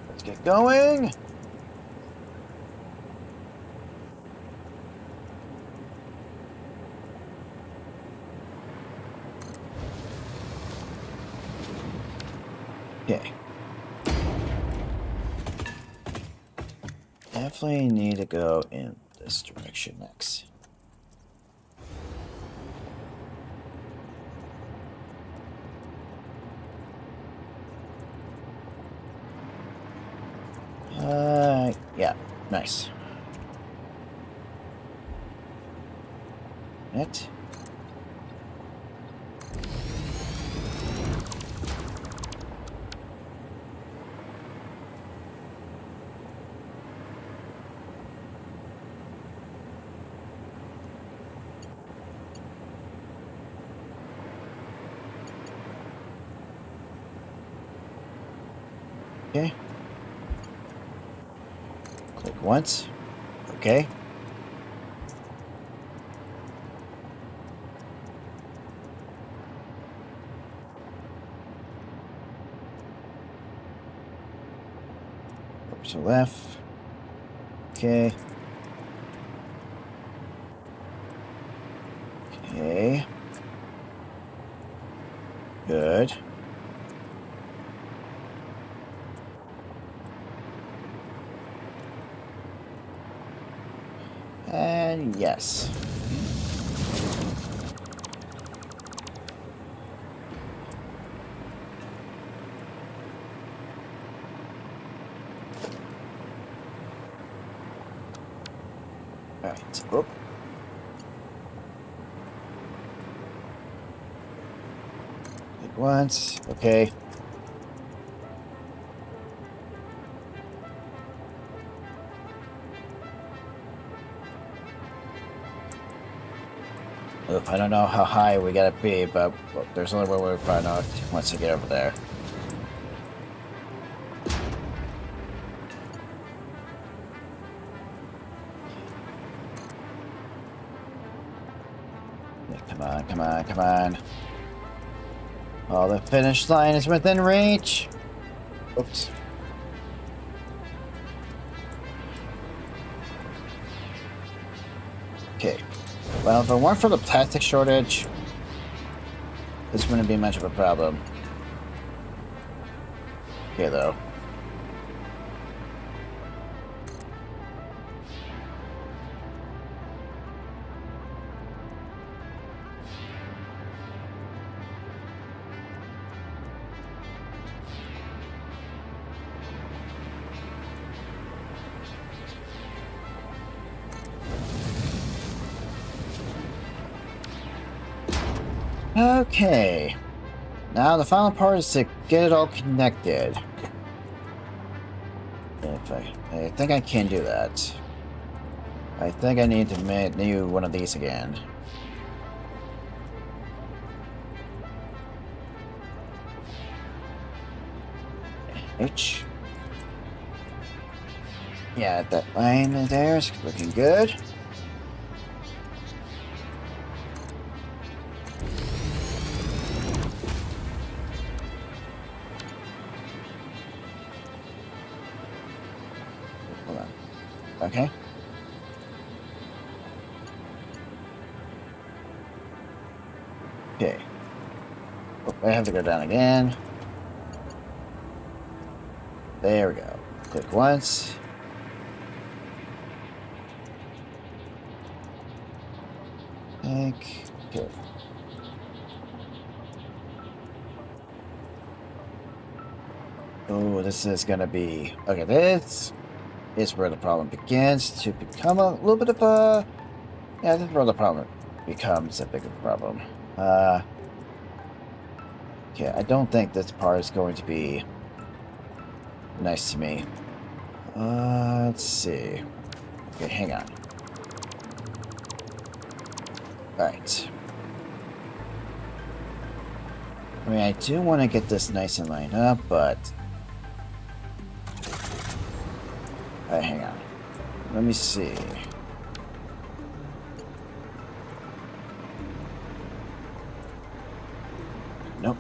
Let's get going! Okay. Definitely need to go in this direction next. Yeah, nice. It. Okay. Click once. Okay. Over to left. Okay. Okay. Good. And yes. All right. Oop. once. Okay. Oof, I don't know how high we gotta be, but there's only one way we find out once we get over there. Yeah, come on, come on, come on. Oh, the finish line is within reach. Oops. Okay. Well, if it weren't for the plastic shortage, this wouldn't be much of a problem. Okay, though. Okay. Now the final part is to get it all connected. If I think I can do that. I think I need to make new one of these again. H. Yeah, that line there is looking good. Hold on. Okay. Okay. Oh, I have to go down again. There we go. Click once. Okay. Oh, this is gonna be... Okay, this is where the problem begins to become a little bit of a... Yeah, this is where the problem becomes a bigger problem. Okay, I don't think this part is going to be nice to me. Let's see. Okay, hang on. Alright. I mean, I do want to get this nice and lined up, but... Alright, hang on. Let me see. Nope.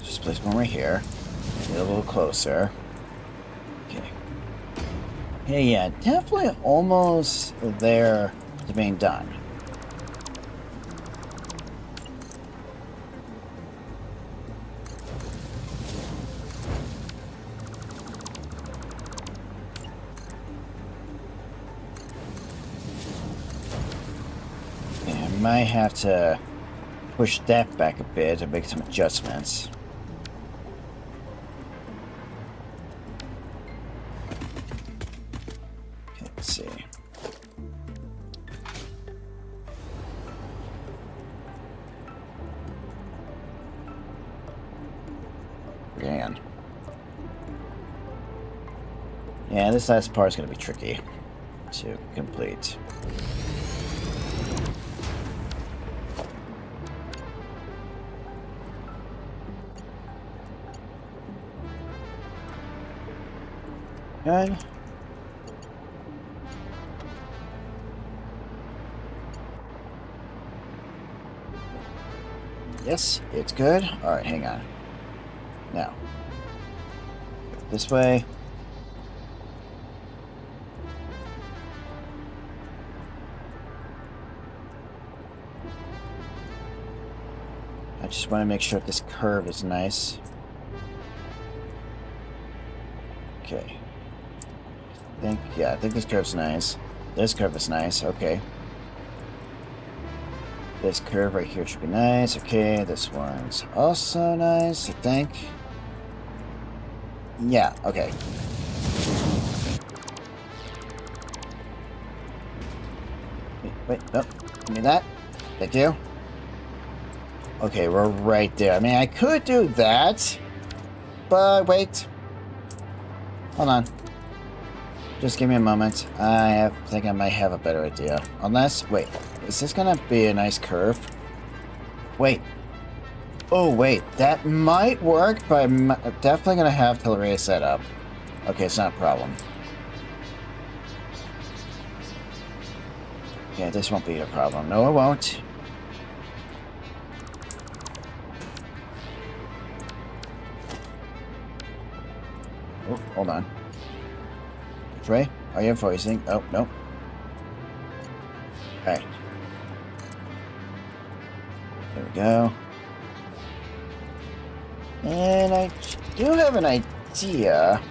Just place one right here. Get a little closer. Okay. Hey, yeah, definitely almost there to being done. Yeah, I might have to push that back a bit and make some adjustments. Let's see. Again. Yeah, this last part is going to be tricky to complete. Okay. Yes, it's good. Alright, hang on. Now. This way. I just want to make sure this curve is nice. Okay. I think this curve's nice. This curve is nice, okay. This curve right here should be nice. Okay, this one's also nice, I think. Yeah, okay. Wait, nope. Give me that. Thank you. Okay, we're right there. I mean, I could do that, but wait. Hold on. Just give me a moment. Think I might have a better idea. Unless, wait, is this gonna be a nice curve? Wait. Oh, wait, that might work, but I'm definitely gonna have to raise that up. Okay, it's not a problem. Yeah, this won't be a problem. No, it won't. Oh, hold on. Trey, are you voicing? Oh, no. Alright. There we go. And I do have an idea.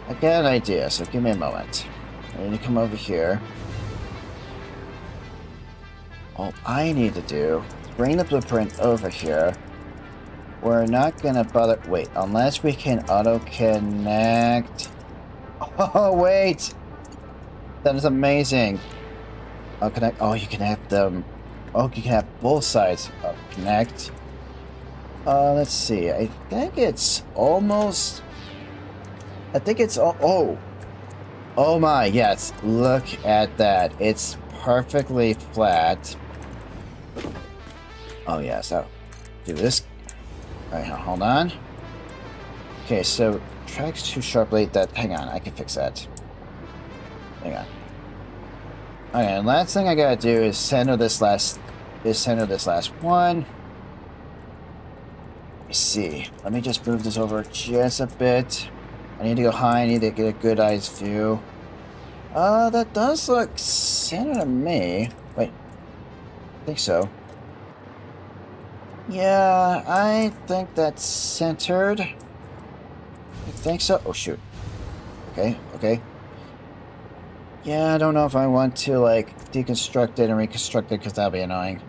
I got an idea, so give me a moment. I need to come over here. All I need to do is bring the blueprint over here. We're not gonna bother. Wait, unless we can auto connect. Oh, wait! That is amazing. Oh, connect. Oh, you can have them. Oh, you can have both sides connect. Let's see. I think it's almost. I think it's. Oh. Oh my, yes. Look at that. It's perfectly flat. Oh, yes. I'll do this. Alright, hold on. Okay, so tracks too sharply. Hang on, I can fix that. Hang on. Okay, and last thing I gotta do is center this last one. Let me see. Let me just move this over just a bit. I need to go high. I need to get a good eyes view. That does look centered to me. Wait. I think so. Yeah, I think that's centered. I think so. Oh, shoot. Okay. Yeah, I don't know if I want to, like, deconstruct it and reconstruct it, because that'll be annoying.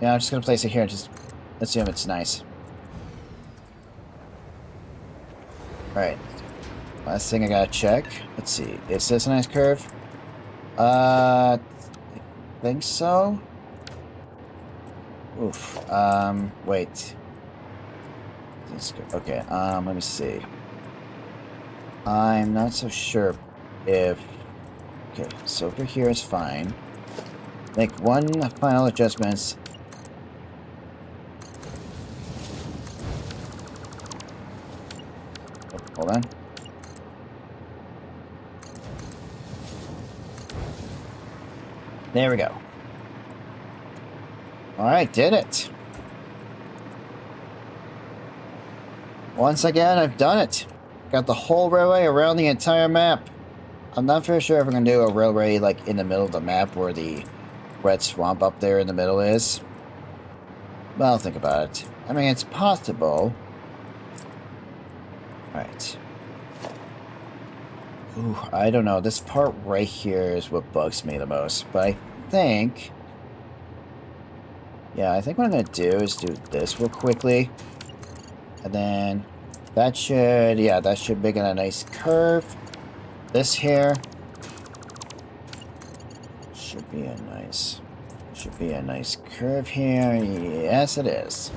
Yeah, I'm just gonna place it here and just assume it's nice. Alright. Last thing I gotta check. Let's see. Is this a nice curve? I think so. Oof. Wait. Okay, let me see. I'm not so sure if... Okay, so over here is fine. Make one final adjustments. Oh, hold on. There we go. Alright, did it. Once again, I've done it. Got the whole railway around the entire map. I'm not very sure if I'm going to do a railway like in the middle of the map where the red swamp up there in the middle is. But I'll think about it. I mean, it's possible. Alright. Ooh, I don't know. This part right here is what bugs me the most. But I think... Yeah, I think what I'm going to do is do this real quickly. And then that should, yeah, that should make it a nice curve. This here should be a nice curve here. Yes, it is.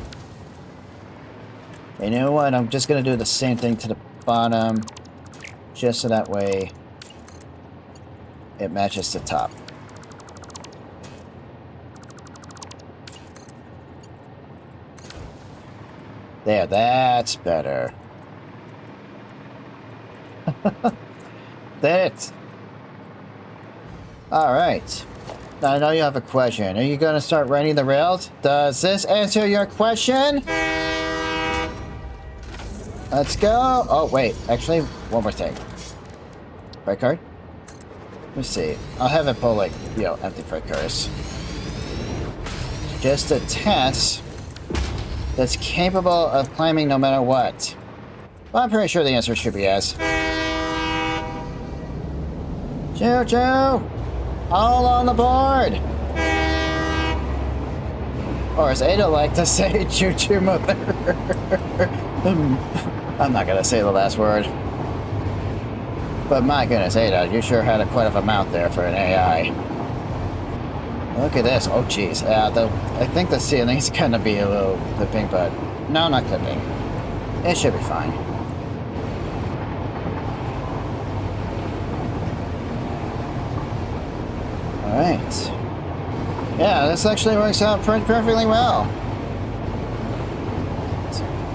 You know what? I'm just going to do the same thing to the bottom. Just so that way it matches the top. There, that's better. That's it. Alright. Now I know you have a question. Are you going to start running the rails? Does this answer your question? Let's go. Oh, wait. Actually, one more thing. Freight card? Let me see. I'll have it pull, like, you know, empty freight cars. Just a test that's capable of climbing no matter what. Well, I'm pretty sure the answer should be yes. Choo-choo! All on the board! Or as Ada like to say, choo-choo mother. I'm not gonna say the last word. But my goodness, Ada, you sure had quite a mouth there for an AI. Look at this. Oh, jeez. I think the ceiling's gonna be a little clipping, but no, not clipping. It should be fine. Alright. Yeah, this actually works out perfectly well.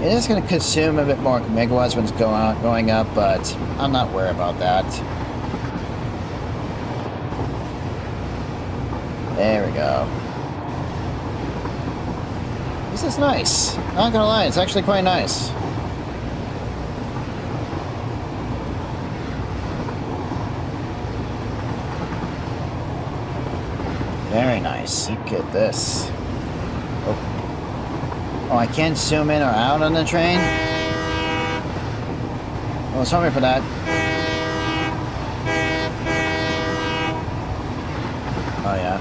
It is going to consume a bit more megawatts when it's going up, but I'm not worried about that. There we go. This is nice. Not gonna lie, it's actually quite nice. Very nice. Look at this. Oh, I can't zoom in or out on the train? Well, sorry for that. Oh, yeah.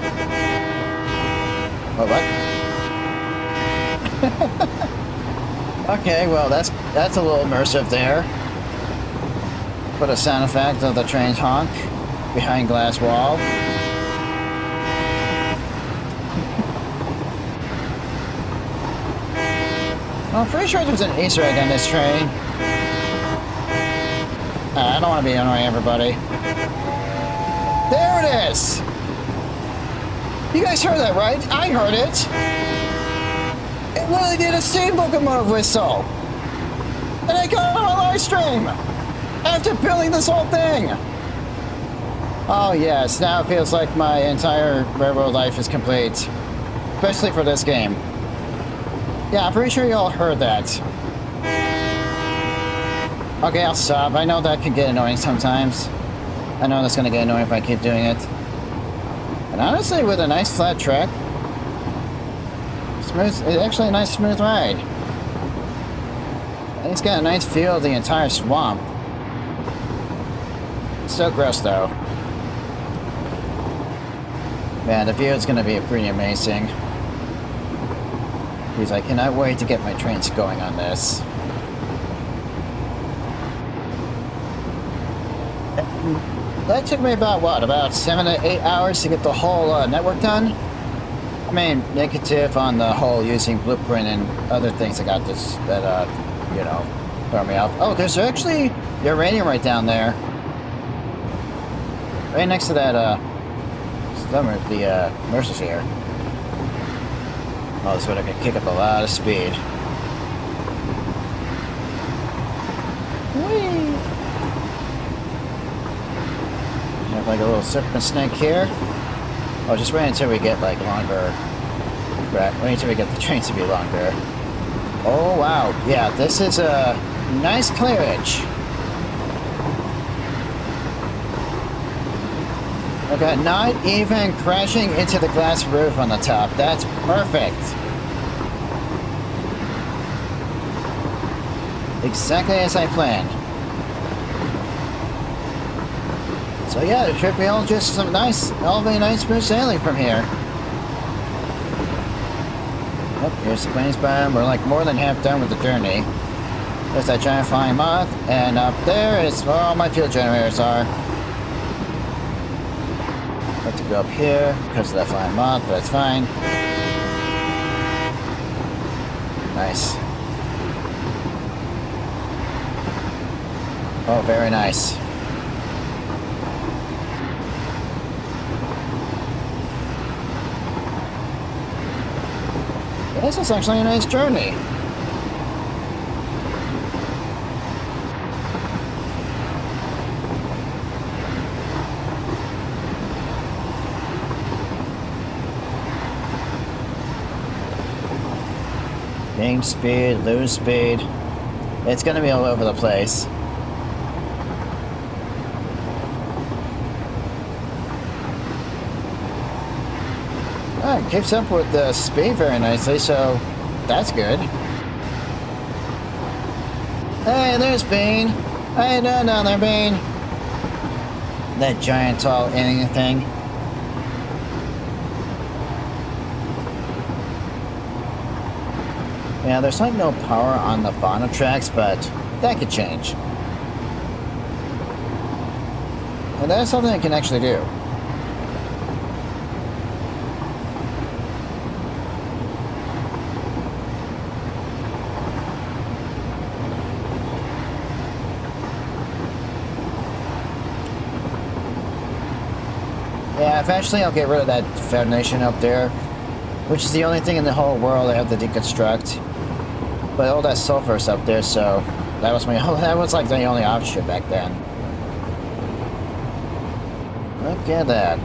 Oh, what? Okay, well, that's a little immersive there. Put a sound effect of the train's honk behind glass wall. I'm pretty sure there's an Easter egg on this train. I don't want to be annoying everybody. There it is! You guys heard that, right? I heard it! It literally did a steam locomotive whistle! And I got it on a live stream! After building this whole thing! Oh yes, now it feels like my entire railroad life is complete. Especially for this game. Yeah, I'm pretty sure you all heard that. Okay, I'll stop. I know that can get annoying sometimes. I know that's gonna get annoying if I keep doing it. And honestly, with a nice flat track, smooth, it's actually a nice smooth ride. And it's got a nice feel of the entire swamp. It's so gross though. Man, the view is gonna be pretty amazing. Because I cannot wait to get my trains going on this. That took me about, what, about 7 to 8 hours to get the whole network done? I mean, negative on the whole using Blueprint and other things that got this, that, you know, throw me off. Oh, there's actually uranium right down there. Right next to that, the Mercer here. Oh, this one I can kick up a lot of speed. Whee! Have like a little serpent snake here. Oh, just wait until we get like longer. Wait until we get the trains to be longer. Oh wow, yeah, this is a nice clearage. Okay, not even crashing into the glass roof on the top. That's perfect. Exactly as I planned. So yeah, it should be all just some nice, all very nice smooth sailing from here. Yep, here's the plane's bottom. We're like more than half done with the journey. There's that giant flying moth, and up there is where all my fuel generators are. Have to go up here because of that flying moth, but it's fine. Nice. Oh, very nice. This is actually a nice journey. Gain speed, lose speed. It's going to be all over the place. Oh, it keeps up with the speed very nicely, so that's good. Hey, there's Bean. How you doing down there, Bean? that giant tall alien thing. Yeah, there's like no power on the bottom tracks, but that could change. And that's something I can actually do. Yeah, eventually I'll get rid of that foundation up there, which is the only thing in the whole world I have to deconstruct. But all that sulfur's up there, so that was that was like the only option back then. Look at that.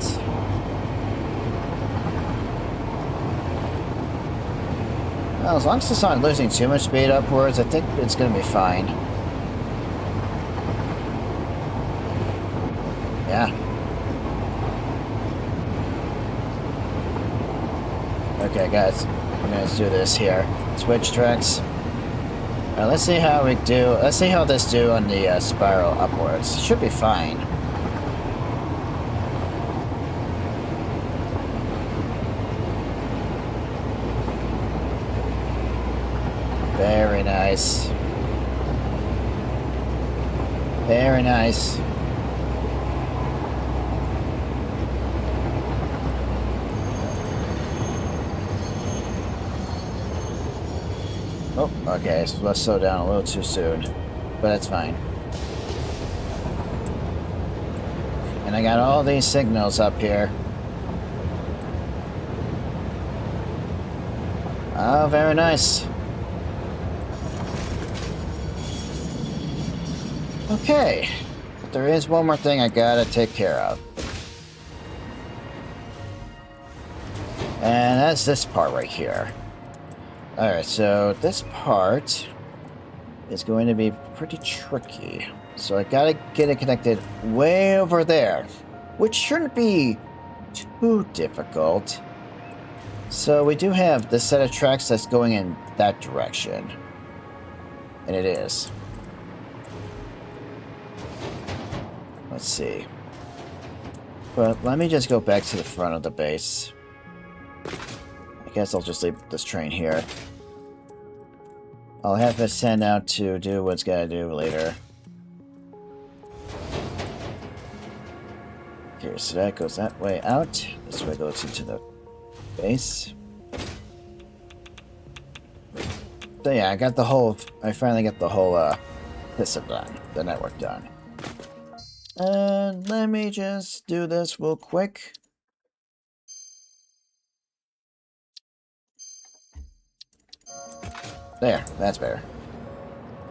Well, as long as it's not losing too much speed upwards, I think it's going to be fine. Yeah. Okay, guys, I'm going to do this here. Switch tracks. Let's see how we do. Let's see how this do on the spiral upwards. Should be fine. Very nice. Very nice. Oh, okay, so let's slow down a little too soon, but that's fine. And I got all these signals up here. Oh, very nice. Okay, but there is one more thing I gotta take care of. And that's this part right here. Alright, so this part is going to be pretty tricky. So I gotta get it connected way over there, which shouldn't be too difficult. So we do have this set of tracks that's going in that direction. And it is. Let's see. But let me just go back to the front of the base. I guess I'll just leave this train here. I'll have to send out to do what's gotta do later. Okay, so that goes that way out. This way goes into the base. So yeah, I finally got the whole system done. The network done. And let me just do this real quick. There, that's better.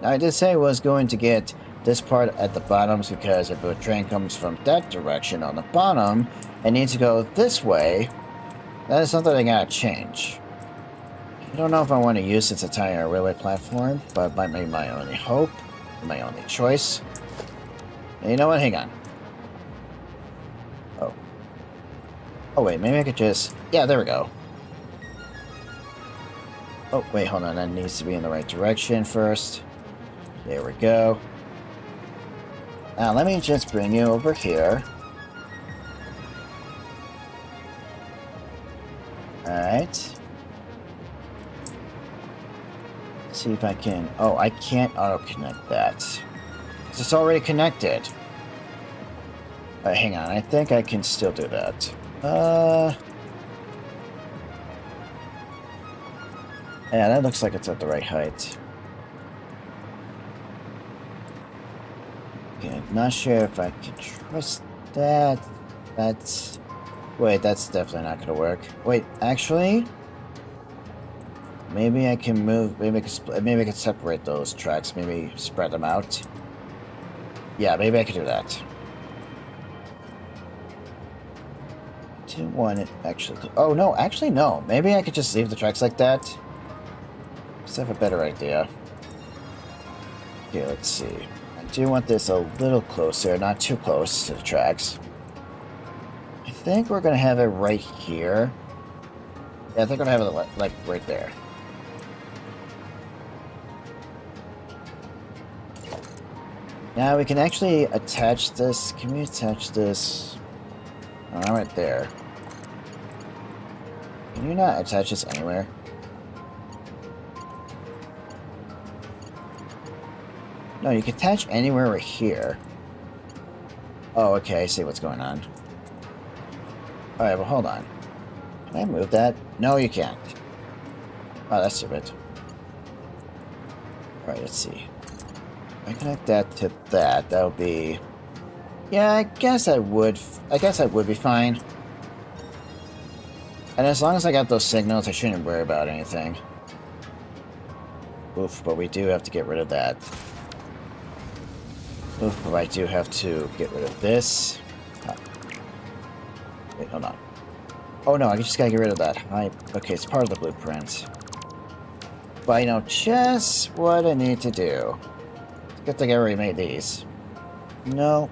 Now I did say I was going to get this part at the bottoms because if a train comes from that direction on the bottom and needs to go this way, that is something I gotta change. I don't know if I want to use this entire railway platform, but it might be my only hope, my only choice. And you know what? Hang on. Oh. Oh wait, maybe I could just... Yeah, there we go. Oh, wait, hold on. That needs to be in the right direction first. There we go. Now, let me just bring you over here. Alright. See if I can... Oh, I can't auto-connect that. It's already connected. Alright, hang on. I think I can still do that. Yeah, that looks like it's at the right height. Okay, not sure if I can trust that. That's... Wait, that's definitely not gonna work. Wait, actually... Maybe I can move... Maybe I can separate those tracks. Maybe spread them out. Yeah, maybe I could do that. Do want it actually... Oh, no, actually, no. Maybe I could just leave the tracks like that. Just have a better idea. Okay, let's see. I do want this a little closer, not too close to the tracks. I think we're gonna have it right here. Yeah, I think we're gonna have it like right there. Now we can actually attach this. Can we attach this? Oh, right there. Can you not attach this anywhere? No, you can attach anywhere right here. Oh, okay, I see what's going on. Alright, well, hold on. Can I move that? No, you can't. Oh, that's stupid. Alright, let's see. If I connect that to that, that would be... Yeah, I guess I would be fine. And as long as I got those signals, I shouldn't worry about anything. Oof, but we do have to get rid of that. Oof, but I do have to get rid of this. Oh. Wait, hold on. Oh no, I just gotta get rid of that. Okay, it's part of the blueprint. But I know just what I need to do. Good thing I already made these. No.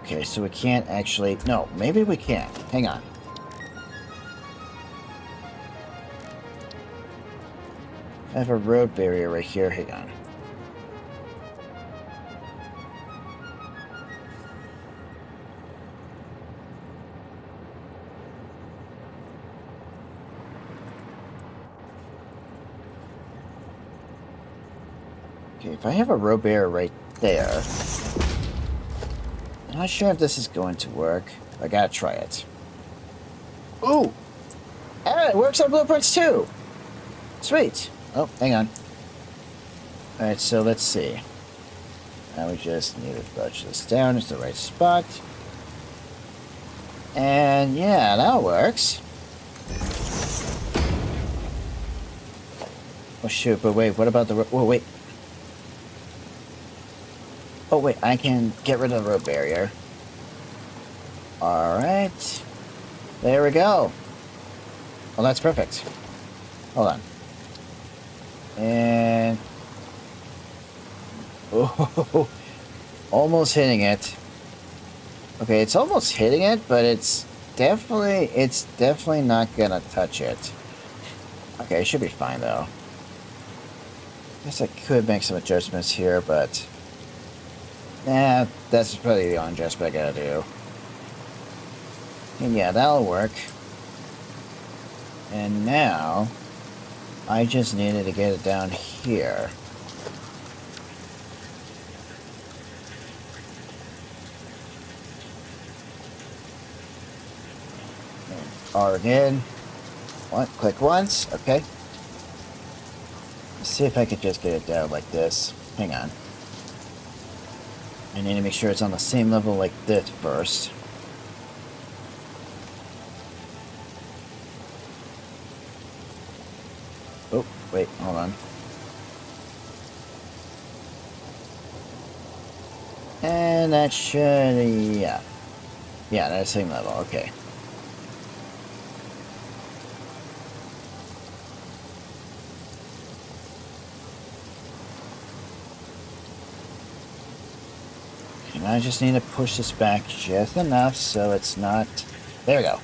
Okay, so we can't actually... No, maybe we can. Hang on. I have a road barrier right here. Hang on. Okay, if I have a road barrier right there... I'm not sure if this is going to work. I gotta try it. Ooh! Ah, it works on blueprints too! Sweet! Oh, hang on. Alright, so let's see. Now we just need to touch this down to the right spot. And yeah, that works. Oh shoot, but wait, what about the... Oh, wait. Oh wait, I can get rid of the road barrier. Alright. There we go. Well, that's perfect. Hold on. And... Oh, almost hitting it. Okay, it's almost hitting it, but it's definitely not gonna touch it. Okay, it should be fine though. Guess I could make some adjustments here, but... Nah, that's probably the only adjustment I gotta do. And yeah, that'll work. And now, I just needed to get it down here. R again. Click once, okay. Let's see if I could just get it down like this. Hang on. I need to make sure it's on the same level like this first. Oh, wait, hold on. And that should, yeah. Yeah, that's the same level, okay. And I just need to push this back just enough so it's not... There we go.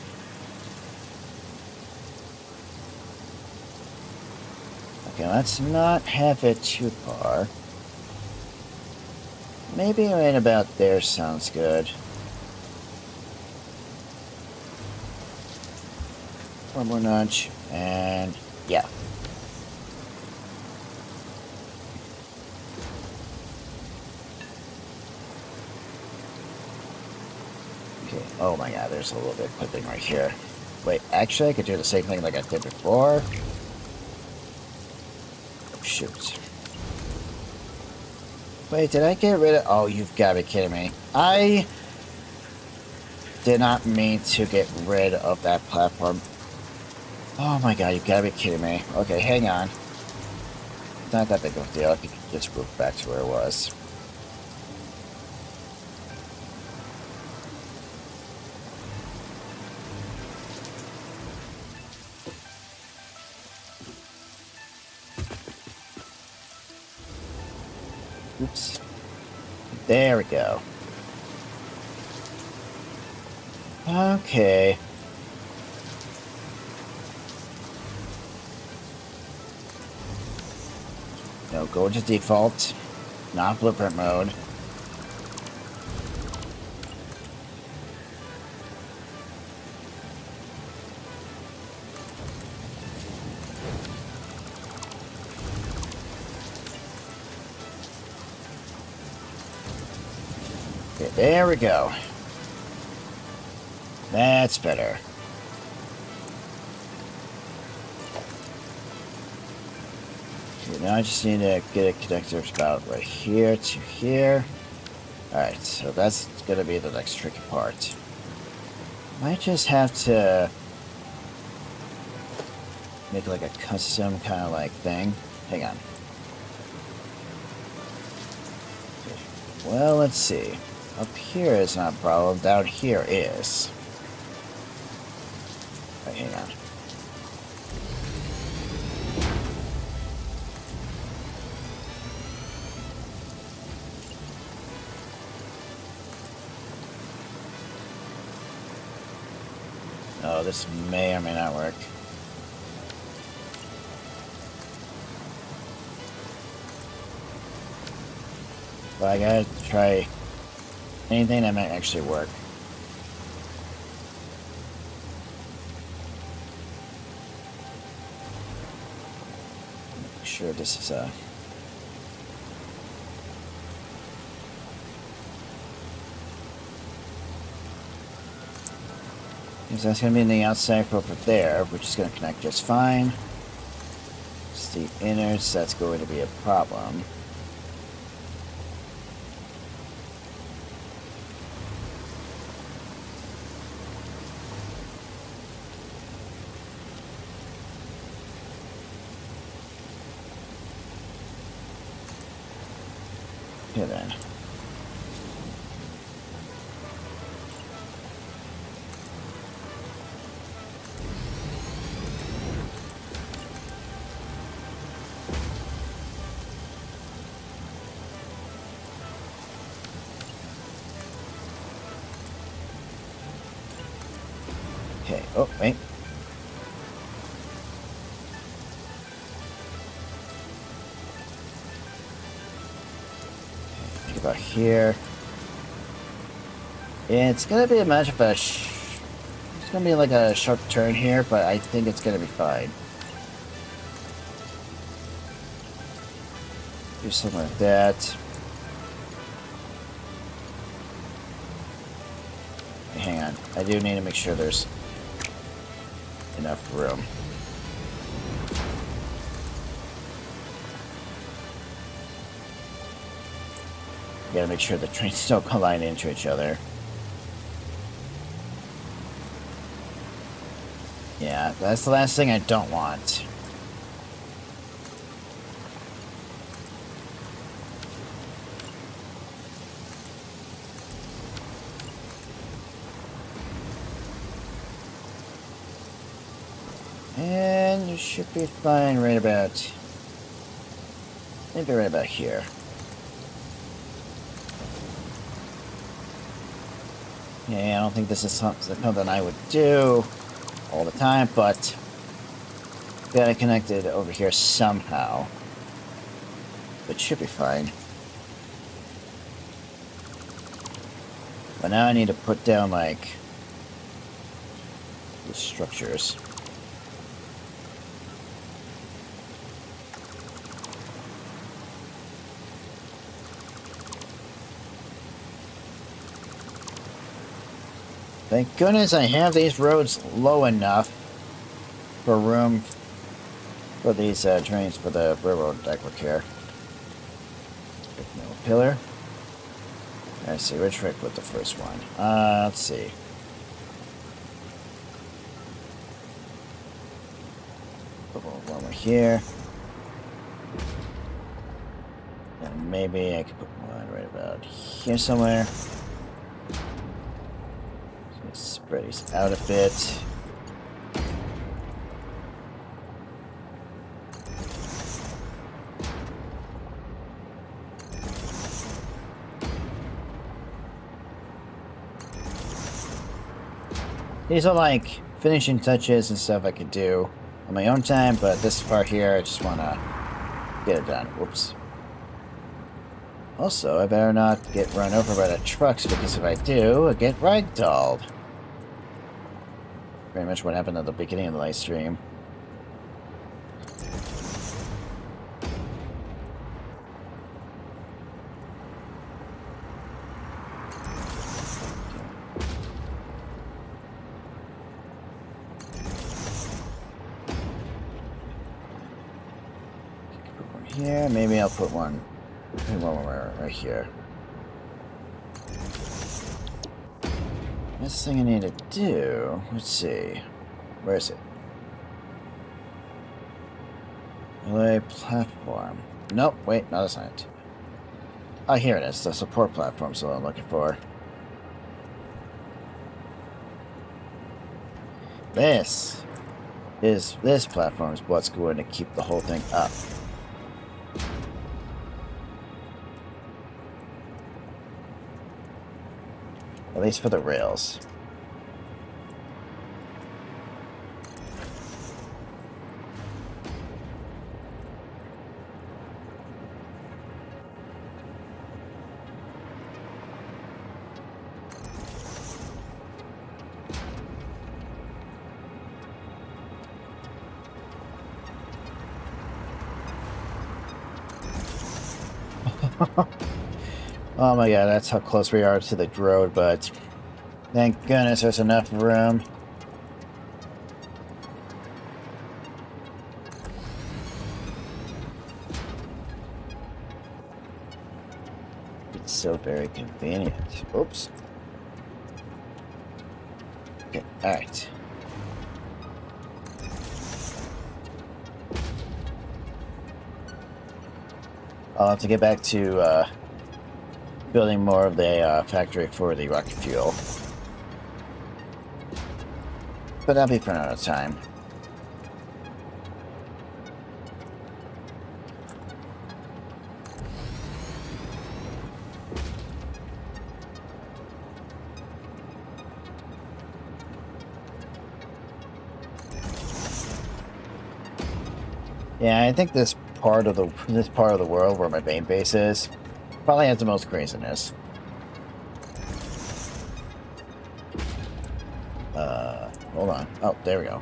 Okay, let's not have it too far. Maybe right about there sounds good. One more nudge, and yeah. Okay, oh my god, there's a little bit of clipping right here. Wait, actually I could do the same thing like I did before. Oh, shoot. Wait, did I get rid of... Oh, you've got to be kidding me. I did not mean to get rid of that platform. Oh my god, you've got to be kidding me. Okay, hang on. Not that big of a deal. I can just move back to where it was. Oops. There we go. Okay. No, go to default. not blueprint mode. Okay, there we go. That's better. Okay, now I just need to get a connector spout right here to here. Alright, so that's gonna be the next tricky part. Might just have to make like a custom kind of like thing. Hang on. Okay. Well, let's see. Up here is not a problem. Down here is. Right, hang on. Oh, this may or may not work. But I gotta try anything that might actually work. Make sure this is a... Because that's going to be in the outside over there, which is going to connect just fine. It's the innards that's going to be a problem. Okay then. Okay, oh, wait. Think about here. It's gonna be a much of a it's gonna be like a sharp turn here, but I think it's gonna be fine. Do something like that. Hang on, I do need to make sure there's enough room. Gotta make sure the trains don't collide into each other. Yeah, that's the last thing I don't want. And you should be fine right about... maybe right about here. Yeah, I don't think this is something I would do all the time, but got it connected over here somehow. But should be fine. But now I need to put down, like, the structures. Thank goodness I have these roads low enough for room for these trains for the railroad network here. No pillar. Let's see, which way put the first one? Let's see. Put one over here. And maybe I could put one right about here somewhere. Spread these out a bit. These are like finishing touches and stuff I could do on my own time, but this part here I just want to get it done. Whoops. Also, I better not get run over by the trucks, because if I do, I get ragdolled. Pretty much what happened at the beginning of the live stream. Put one here. Maybe I'll put one right here. Next thing I need to do, let's see. Where is it? Relay platform. Nope, wait, no, that's not it. Oh, here it is. The support platform is what I'm looking for. This platform is what's going to keep the whole thing up. At least for the rails. Oh my god, that's how close we are to the road, but thank goodness there's enough room. It's so very convenient. Oops. Okay, alright. I'll have to get back to building more of the factory for the rocket fuel. But that'll be for another time. Yeah, I think this part of the world where my main base is probably has the most craziness. Hold on. Oh, there we go.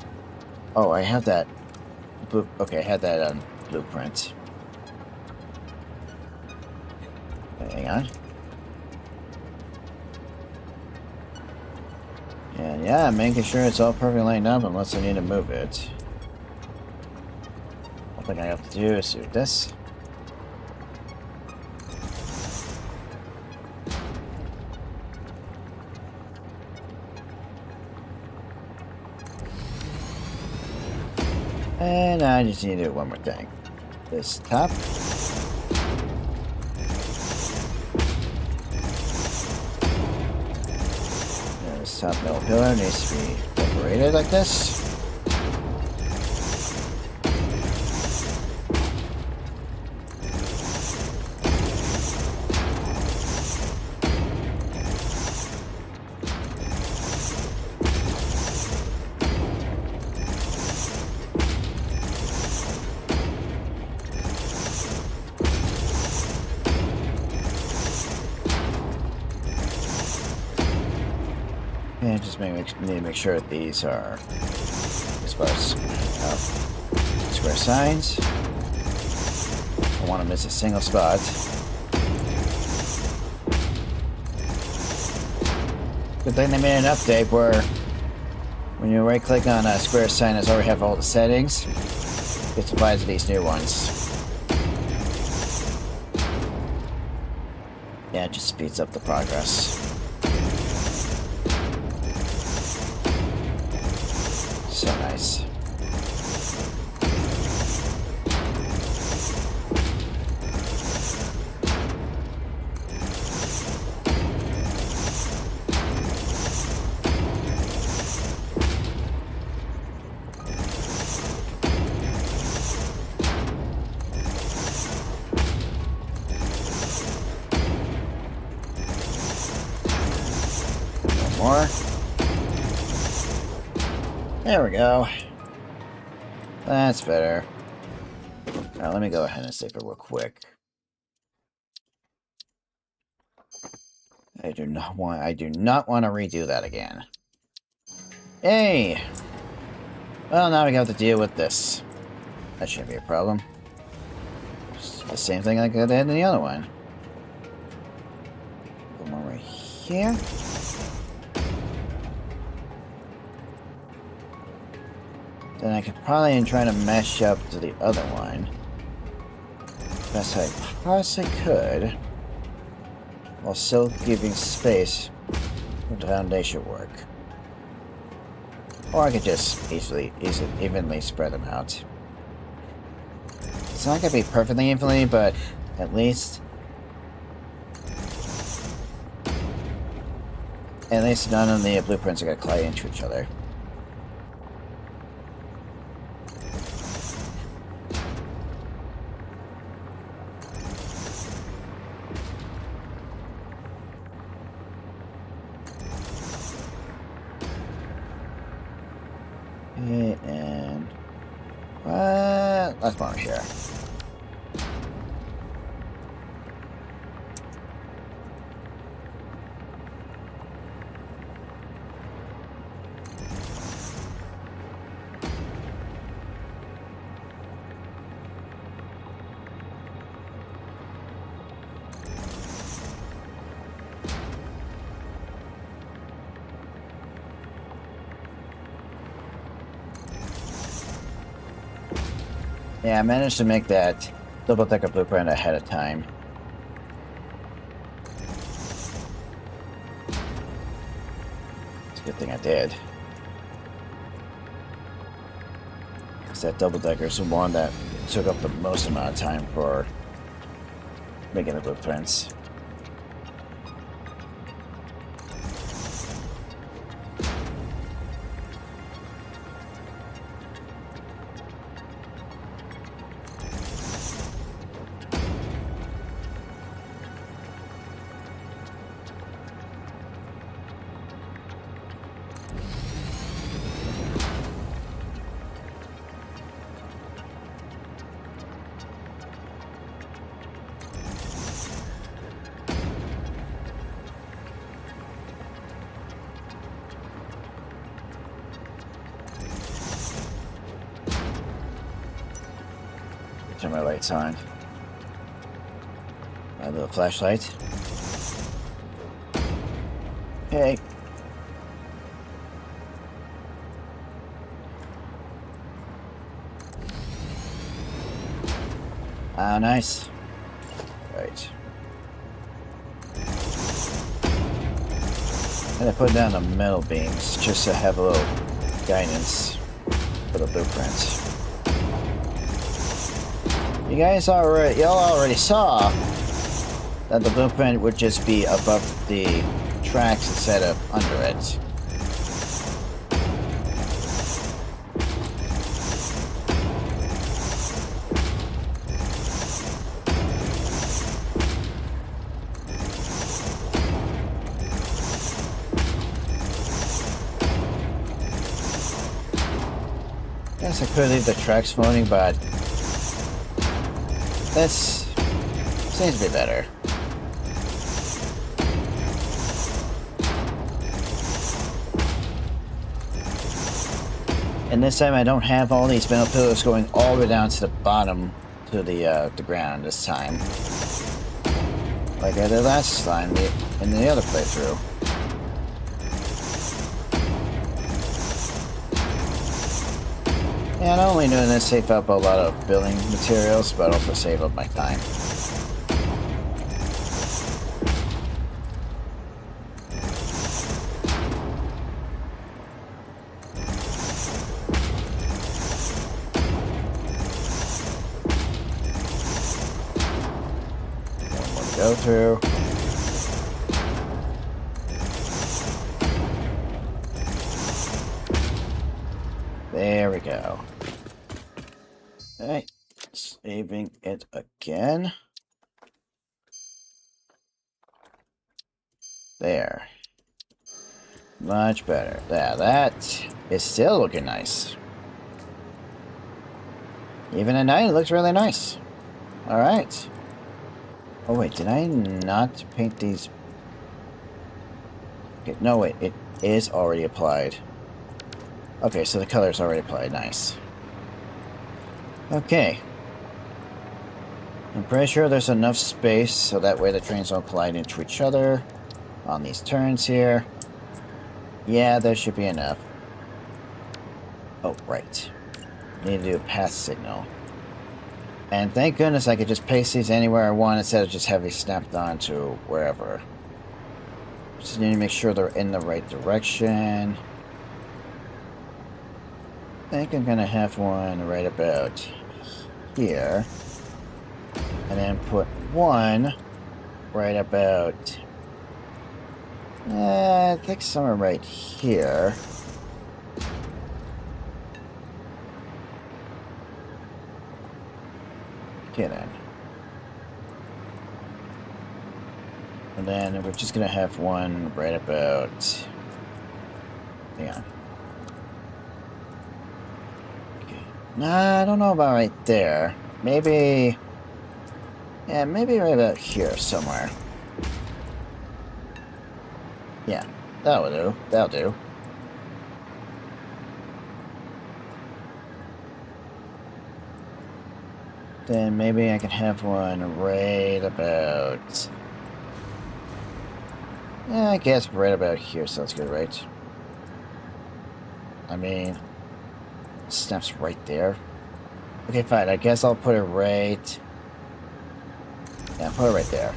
Oh, I have that. Okay, I had that on blueprint. Hang on. And yeah, making sure it's all perfectly lined up unless I need to move it. All thing I have to do is do this. And I just need to do one more thing. This top. And this top metal pillar needs to be decorated like this. And just need to make sure that these are as far as square signs. I don't want to miss a single spot. Good thing they made an update where when you right click on a square sign that's already have all the settings, it applies to these new ones. Yeah, it just speeds up the progress. So nice. One more. There we go. That's better. Now let me go ahead and save it real quick. I do not want to redo that again. Hey! Well, now we have to deal with this. That shouldn't be a problem. It's the same thing like I did in the other one. Put one right here. Then I could probably try to mesh up to the other one. Best I possibly could. While still giving space for the foundation work. Or I could just evenly spread them out. It's not going to be perfectly evenly, but at least none of the blueprints are going to collide into each other. Okay, and let's mark here. Yeah, I managed to make that double-decker blueprint ahead of time. It's a good thing I did. Because that double-decker is the one that took up the most amount of time for making the blueprints. Turn my lights on. My little flashlight. Hey. Ah, nice. Right. And I put down the metal beams just to have a little guidance for the blueprints. Y'all already saw that the blueprint would just be above the tracks instead of under it. Guess I could leave the tracks floating, but this seems to be better. And this time I don't have all these metal pillars going all the way down to the bottom to the ground this time. Like I did last time in the other playthrough. Yeah, not only doing this save up a lot of building materials, but also save up my time. One more to go through. There we go. Alright, saving it again. There. Much better. Yeah, that is still looking nice. Even at night, it looks really nice. Alright. Oh wait, did I not paint these Okay, no wait, it is already applied. Okay, so the color is already applied. Nice. Okay. I'm pretty sure there's enough space so that way the trains don't collide into each other on these turns here. Yeah, there should be enough. Oh, right. Need to do a pass signal. And thank goodness I could just paste these anywhere I want instead of just having snapped onto wherever. Just need to make sure they're in the right direction. I think I'm gonna have one right about here. And then put one right about... I think somewhere right here. Get in. And then we're just gonna have one right about... Yeah. Okay. Nah, I don't know about right there. Maybe... Yeah, maybe right about here somewhere. Yeah, that'll do. That'll do. Then maybe I can have one right about... Yeah, I guess right about here sounds good, right? I mean... Snaps right there. Okay, fine. I guess I'll put it right... Yeah, put it right there.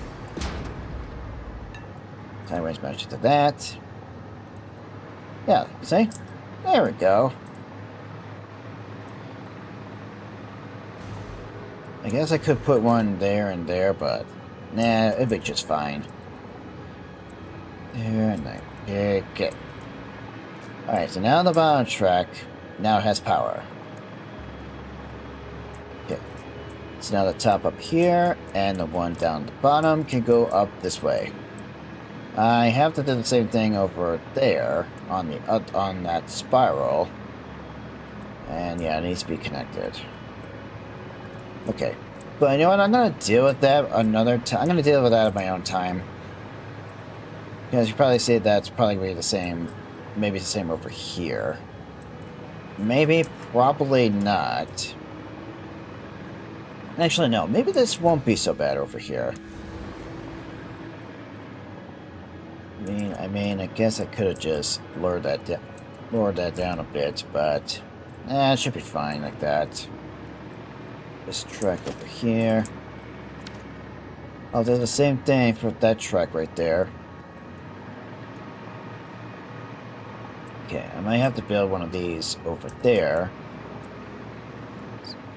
Sideways match to that. Yeah, see? There we go. I guess I could put one there and there, but... Nah, it'd be just fine. There and there. Okay. Alright, so now the bottom track now has power. Okay. So now the top up here and the one down the bottom can go up this way. I have to do the same thing over there on the on that spiral. And yeah, it needs to be connected. Okay. But you know what? I'm going to deal with that another time. I'm going to deal with that at my own time. Because you probably see that's probably going to be the same. Maybe the same over here. Maybe, probably not. Actually, no. Maybe this won't be so bad over here. I mean, I guess I could have just lowered that down a bit, but it should be fine like that. This track over here. I'll do the same thing for that track right there. Okay, I might have to build one of these over there.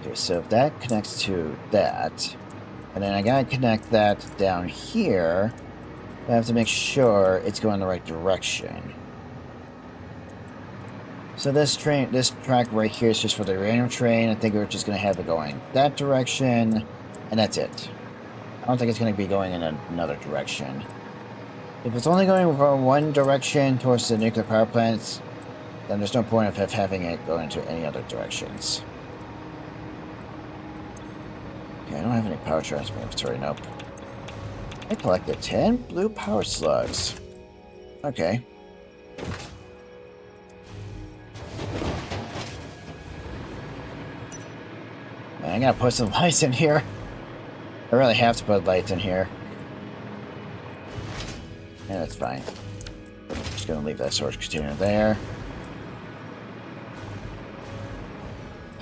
Okay, so if that connects to that, and then I gotta connect that down here, I have to make sure it's going the right direction. So this track right here is just for the uranium train. I think we're just gonna have it going that direction, and that's it. I don't think it's gonna be going in another direction. If it's only going from one direction towards the nuclear power plants, then there's no point of having it go into any other directions. Okay, I don't have any power transfer inventory, nope. I collected 10 blue power slugs. Okay. Man, I gotta put some lights in here. I really have to put lights in here. Yeah, that's fine. Just gonna leave that storage container there.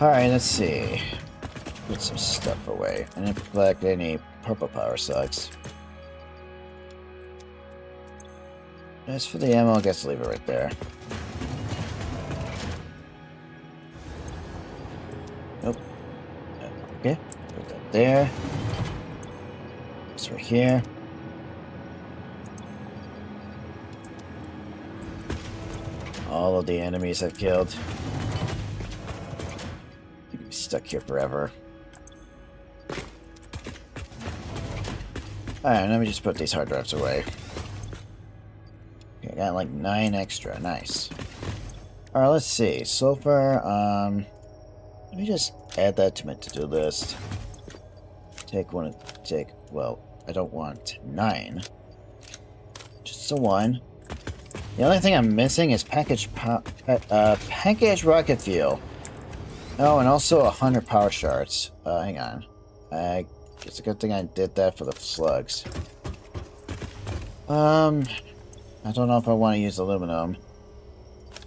Alright, let's see. Put some stuff away. I didn't collect any purple power slugs. As for the ammo, I guess leave it right there. Nope. Okay, put that there. This right here. All of the enemies I've killed. You can be stuck here forever. Alright, let me just put these hard drives away. Okay, I got like 9 extra. Nice. Alright, let's see. Sulfur, let me just add that to my to-do list. Well, I don't want 9. Just the 1. The only thing I'm missing is package rocket fuel. Oh, and also 100 power shards. Hang on. It's a good thing I did that for the slugs. I don't know if I want to use aluminum.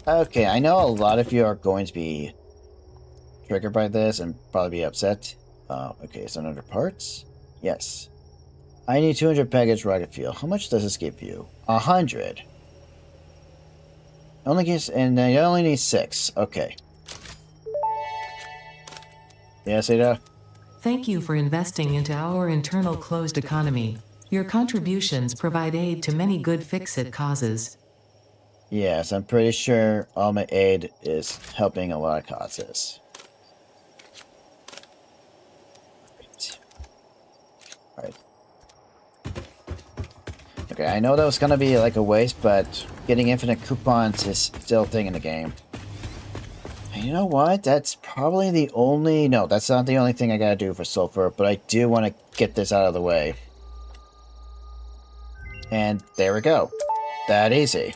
Okay, I know a lot of you are going to be triggered by this and probably be upset. Okay, so under parts? Yes. I need 200 package rocket fuel. How much does this give you? 100. Only gives, and I only need 6. Okay. Yes, Ada? Thank you for investing into our internal closed economy. Your contributions provide aid to many good fix-it causes. Yes, I'm pretty sure all my aid is helping a lot of causes. Alright. Okay, I know that was gonna be like a waste, but getting infinite coupons is still a thing in the game. And you know what? That's probably the only... No, that's not the only thing I gotta do for sulfur, but I do want to get this out of the way. And there we go. That easy.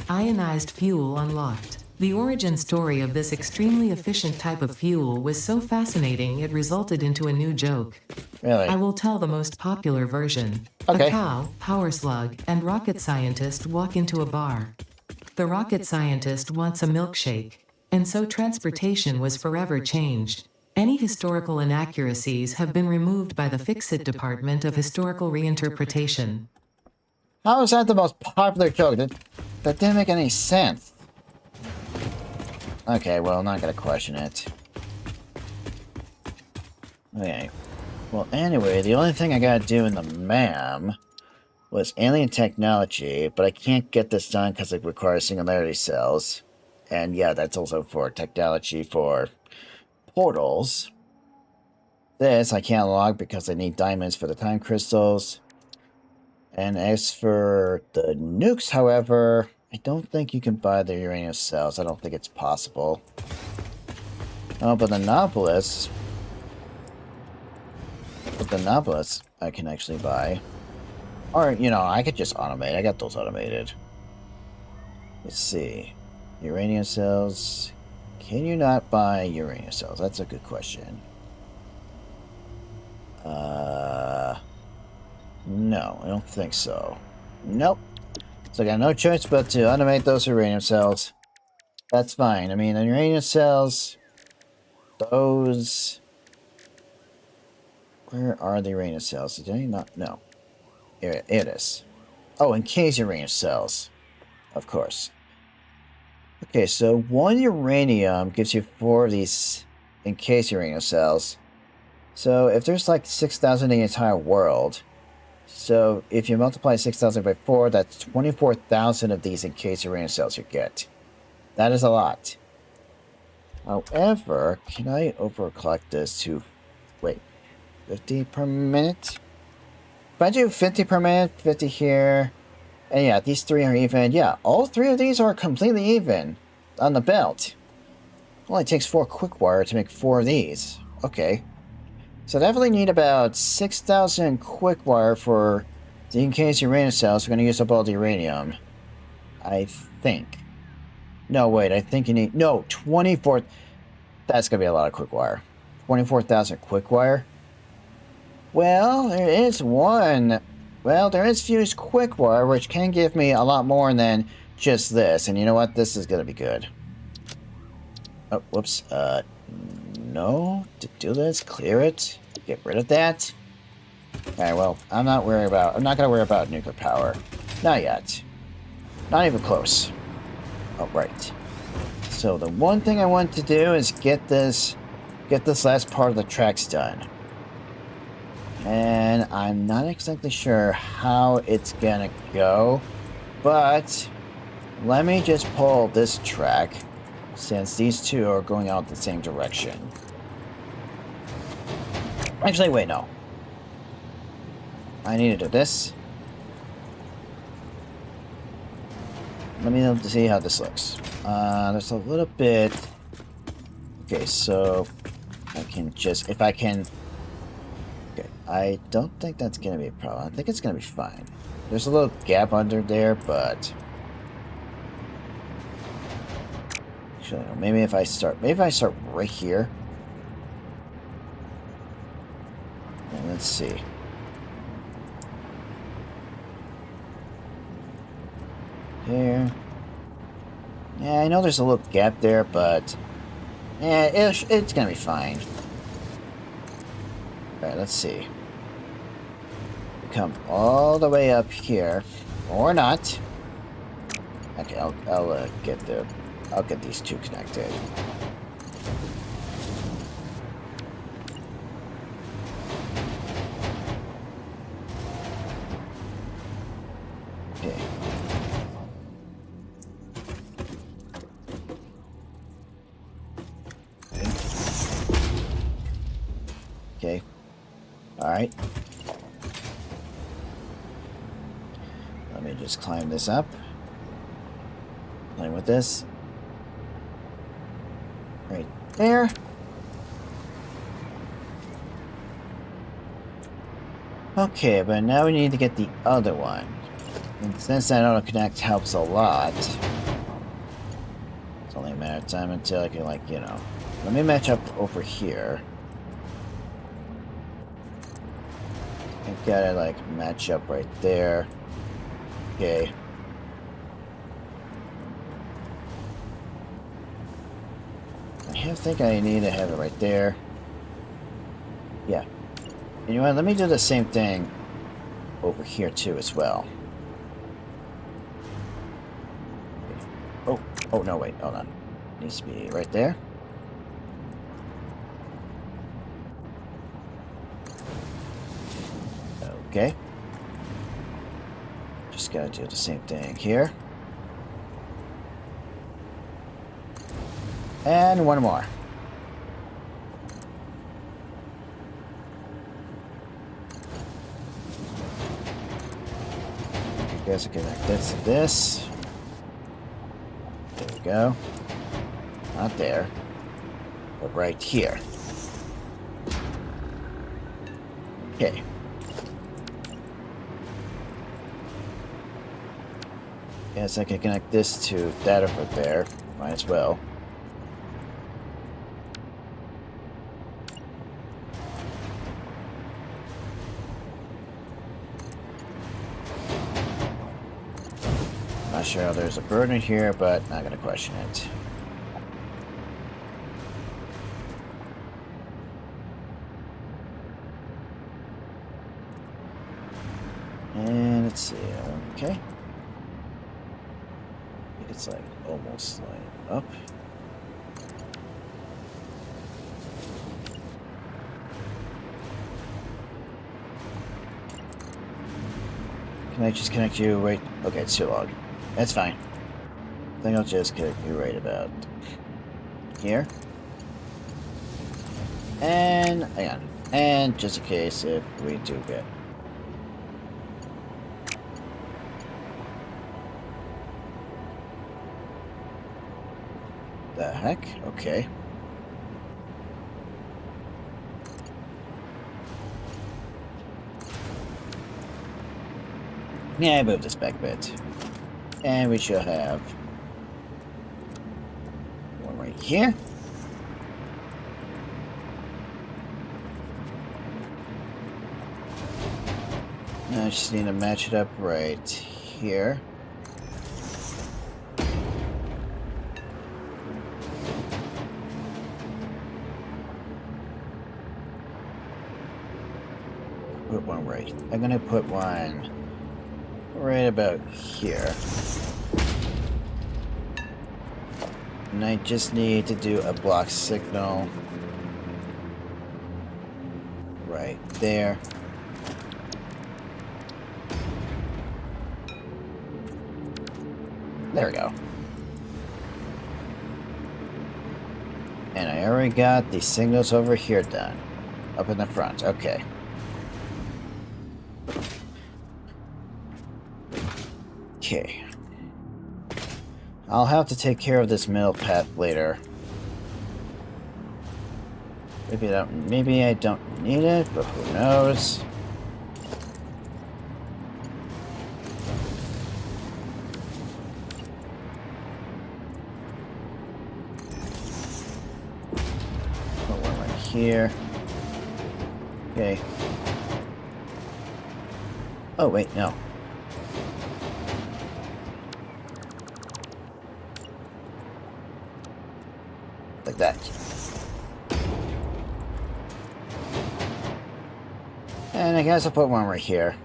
Ionized fuel unlocked. The origin story of this extremely efficient type of fuel was so fascinating it resulted into a new joke. Really? I will tell the most popular version. Okay. A cow, power slug, and rocket scientist walk into a bar. The rocket scientist wants a milkshake, and so transportation was forever changed. Any historical inaccuracies have been removed by the Fix-It Department of Historical Reinterpretation. How is that the most popular joke? That didn't make any sense. Okay, well, I'm not gonna question it. Okay. Well, anyway, the only thing I gotta do in the MAM was alien technology, but I can't get this done because it requires singularity cells. And yeah, that's also for technology for portals. This I can't log because I need diamonds for the time crystals. And as for the nukes, however, I don't think you can buy the uranium cells. I don't think it's possible. Oh, but the Nautilus... I can actually buy. Or, you know, I could just automate. I got those automated. Let's see. Uranium cells. Can you not buy uranium cells? That's a good question. No, I don't think so. Nope. So I got no choice but to automate those uranium cells. That's fine. I mean, the uranium cells... Those... Where are the uranium cells? Did I not? No. Here it is. Oh, encased uranium cells. Of course. Okay, so 1 uranium gives you 4 of these encased uranium cells. So if there's like 6,000 in the entire world... So, if you multiply 6,000 by 4, that's 24,000 of these encased uranium cells you get. That is a lot. However, can I overclock this to... Wait. 50 per minute? If I do 50 per minute, 50 here... And yeah, these 3 are even. Yeah, all 3 of these are completely even on the belt. It only takes 4 quick wire to make 4 of these. Okay. So I definitely need about 6,000 quick wire for the encased uranium cells. We're going to use up all the uranium. I think. No, wait. I think you need... No, 24... That's going to be a lot of quick wire. 24,000 quick wire? Well, there is one... Well, there is fused quick wire, which can give me a lot more than just this. And you know what? This is going to be good. Oh, whoops. No, to do this, clear it, get rid of that. Alright, well, I'm not gonna worry about nuclear power. Not yet. Not even close. Oh, right. So the one thing I want to do is get this last part of the tracks done. And I'm not exactly sure how it's gonna go, but let me just pull this track, since these two are going out the same direction. Actually, wait, no. I need to do this. Let me see how this looks. There's a little bit... Okay, so... I can just... If I can... Okay, I don't think that's going to be a problem. I think it's going to be fine. There's a little gap under there, but... Actually, no, maybe if I start right here. And let's see. Here. Yeah, I know there's a little gap there, but... Yeah, it's going to be fine. Alright, let's see. Come all the way up here, or not. Okay, I'll get these two connected. Okay. Okay. All right. Let me just climb this up. Playing with this. Right there. Okay, but now we need to get the other one. And since that auto connect helps a lot, it's only a matter of time until I can, like, you know. Let me match up over here. I gotta, like, match up right there. Okay. I think I need to have it right there. Yeah. You know what? Let me do the same thing over here too as well. Oh no, wait, hold on. Needs to be right there. Okay. Just gotta do the same thing here. And one more. I guess I connect this to this. There we go. Not there, but right here. Okay. Guess I can connect this to that over there. Might as well. Not sure how there's a bird in here, but not gonna question it. And let's see. Okay. It's like almost like up. Can I just connect you right? Okay, it's too long. That's fine. I think I'll just connect you right about here. And hang on. And just in case if we do get the heck? Okay. Yeah, I moved this back a bit. And we shall have one right here. Now I just need to match it up right here. Put one right. I'm gonna put one right about here. And I just need to do a block signal right there. There we go. And I already got the signals over here done. Up in the front. Okay. Okay. I'll have to take care of this middle path later. Maybe I don't need it, but who knows? Put one right here. Okay. Oh, wait, no. Like that. And I guess I'll put one right here.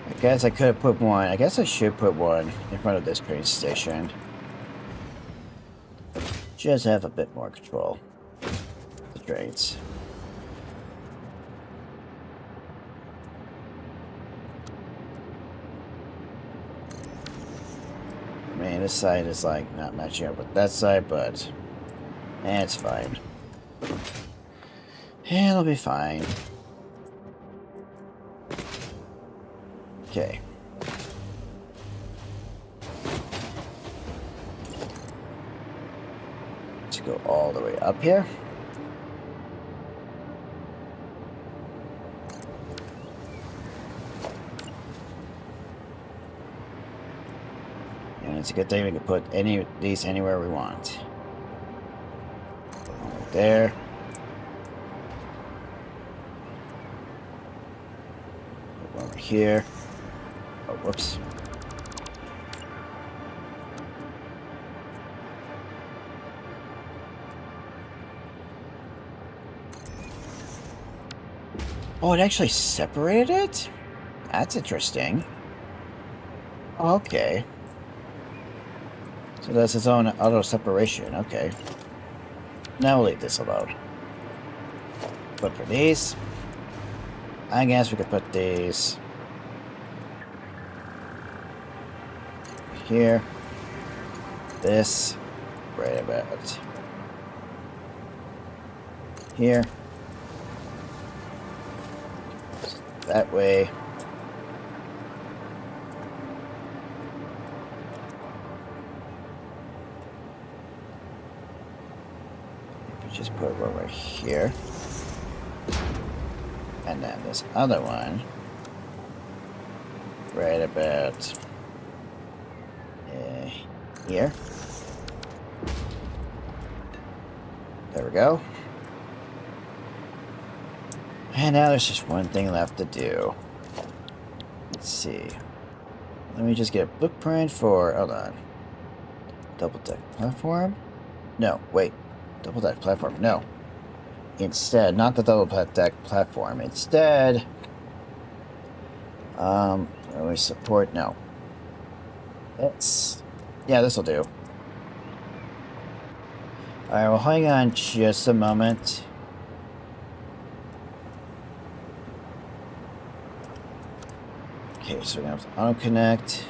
I guess I could have put one. I guess I should put one in front of this train station. Just have a bit more control. The trains. I mean, this side is like not matching up with that side, but it's fine. It'll be fine. Okay. Let's go all the way up here. And it's a good thing we can put any of these anywhere we want. Right there. Put one over here. Oh, whoops. Oh, it actually separated it? That's interesting. Okay. So that's its own auto separation. Okay. Now we'll leave this alone. But for these, I guess we could put these here. This right about here. That way. Just put it over here. And then this other one right about here. There we go. And now there's just one thing left to do. Let's see. Let me just get a blueprint for, hold on. Double deck platform? No, wait. Double deck platform, no. Instead, not the double deck platform. Instead, we support, no. Yeah, this'll do. Alright, well, hang on just a moment. Okay, so we're gonna have to auto-connect.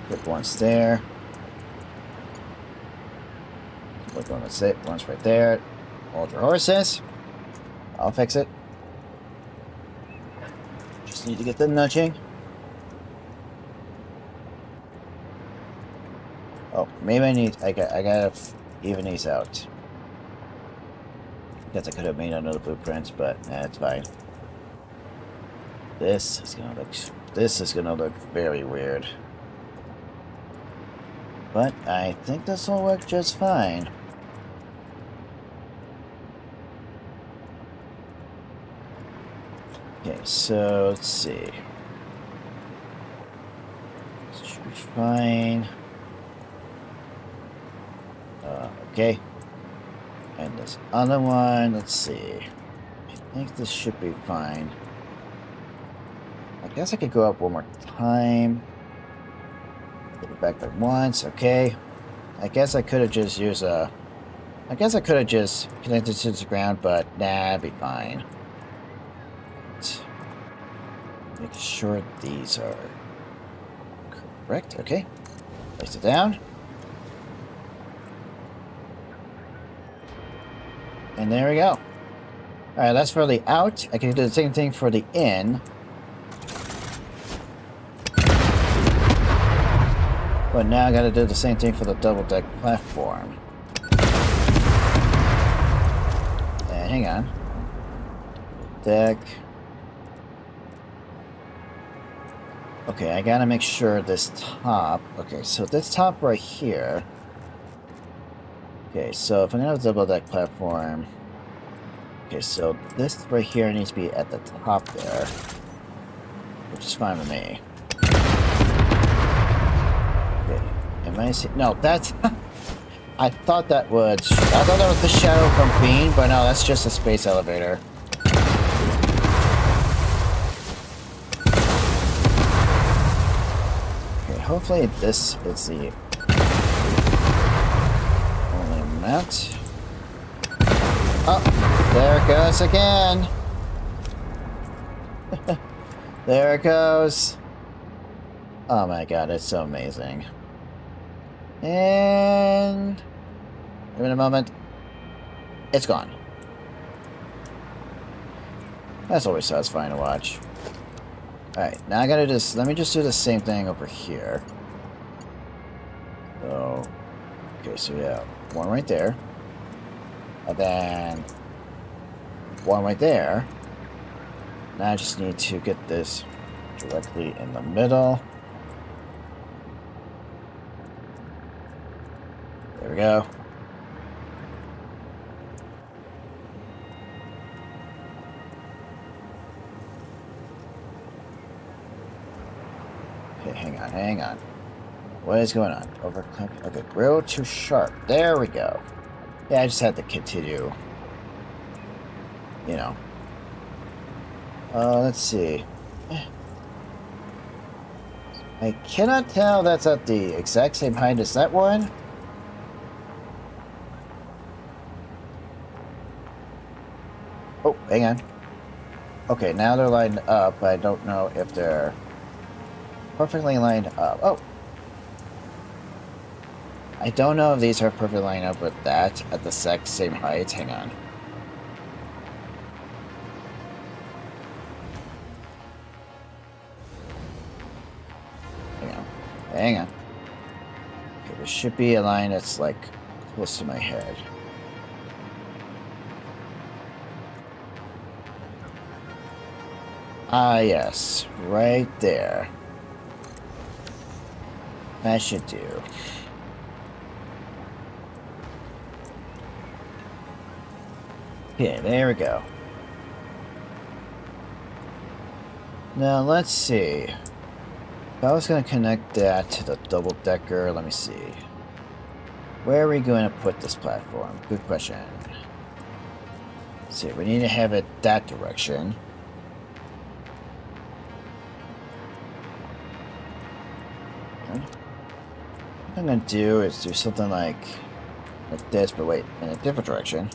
Put once there. Put one that's it, once right there. Hold your horses. I'll fix it. Just need to get the nudging. Oh, maybe I gotta even these out. Guess I could have made another blueprint, but that's fine. This is gonna look very weird. But I think this will work just fine. Okay, so let's see. This should be fine. Okay. And this other one, let's see. I think this should be fine. I guess I could go up one more time. Put it back by once, okay. I guess I could have just used a... I guess I could have just connected to the ground, but nah, it'd be fine. Make sure these are correct, okay. Place it down. And there we go. Alright, that's for the out. I can do the same thing for the in. But now I gotta do the same thing for the double deck platform. And hang on. Deck. Okay, I gotta make sure this top... Okay, so this top right here... Okay, so if I'm gonna have a double deck platform... Okay, so this right here needs to be at the top there. Which is fine with me. Okay, am I see... No, that's... I thought that would... I thought that was the shadow from Bean, but no, that's just a space elevator. Hopefully this is the only amount. Oh, there it goes again. There it goes. Oh my god, it's so amazing. And... Give it a moment. It's gone. That's always satisfying to watch. Alright, now I gotta just... Let me just do the same thing over here. So... Okay, so we have one right there. And then... one right there. Now I just need to get this directly in the middle. There we go. Okay, hang on. What is going on? Overclock. Okay, grill too sharp. There we go. Yeah, I just had to continue. You know. Let's see. I cannot tell that's at the exact same height as that one. Oh, hang on. Okay, now they're lined up. I don't know if they're perfectly lined up. Oh! I don't know if these are perfectly lined up with that at the exact same height. Hang on. Hang on. Okay, there should be a line that's like close to my head. Ah, yes. Right there. That should do. Okay, there we go. Now, let's see. If I was going to connect that to the double-decker, let me see. Where are we going to put this platform? Good question. Let's see, we need to have it that direction. Okay. What I'm going to do is do something like this, but wait, in a different direction.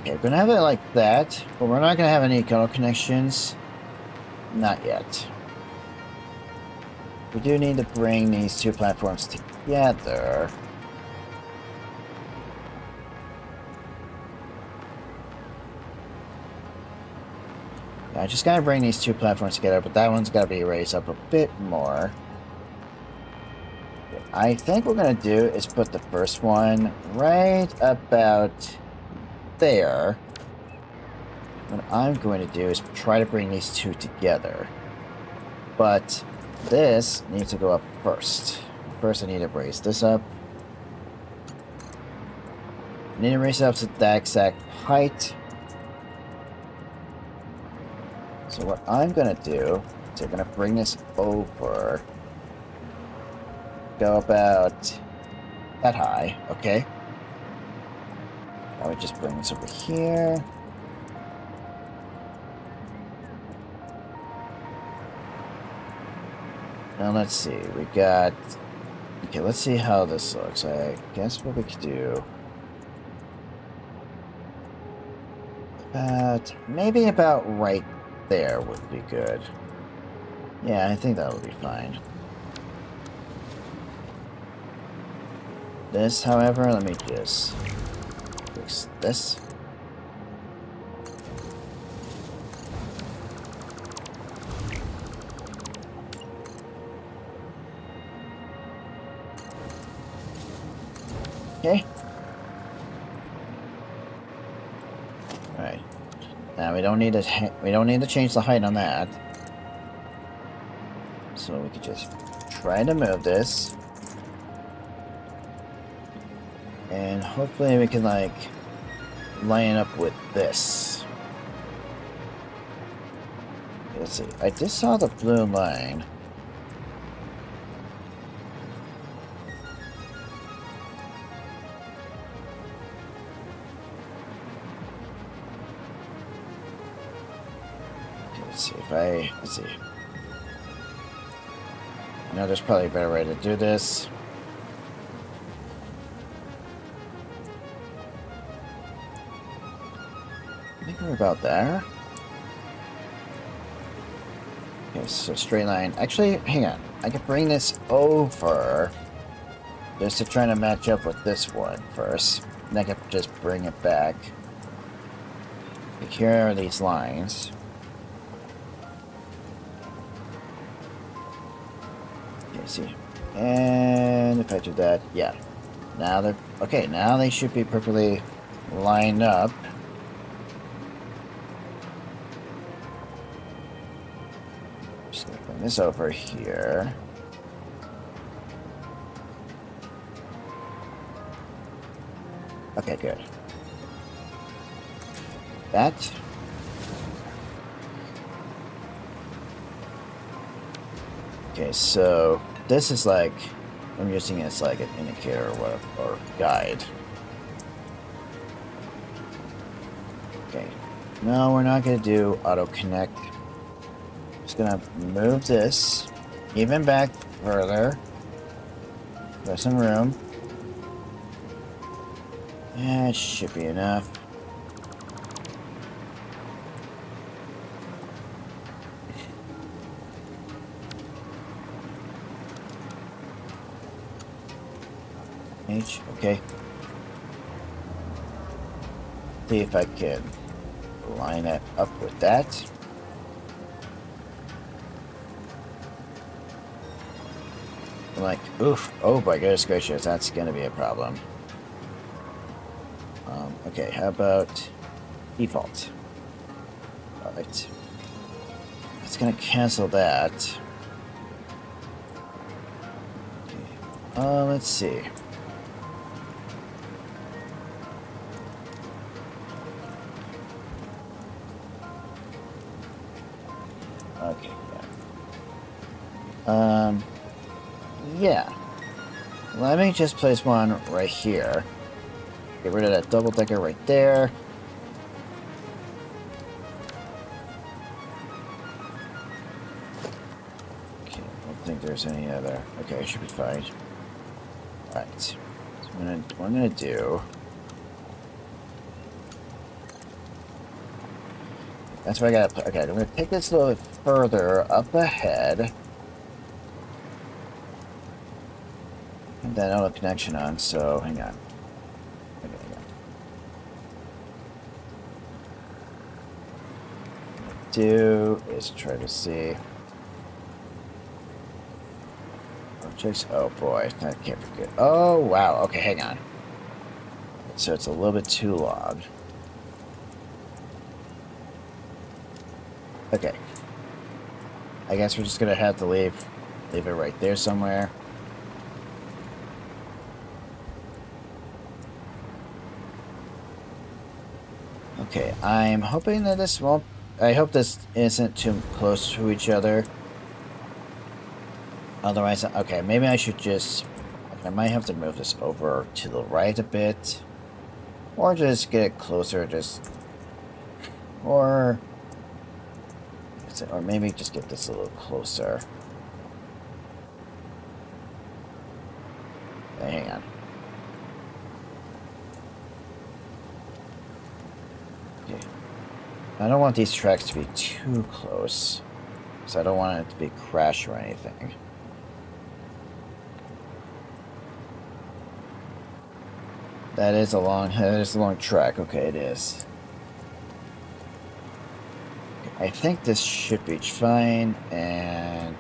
Okay, we're going to have it like that, but we're not going to have any color connections. Not yet. We do need to bring these two platforms together. I just gotta bring these two platforms together, but that one's gotta be raised up a bit more. I think what we're gonna do is put the first one right about there. What I'm going to do is try to bring these two together. But this needs to go up first. First I need to raise this up. I need to raise it up to that exact height. So what I'm going to do is I'm going to bring this over. Go about that high, okay? I would just bring this over here. Now let's see, we got... Okay, let's see how this looks. I guess what we could do... maybe about right there would be good. Yeah, I think that would be fine. This, however, let me just fix this. Okay. All right. Now we don't need to change the height on that. So we could just try to move this. And hopefully we can like line up with this. Let's see. I just saw the blue line. Okay, let's see. I know there's probably a better way to do this. I think we're about there. Okay, so straight line. Actually, hang on. I could bring this over just to try to match up with this one first. And I could just bring it back. Like here are these lines. Okay, see. And if I do that, yeah. Now they're okay, now they should be perfectly lined up. Just gonna bring this over here. Okay, good. That. Okay, so this is like, I'm using it as like an indicator or whatever, or guide. Okay. No, we're not gonna do auto connect. Just gonna move this even back further. There's some room. That should be enough. Okay. See if I can line it up with that. I'm like, oof, oh my goodness gracious, that's gonna be a problem. Okay, how about default? Alright. It's gonna cancel that. Okay. Let's see. Okay, yeah. Yeah. Let me just place one right here. Get rid of that double decker right there. Okay, I don't think there's any other. Okay, I should be fine. Alright. So what I'm gonna do. That's what I gotta put. Okay, I'm gonna take this a little bit further up ahead. And then I'll have a connection on, so hang on. Okay, hang on. What I'll do is try to see. Objects. Oh boy, that can't be good. Oh wow, okay, hang on. So it's a little bit too long. Okay. I guess we're just gonna have to leave it right there somewhere. Okay, I'm hoping that this won't... I hope this isn't too close to each other. Otherwise, okay, maybe I should just... I might have to move this over to the right a bit. Or just get it closer, just... Or maybe just get this a little closer. Hey, hang on. Okay. I don't want these tracks to be too close, because I don't want it to be crash or anything. That is a long track. Okay, it is. I think this should be fine, and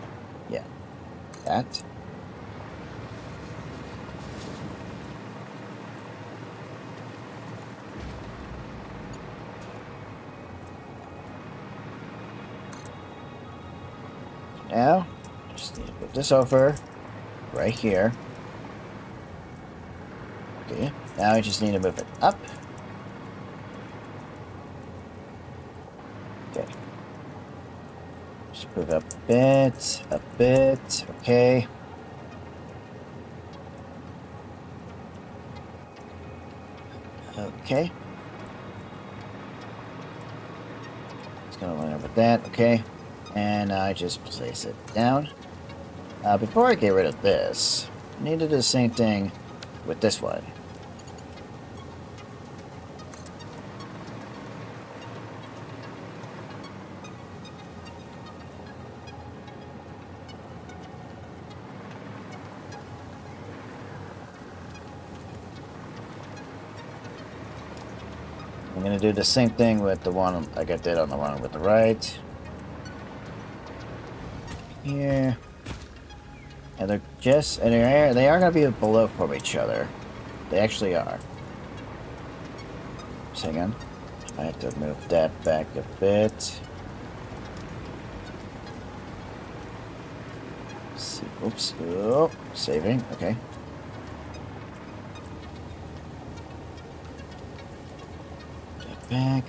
yeah, that. Now, just need to put this over right here. Okay, now I just need to move it up. Okay. Just move up a bit, okay. Okay. Just gonna line up with that, okay. And I just place it down. Before I get rid of this, I need to do the same thing with this one. I'm gonna do the same thing with the one like I did on the one with the right. Here. And they're just, and they are gonna be below from each other. They actually are. Just hang on. I have to move that back a bit. Let's see. Oops. Oh, saving. Okay. Get back.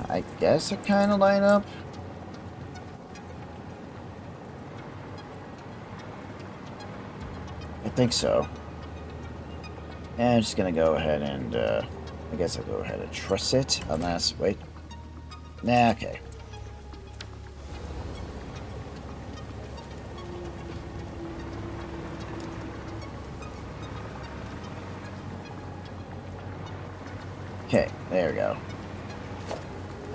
I guess it kind of line up. I think so. And I'm just gonna go ahead and, I guess I'll go ahead and truss it. Unless, wait. Nah, okay. Okay, there we go.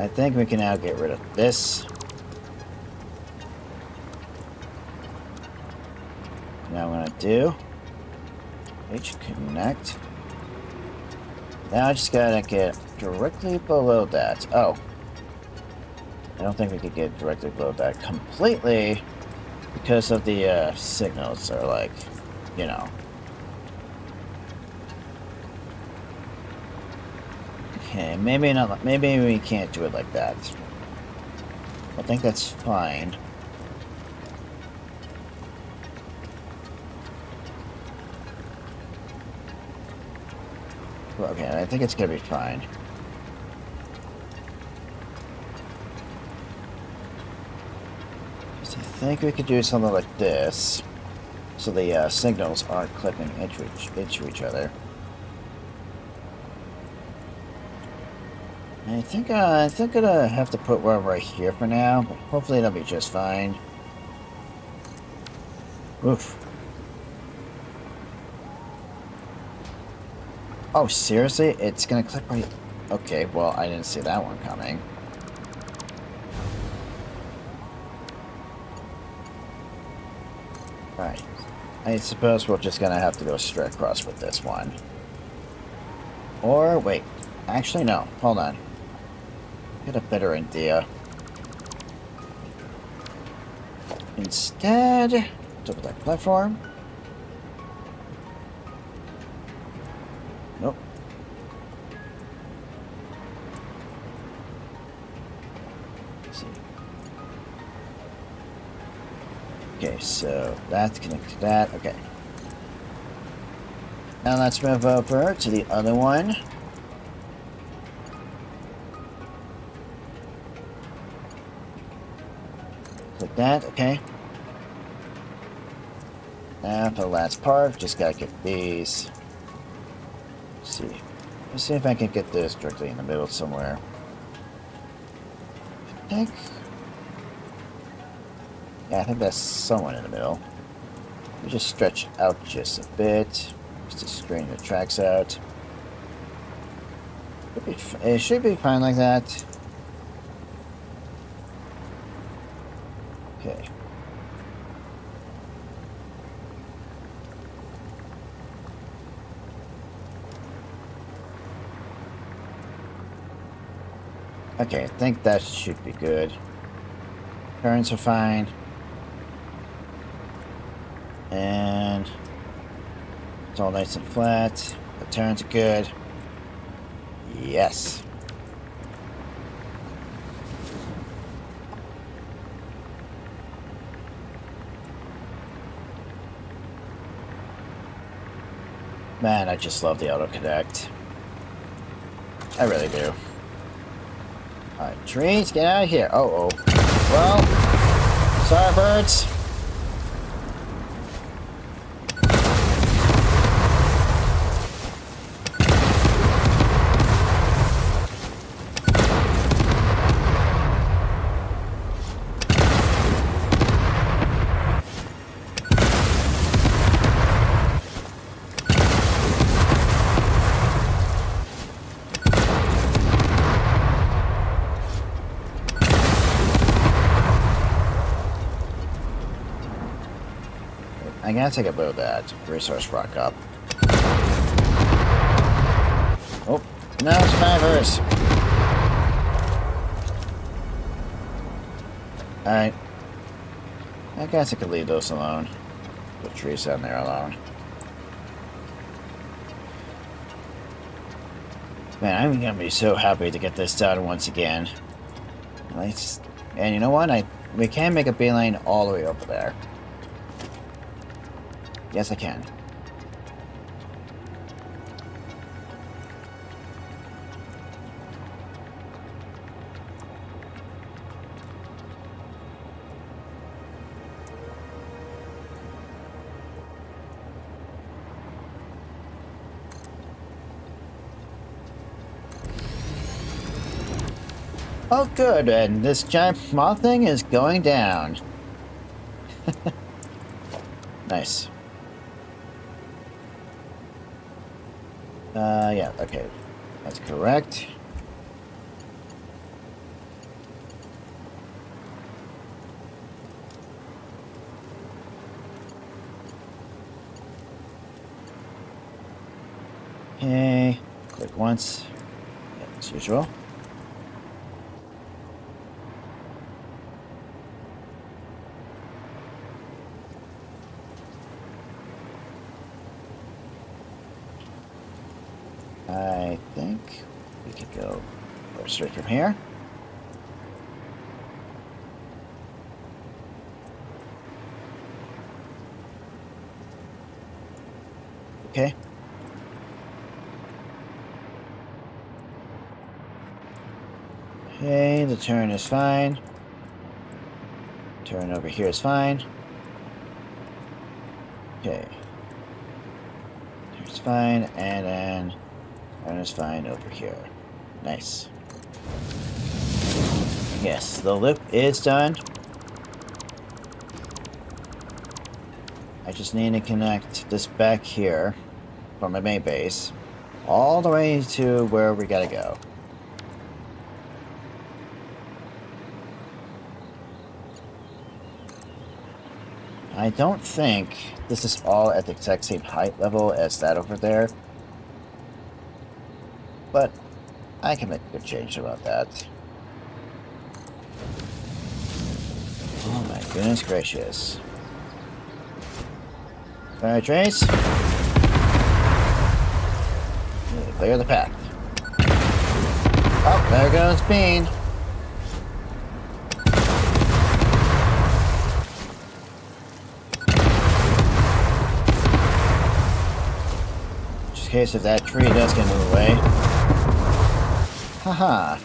I think we can now get rid of this. Now I'm gonna do H connect. Now I just gotta get directly below that. Oh. I don't think we could get directly below that completely because of the signals are like, you know. Okay, maybe not. Maybe we can't do it like that. I think that's fine. Well, okay, I think it's gonna be fine. So I think we could do something like this, so the signals aren't clipping into each other. I think I'm gonna have to put one right here for now, but hopefully it'll be just fine. Oof. Oh, seriously? It's gonna clip right... Okay, well, I didn't see that one coming. Right. I suppose we're just gonna have to go straight across with this one. Or, wait. Actually, no. Hold on. Get a better idea. Instead, double that platform. Nope. Let's see. Okay, so that's connected to that. Okay. Now let's move over to the other one. Like that, okay. Now for the last part, just gotta get these. Let's see. Let's see if I can get this directly in the middle somewhere. I think. Yeah, I think that's somewhere in the middle. We just stretch out just a bit, just to straighten the tracks out. It should be fine like that. Okay. Okay, I think that should be good. Turns are fine. And It's all nice and flat. The turns are good. Yes. Man, I just love the auto connect. I really do. Alright, trees, get out of here. Uh-oh. Well, sorry, birds. I guess I could blow that resource rock up. Oh, no survivors! Alright. I guess I could leave those alone. The trees down there alone. Man, I'm gonna be so happy to get this done once again. And you know what? We can make a beeline all the way over there. Yes, I can. Oh, good, and this giant moth thing is going down. Nice. Yeah, okay. That's correct. Okay. Click once. Yeah, as usual. I think we could go straight from here. Okay. Okay, the turn is fine. Turn over here is fine. Okay. Here's fine, and then turn is fine over here. Nice. Yes, the loop is done. I just need to connect this back here from my main base all the way to where we gotta go. I don't think this is all at the exact same height level as that over there, but I can make a good change about that. Oh my goodness gracious. Alright, Trace. Clear the path. Oh, there goes Bean. Just in case if that tree does get moved away. Haha.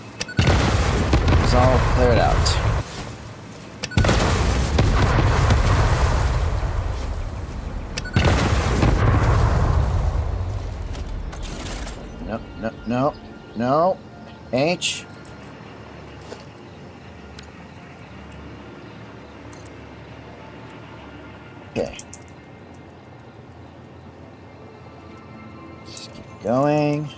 It's all cleared out. No. H. Okay. Just keep going.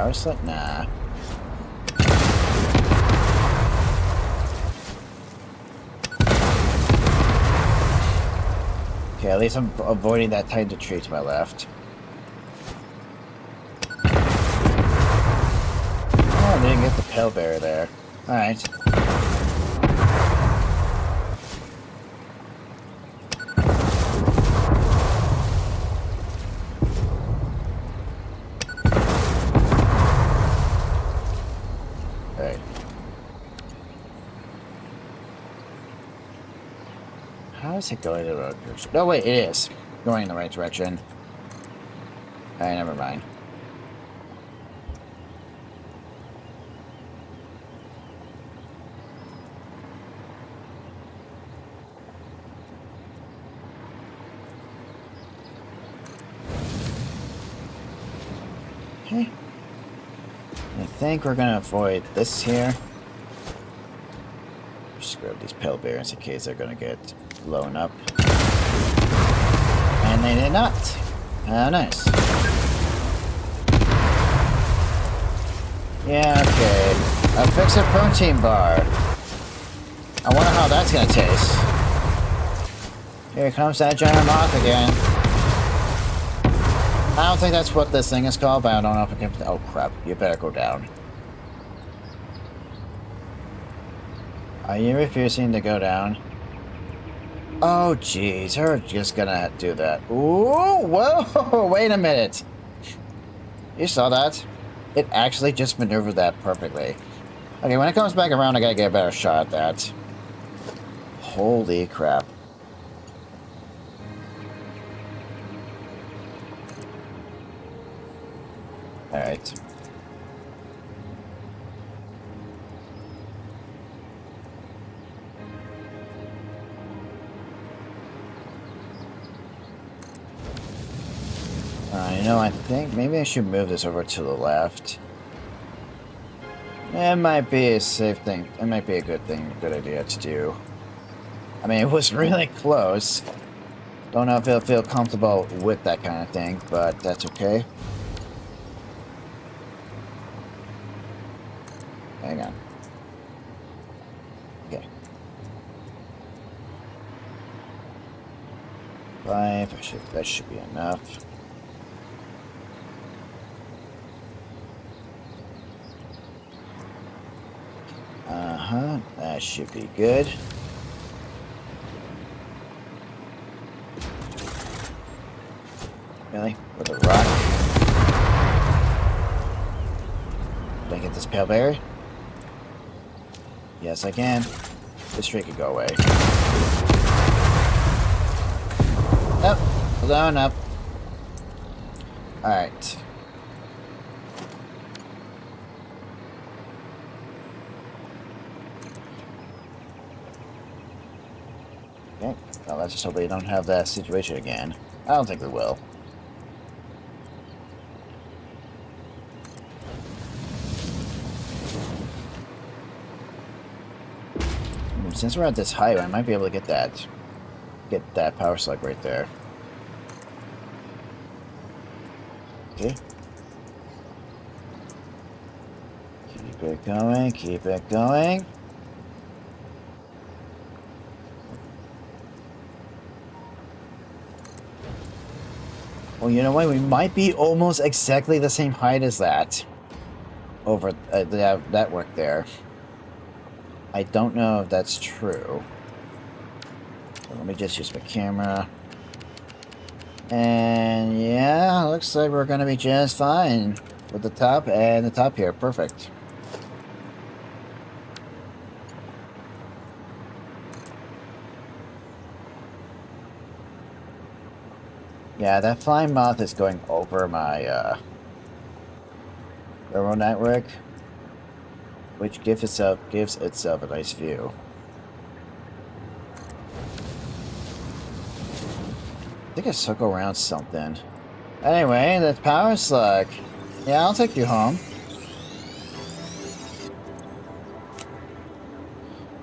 power slug? Nah. Okay, at least I'm avoiding that tiny tree to my left. Oh, I didn't get the pale bear there. Alright. Alright. How is it going in the right direction? No, wait, it is. Going in the right direction. Alright, never mind. Okay. I think we're gonna avoid this here. Just grab these pale bears in case they're gonna get blown up. And they did not. How nice. Yeah, okay. A fix-it protein bar. I wonder how that's gonna taste. Here comes that giant moth again. I don't think that's what this thing is called, but I don't know if it can... Oh, crap. You better go down. Are you refusing to go down? Oh, jeez. We're just gonna do that. Ooh, whoa! Wait a minute. You saw that? It actually just maneuvered that perfectly. Okay, when it comes back around, I gotta get a better shot at that. Holy crap. Alright. You know, I think maybe I should move this over to the left. It might be a safe thing. It might be a good idea to do. I mean, it was really close. Don't know if I'll feel comfortable with that kind of thing, but that's okay. Hang on. Okay. 5, that should be enough. That should be good. Really? With a rock? Can I get this pale berry? Yes, I can. This tree could go away. Oh, blown up. Alright. Okay, well, let's just hope we don't have that situation again. I don't think we will. Since we're at this height, I might be able to get that power slug right there. Okay. Keep it going, keep it going. Well, you know what? We might be almost exactly the same height as that. Over that work there. I don't know if that's true. So let me just use my camera. And yeah, looks like we're gonna be just fine with the top and the top here. Perfect. Yeah, that flying moth is going over my neural network, which gives itself a nice view. I think I circle around something. Anyway, the power slug. Yeah, I'll take you home.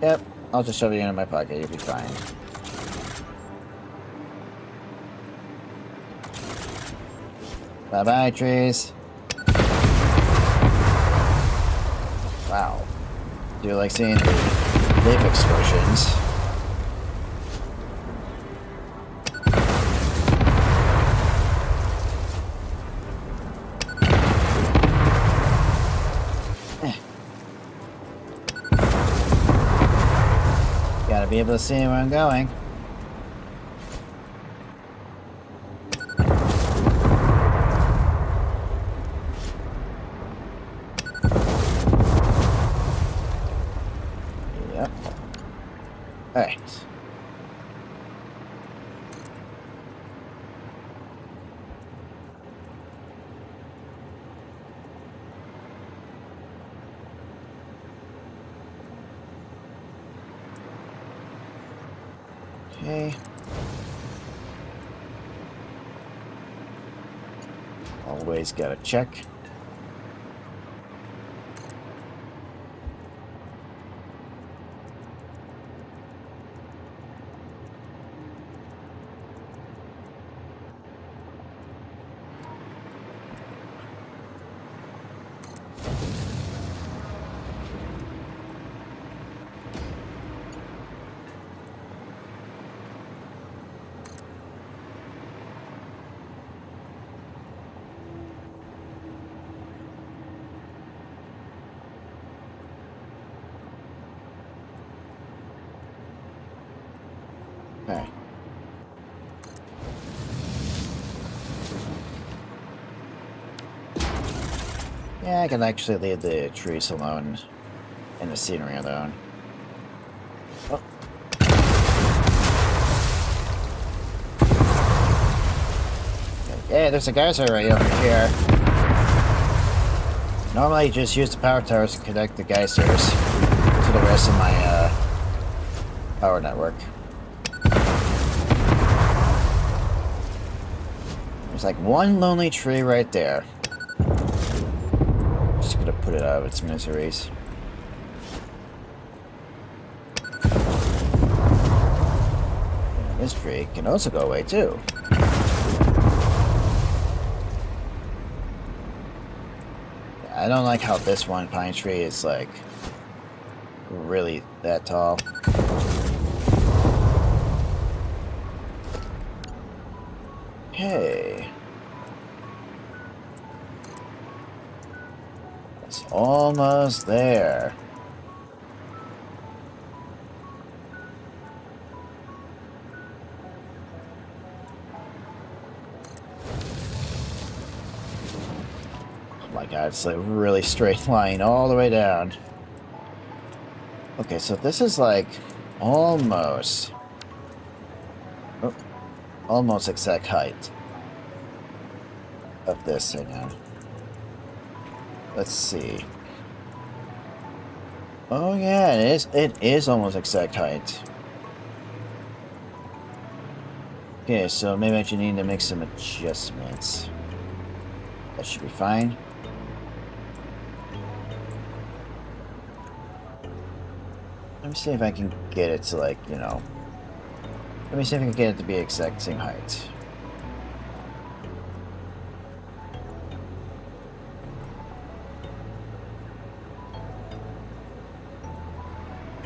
Yep, I'll just shove it in my pocket. You'll be fine. Bye-bye, trees. Wow. Do you like seeing the leaf explosions? Gotta be able to see where I'm going. Yep. Alright. Okay. Always gotta check. Okay. Yeah, I can actually leave the trees alone and the scenery alone. Oh. Hey, there's a geyser right over here. Normally, you just use the power towers to connect the geysers to the rest of my power network. There's like one lonely tree right there. Just gonna put it out of its miseries. And this tree can also go away too. I don't like how this one pine tree is like really that tall. Okay. It's almost there. Oh my god, it's like really straight line all the way down. Okay, so this is like almost exact height of this thing now. Let's see. Oh yeah, it is almost exact height. Okay, so maybe I should need to make some adjustments. That should be fine. Let me see if I can get it to, like, you know... Let me see if I can get it to be exact same height.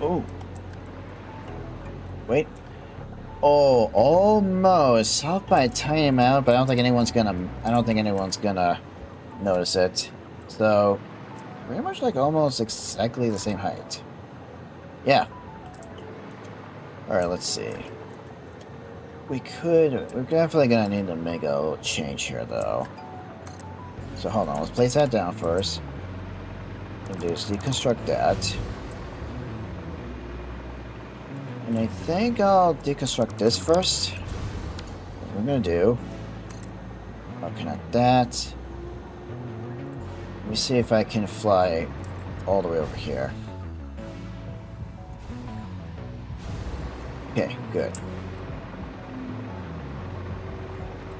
Oh. Wait. Oh, almost. Off by a tiny amount, but I don't think anyone's gonna notice it. So, pretty much like almost exactly the same height. Yeah. Alright, let's see. We're definitely gonna need to make a little change here, though. So hold on, let's place that down first. And just deconstruct that. And I think I'll deconstruct this first. What we're gonna do, I'll connect that. Let me see if I can fly all the way over here. Okay, good.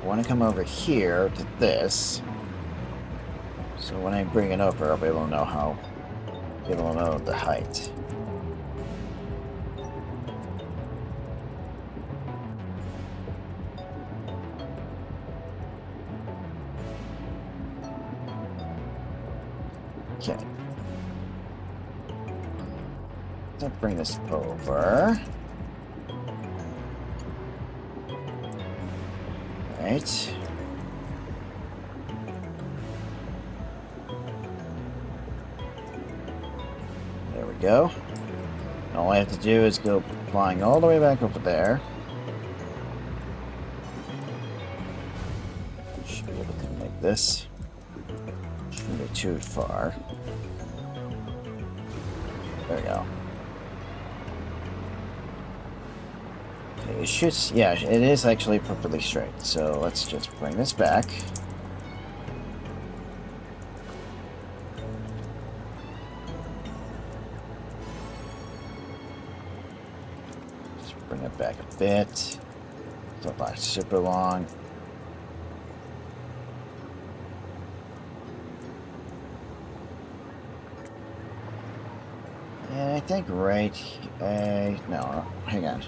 I want to come over here to this. So when I bring it over, I'll be able to know the height. Okay. Let's bring this over. Right. There we go. And all I have to do is go flying all the way back over there. Should be able to make this. Shouldn't be too far. There we go. Okay, it should, yeah, it is actually perfectly straight. So let's just bring this back. Just bring it back a bit. It's not super long. And I think right, no, hang on.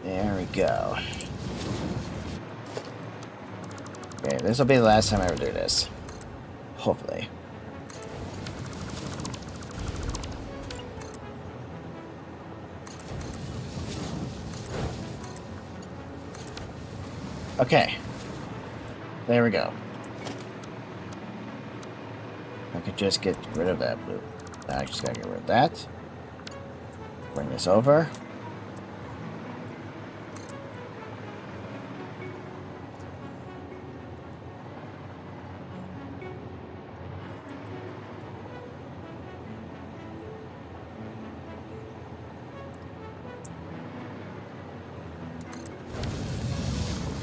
There we go. Okay, this will be the last time I ever do this. Hopefully. Okay. There we go. I could just get rid of that blue. Now I just gotta get rid of that. Bring this over.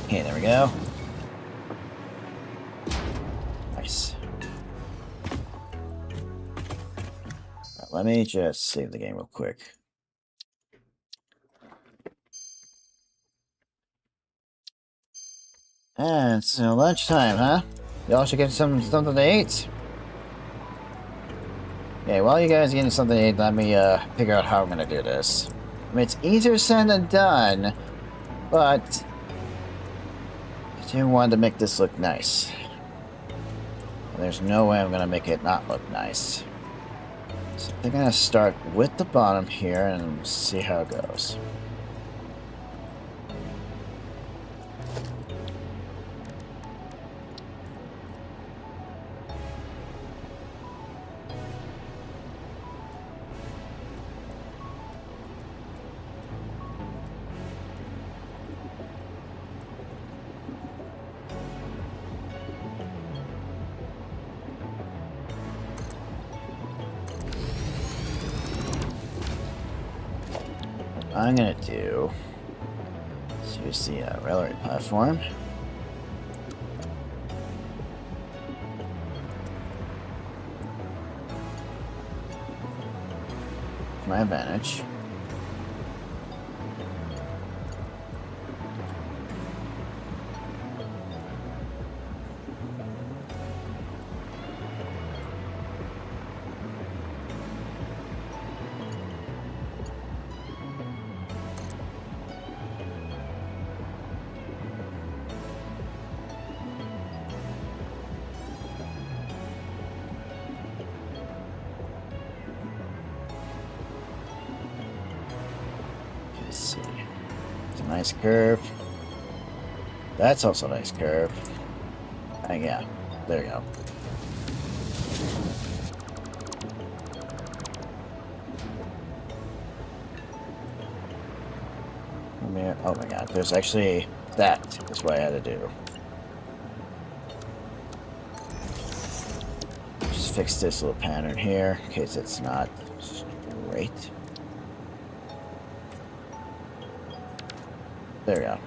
Okay, there we go. Nice. Right, let me just save the game real quick. And so lunchtime, huh? Y'all should get something to eat. Okay, while you guys are getting something to eat, let me figure out how I'm gonna do this. I mean, it's easier said than done, but I do want to make this look nice. And there's no way I'm gonna make it not look nice. So I'm gonna start with the bottom here and see how it goes. I'm gonna do is use the railway platform. For my advantage. Let's see. It's a nice curve. That's also a nice curve. And yeah, there you go. Oh my god, there's actually that is what I had to do. Just fix this little pattern here in case it's not straight. There we go.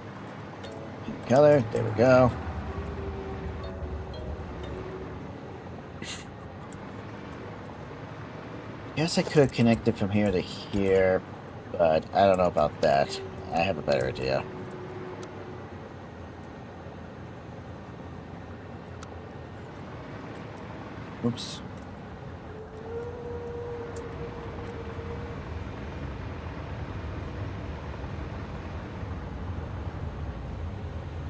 Pink color, there we go. Guess I could connect it from here to here, but I don't know about that. I have a better idea. Oops.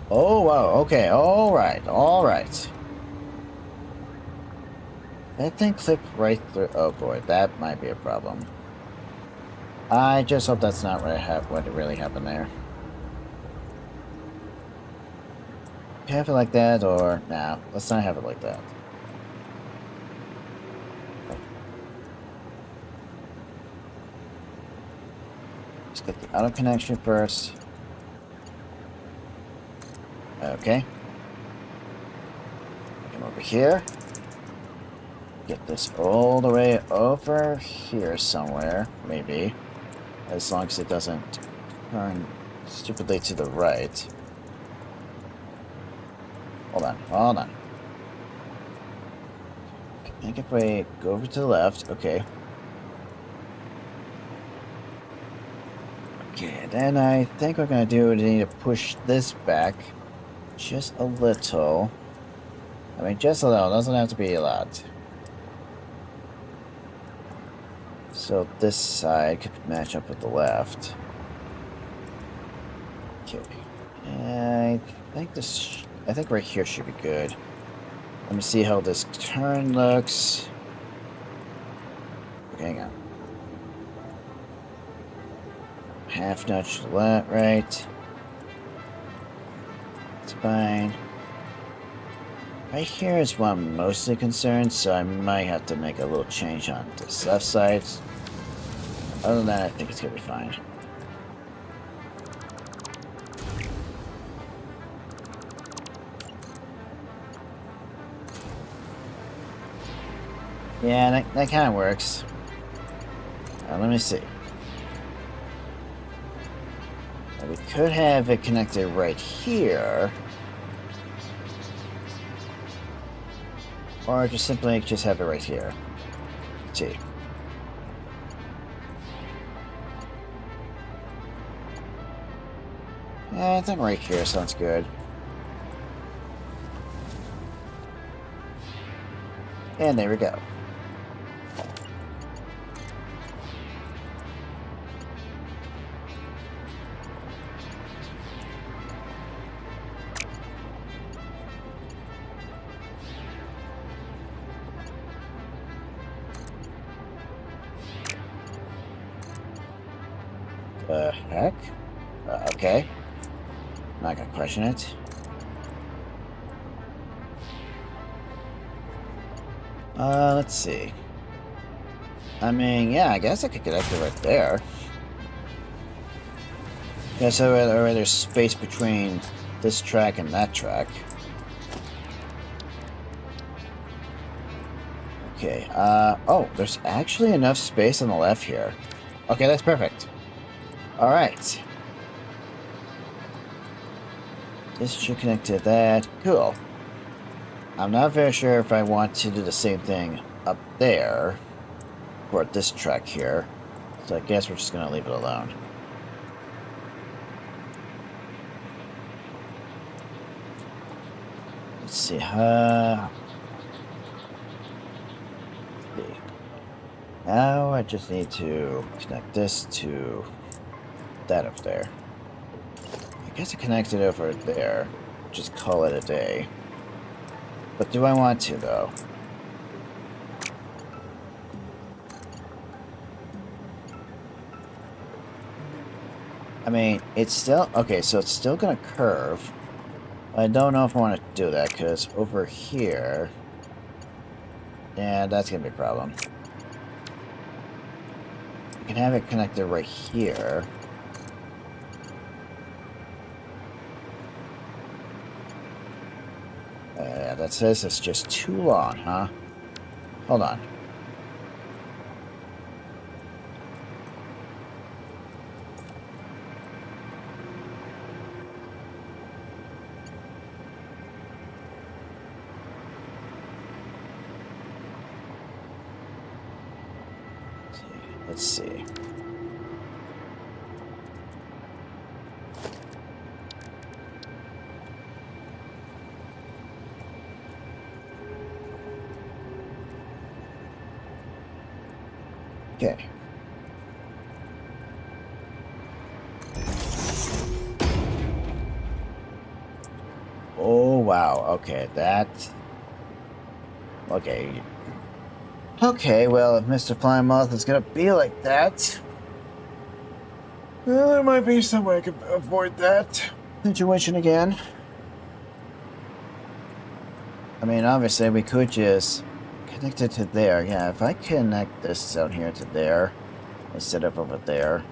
Oh, wow. Okay. All right. All right. That thing clipped right through. Oh, boy. That might be a problem. I just hope that's not what really happened there. Have it like that, or... Nah, let's not have it like that. Let's get the auto connection first. Okay. Come over here. Get this all the way over here somewhere, maybe. As long as it doesn't turn stupidly to the right. Hold on, hold on. Make it way, go over to the left, okay. Okay, then I think we're gonna do is need to push this back just a little. I mean, just a little, doesn't have to be a lot. So this side could match up with the left. Okay. And I think right here should be good. Let me see how this turn looks. Okay, hang on. Half notch to the left, right. It's fine. Right here is where I'm mostly concerned, so I might have to make a little change on this left side. Other than that, I think it's gonna be fine. Yeah, that kind of works. Let me see. Now, we could have it connected right here. Or just simply just have it right here. Let's see. I think right here sounds good. And there we go. The heck? Okay. Not gonna question it. Let's see. I mean, yeah, I guess I could connect it right there. Yeah, so there's space between this track and that track. Okay, oh, there's actually enough space on the left here. Okay, that's perfect. Alright. This should connect to that. Cool. I'm not very sure if I want to do the same thing up there for this track here. So I guess we're just going to leave it alone. Let's see. Now I just need to connect this to that up there. I guess I connect it over there. Just call it a day. But do I want to, though? I mean, it's still... Okay, so it's still gonna curve. I don't know if I want to do that, because over here... Yeah, that's gonna be a problem. I can have it connected right here. That says it's just too long, huh? Hold on. Let's see. Okay. wow. Okay, that... Okay. Okay, well, if Mr. Plymouth is gonna be like that... Well, there might be some way I could avoid that situation again. I mean, obviously, we could just connect it to there. Yeah, if I connect this down here to there, instead of over there...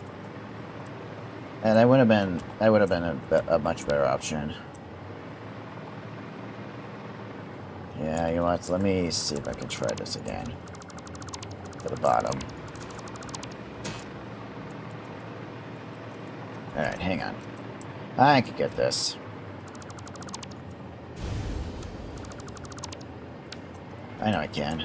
And that would have been a much better option. Yeah, you know what? Let me see if I can try this again. To the bottom. Alright, hang on. I can get this. I know I can.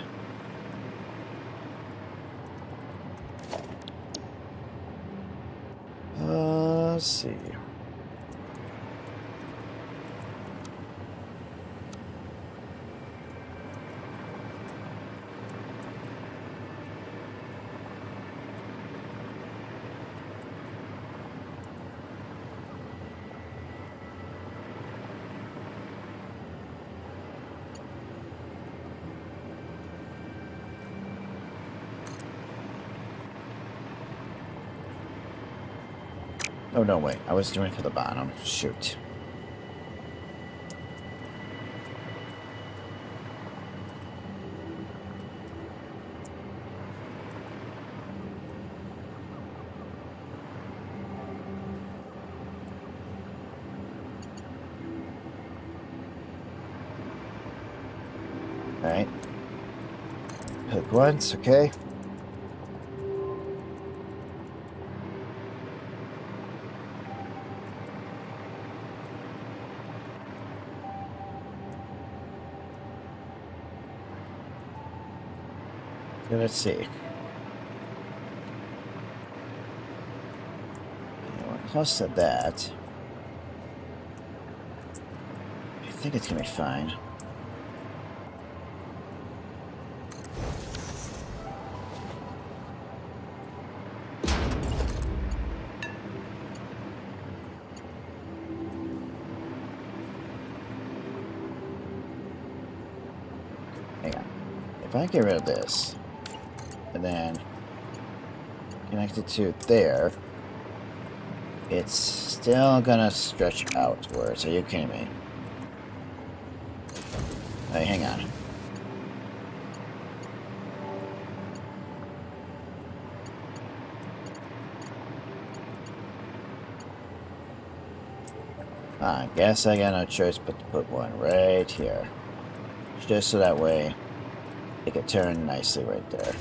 Let's see. Oh, no, wait. I was doing it for the bottom. Shoot. Alright. Hook once, okay. Let's see. We're close to that. I think it's gonna be fine. Hang on. If I get rid of this, and then connect it to there, it's still gonna stretch outwards. Are you kidding me? Hey, hang on. I guess I got no choice but to put one right here. Just so that way it can turn nicely right there.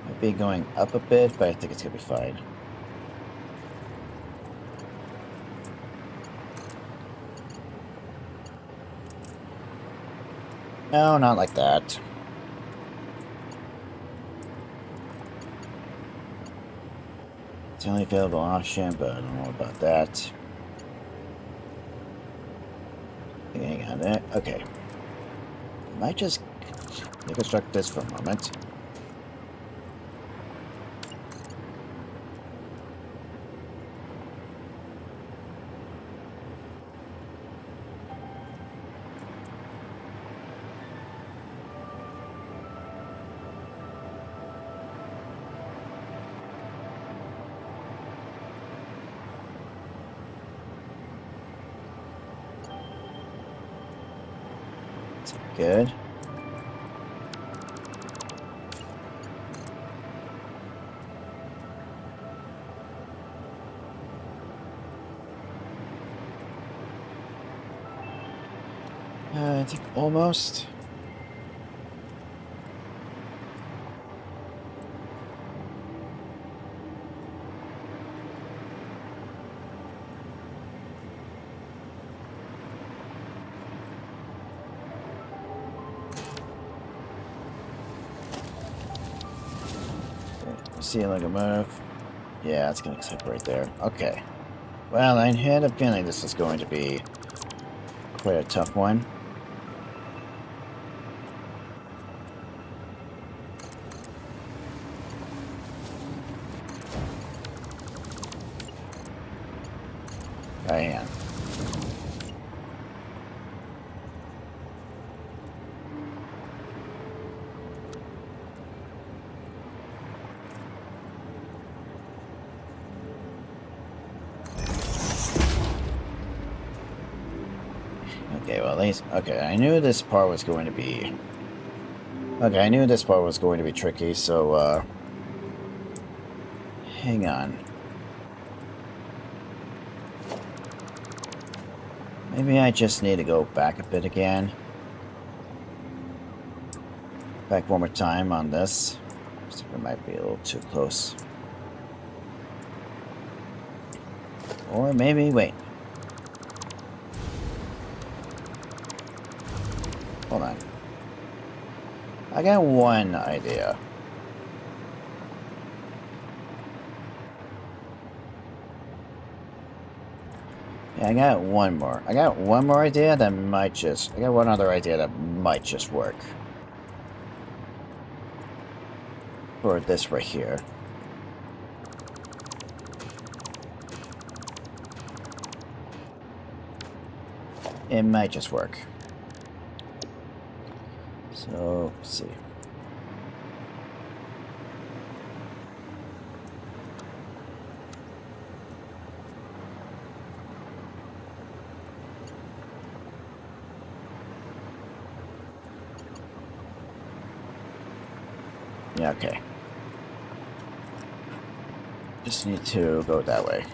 Might be going up a bit, but I think it's gonna be fine. No, not like that. It's the only available option, but I don't know about that. Hang on there. Okay. I might just deconstruct this for a moment. Good. I think almost. See a locomotive. Yeah, it's gonna clip right there. Okay. Well, I had a feeling this was going to be quite a tough one. Hang on. Okay, well, at least... Okay, I knew this part was going to be... Okay, I knew this part was going to be tricky, so, hang on. Maybe I just need to go back a bit again. Back one more time on this. So it might be a little too close. Or maybe... Wait. Hold on. I got one idea. Yeah, I got one more. I got one more idea that might just... I got one other idea that might just work. For this right here. It might just work. So, let's see. Yeah, okay. Just need to go that way.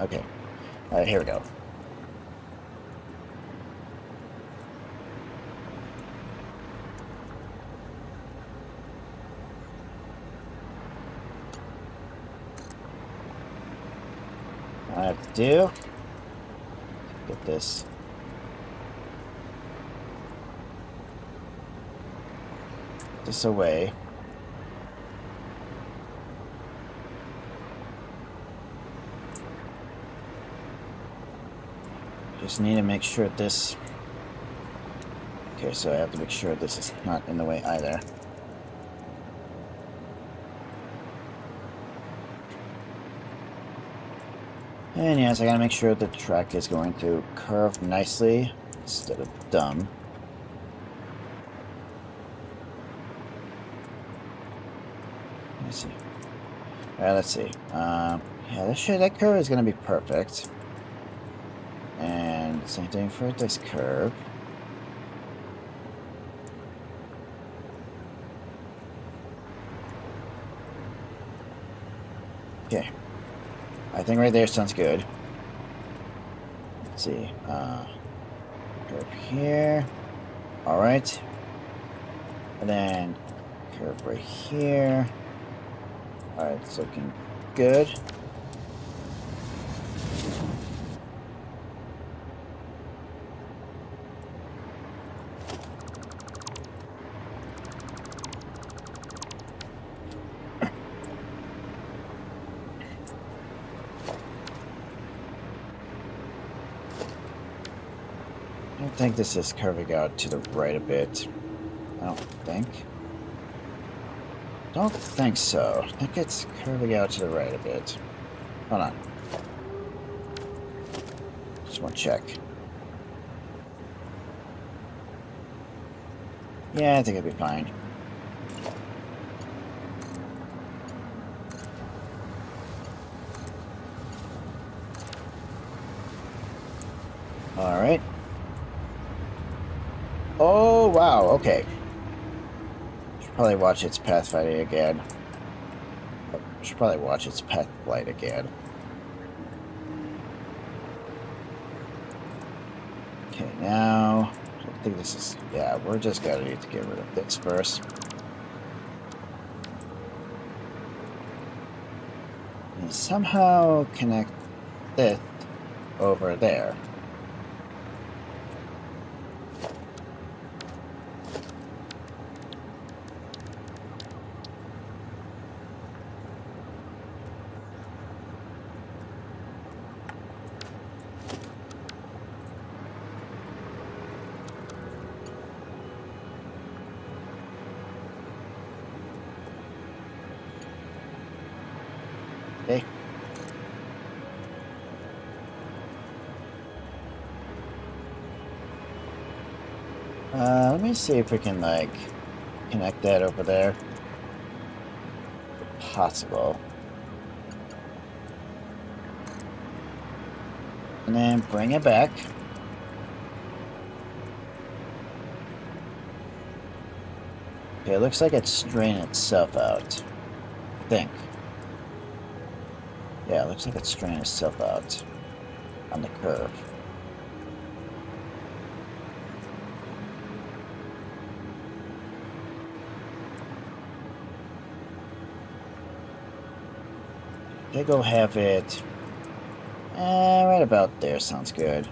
Okay. Here we go. All I have to do... Get this... this away. Just need to make sure this... Okay, so I have to make sure this is not in the way either. And yes, I gotta make sure the track is going to curve nicely instead of dumb. Let's see. Alright, let's see. Yeah, that curve is gonna be perfect. And same thing for this curve. Okay. I think right there sounds good. Let's see. Curve here. Alright. And then curve right here. Alright, it's looking good. I don't think this is curving out to the right a bit. I don't think. Don't think so. I think it's curving out to the right a bit. Hold on. Just want to check. Yeah, I think it'll be fine. Alright. Oh, wow, okay. probably watch its pathfinding again. Should probably watch its path flight again. Okay, now I think this is, yeah, we're just gonna need to get rid of this first. And somehow connect this over there. Okay. Let me see if we can, like, connect that over there. If possible. And then bring it back. Okay, it looks like it's straining itself out. I think. Yeah, it looks like it's straining itself out on the curve. Okay, go have it. Right about there sounds good.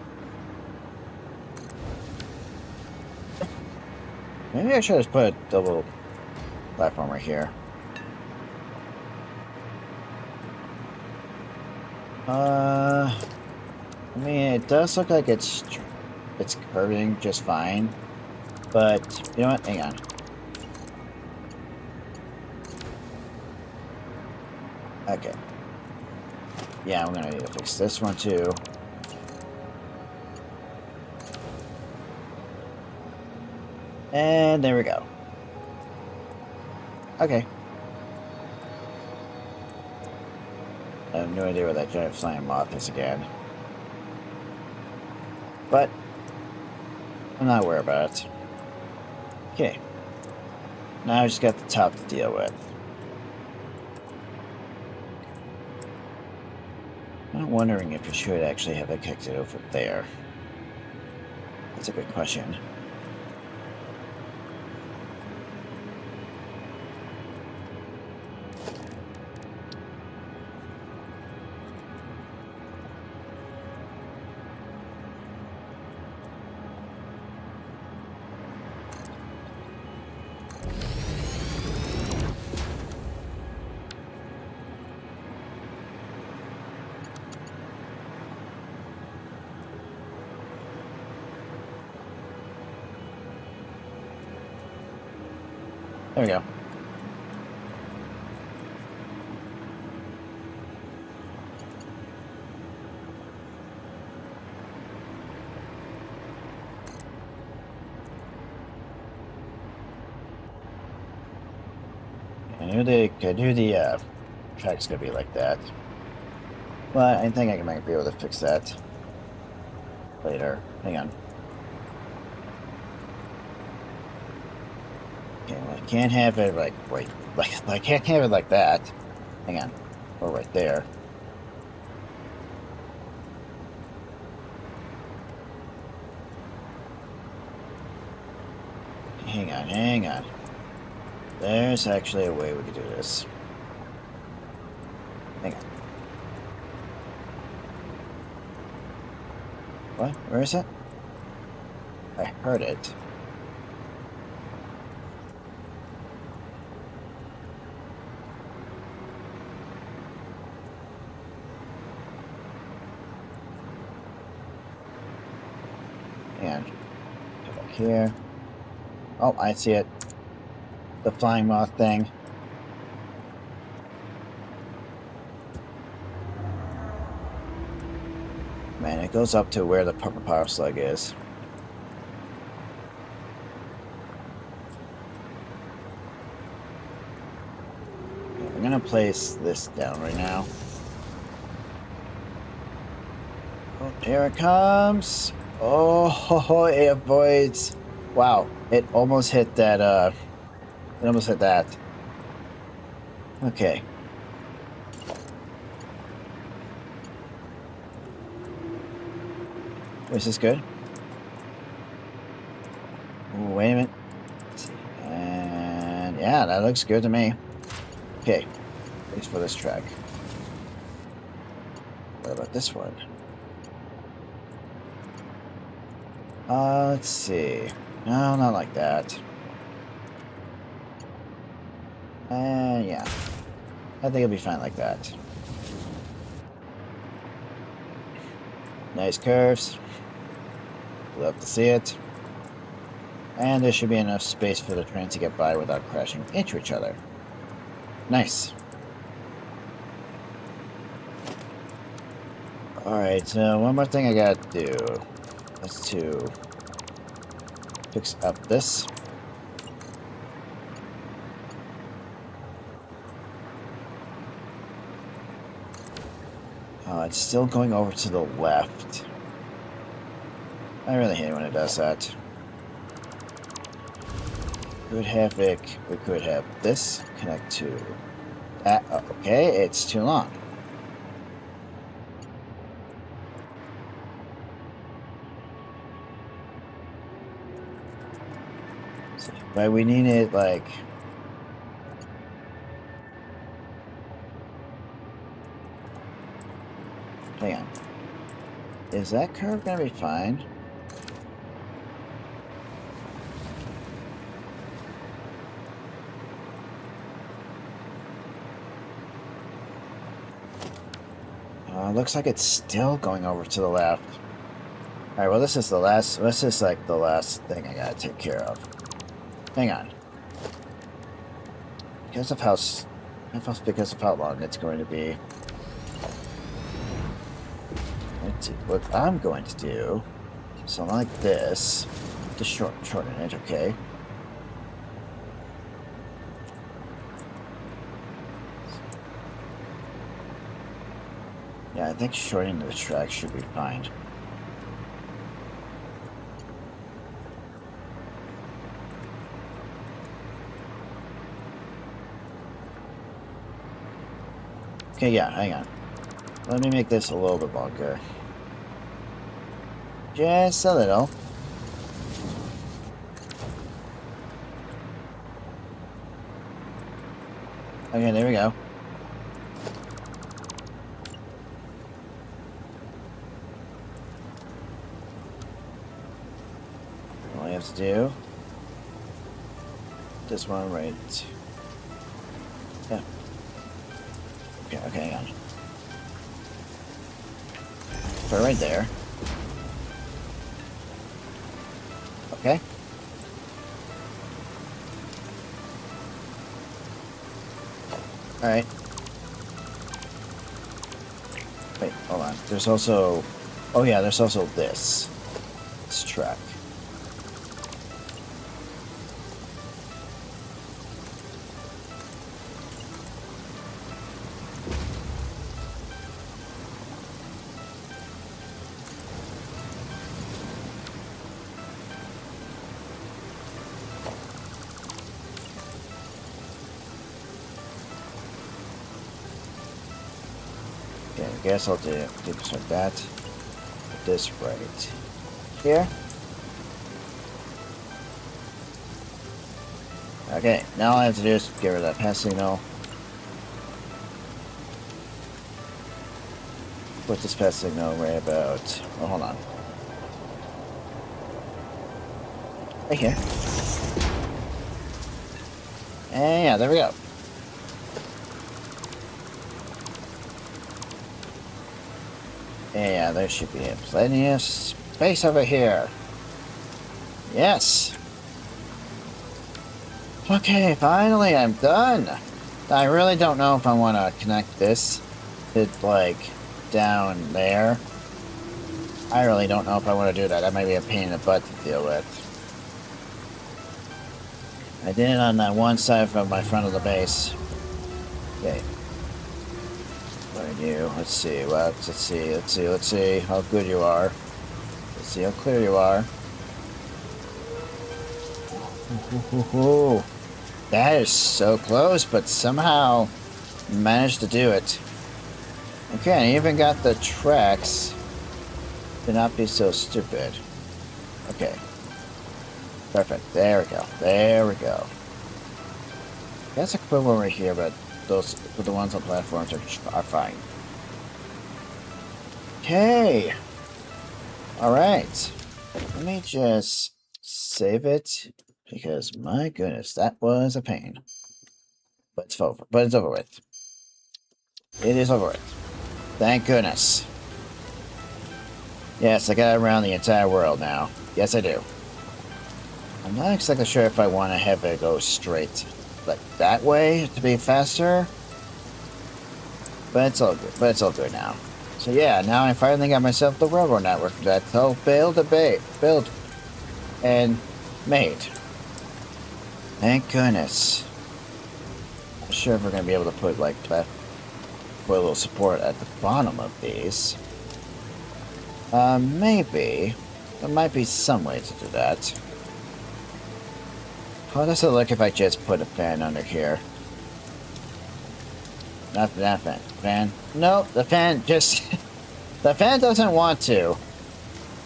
Maybe I should just put a double platform right here. I mean, it does look like it's curving just fine, but you know what? Hang on. Okay. Yeah, I'm gonna need to fix this one too. And there we go. Okay. I have no idea where that giant flying moth is again. But I'm not worried about it. Okay. Now I just got the top to deal with. I'm wondering if we should actually have it connected over there. That's a good question. There we go. I knew the track's gonna be like that. But I think I might be able to fix that later. Hang on. Okay, well, I can't have it like right, like I can't have it like that. Hang on, or right there. Hang on. There's actually a way we could do this. Hang on. What? Where is it? I heard it. And go back here. Oh, I see it. The flying moth thing. Man, it goes up to where the purple power slug is. Okay, I'm gonna place this down right now. Oh, here it comes. Oh, it avoids. Wow, it almost hit that It almost hit that. Okay. Is this good? Ooh, wait a minute. Let's see. And yeah, that looks good to me. Okay. At least for this track. What about this one? Let's see. No, not like that. Yeah. I think it'll be fine like that. Nice curves. Love to see it. And there should be enough space for the train to get by without crashing into each other. Nice. Alright, so one more thing I gotta do is to fix up this. It's still going over to the left. I really hate when it does that. We could have this connect to that. Okay, it's too long. But we need it like... Hang on. Is that curve gonna be fine? Looks like it's still going over to the left. Alright, well this is the last, this is like the last thing I gotta take care of. Hang on. Because of how long it's going to be. Let's see, what I'm going to do, something like this, just shorten it, okay? Yeah, I think shortening the track should be fine. Okay, yeah, hang on. Let me make this a little bit longer. Just a little. Okay, there we go. All I have to do, this one right. Yeah. Okay, hang on. Put it right there. Okay. Alright. Wait, hold on. There's also... Oh yeah, there's also this. This track. Okay, I guess I'll do this like that. Put this right here. Okay, now all I have to do is get rid of that pass signal. Put this pass signal right about... Oh, hold on. Right here. And yeah, there we go. Yeah, there should be plenty of space over here. Yes. Okay, finally I'm done. I really don't know if I want to connect this to, like, down there. I really don't know if I want to do that. That might be a pain in the butt to deal with. I did it on that one side from my front of the base. Okay. What do I do? Let's see. Let's see how good you are. Let's see how clear you are. That is so close, but somehow managed to do it. Okay, I even got the tracks to not be so stupid. Okay. Perfect. There we go. There we go. That's a quick one right here, but the ones on platforms are fine. Okay. Alright. Let me just save it, because my goodness, that was a pain. But it's over. But it's over with. It is over with. Thank goodness. Yes, I got around the entire world now. Yes, I do. I'm not exactly sure if I want to have it go straight like that way to be faster. But it's all good. But it's all good now. So yeah, now I finally got myself the railroad network that's all built and made. Thank goodness. I'm not sure if we're gonna be able to put like put a little support at the bottom of these. Maybe. There might be some way to do that. How does it look if I just put a fan under here? Not that fan. Fan? No, the fan just... the fan doesn't want to.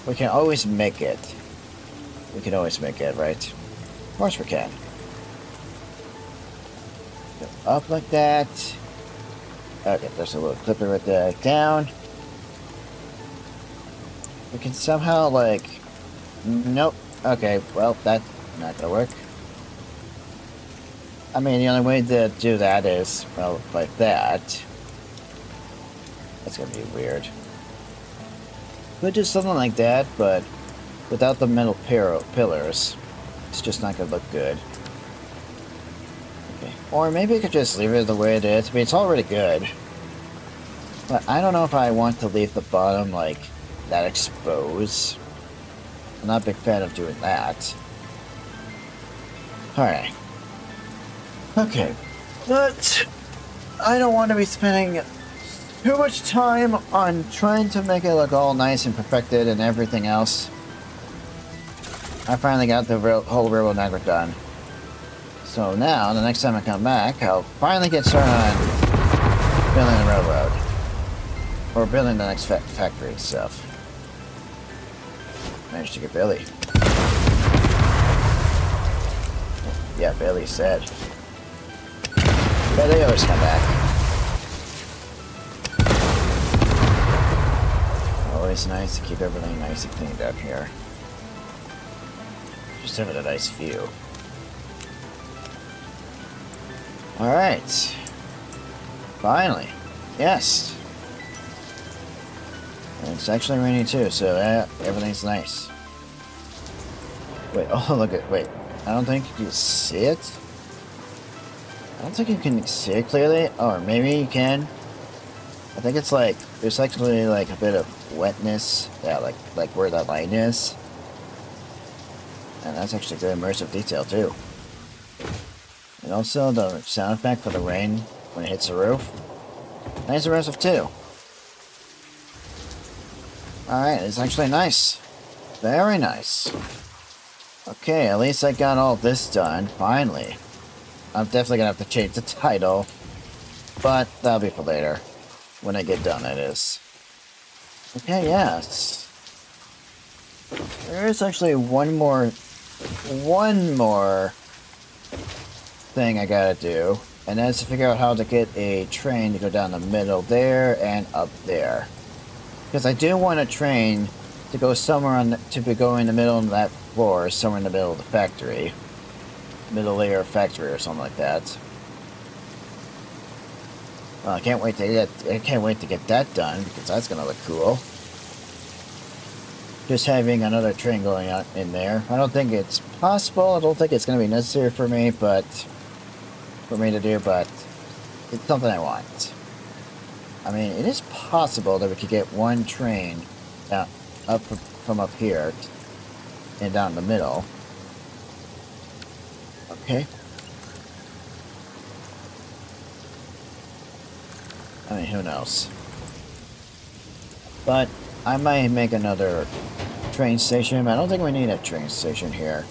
We can always make it. We can always make it, right? Of course we can. Go up like that. Okay, there's a little clipper right there. Down. We can somehow, like... Nope. Okay, well, that's not gonna work. I mean, the only way to do that is, well, like that. That's gonna be weird. Could do something like that, but without the metal pillars, it's just not gonna look good. Okay. Or maybe I could just leave it the way it is. I mean, it's already good. But I don't know if I want to leave the bottom, like, that exposed. I'm not a big fan of doing that. Alright. Okay. But I don't want to be spending too much time on trying to make it look all nice and perfected and everything else. I finally got the whole railroad network done. So now, the next time I come back, I'll finally get started on building the railroad. Or building the next factory stuff. Managed to get Billy. Yeah, Billy said. Yeah, they always come back. Always nice to keep everything nice and cleaned up here. Just having a nice view. Alright. Finally. Yes. And it's actually raining too, so everything's nice. Wait, oh look at, wait. I don't think you can see it. I don't think you can see it clearly. Or maybe you can. I think it's like, there's actually like a bit of wetness. Yeah, like where that line is. And that's actually good immersive detail too. And also the sound effect for the rain when it hits the roof. Nice immersive too. Alright, it's actually nice. Very nice. Okay, at least I got all this done, finally. I'm definitely gonna have to change the title. But that'll be for later. When I get done, that is. Okay, yes. There is actually one more thing I gotta do. And that's to figure out how to get a train to go down the middle there and up there. Because I do want a train to go somewhere to go in the middle of that floor, somewhere in the middle of the factory. Middle layer of factory or something like that. Well, I can't wait to get that done, because that's gonna look cool. Just having another train going out in there. I don't think it's possible, I don't think it's gonna be necessary for me to do, but it's something I want. I mean, it is possible that we could get one train down, from up here and down the middle. Okay. I mean, who knows? But I might make another train station. I don't think we need a train station here.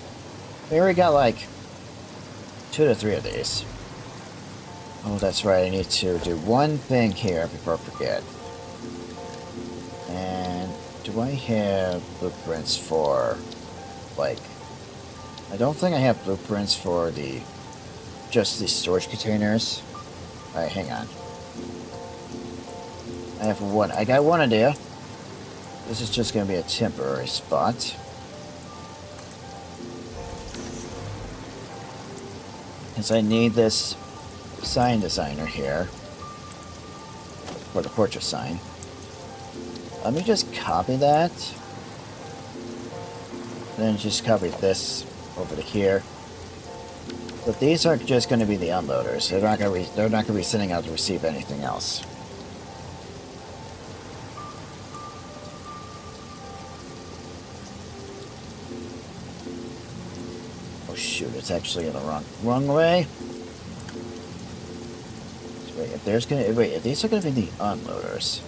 We already got like 2 to 3 of these. Oh, that's right. I need to do one thing here before I forget. And do I have blueprints for, like... I don't think I have blueprints for just the storage containers. Alright, hang on. I got one idea. This is just going to be a temporary spot. Because I need this sign designer here. For the portrait sign. Let me just copy that. Then just copy this over to here. But these are just going to be the unloaders. They're not going to be sending out to receive anything else. Oh shoot! It's actually in the wrong way. So wait, if these are going to be the unloaders.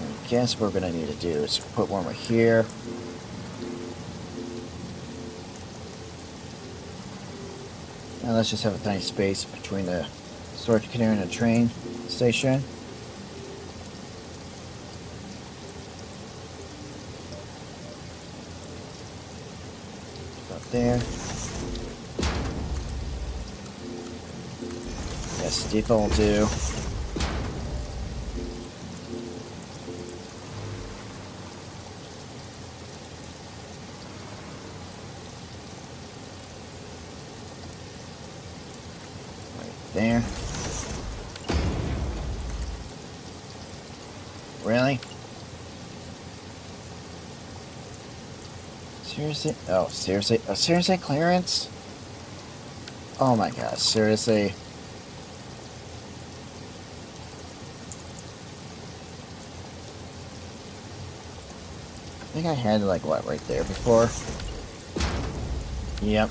I guess what we're going to need to do is put one right here. Now let's just have a tiny space between the storage container and the train station. About there. Yes, default will do. There. Really? Seriously? Oh, seriously? Oh, seriously, clearance? Oh my gosh, seriously? I think I had like what right there before? Yep.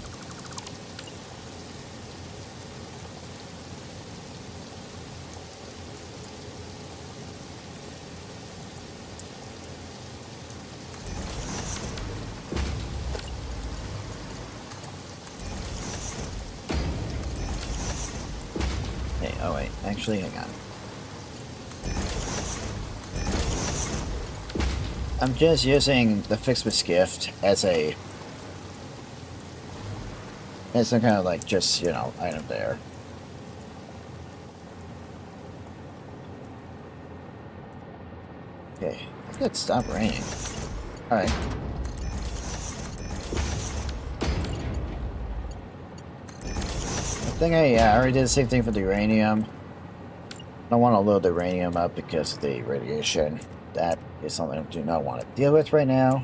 Oh wait, actually, hang on. I'm just using the Fixmas gift as some kind of like just, you know, item there. Okay, I think it stopped raining. Alright. I think I already did the same thing for the uranium. I don't want to load the uranium up because of the radiation. That is something I do not want to deal with right now.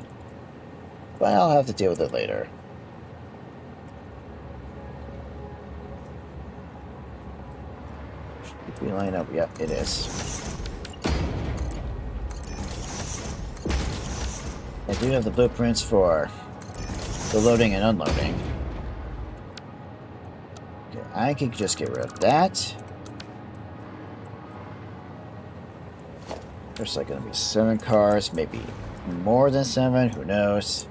But I'll have to deal with it later. Should we line up? Yep, it is. I do have the blueprints for the loading and unloading. Okay, I could just get rid of that. There's like going to be 7 cars, maybe more than 7, who knows.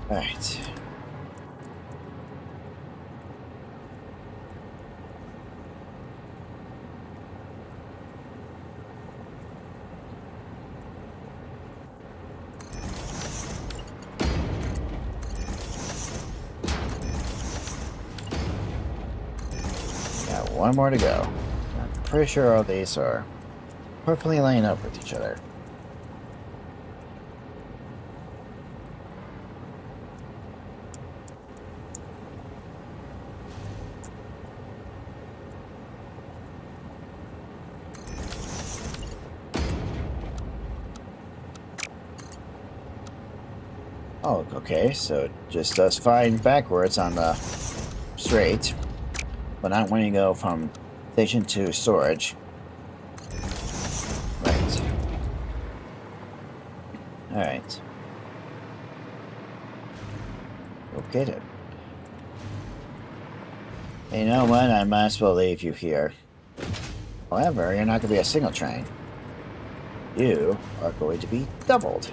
Alright. Got one more to go. I'm pretty sure all these are perfectly lined up with each other. Oh, okay, so it just does fine backwards on the straight, but not when you go from station to storage. Right. Alright. Okay then. You know what? I might as well leave you here. However, you're not going to be a single train. You are going to be doubled.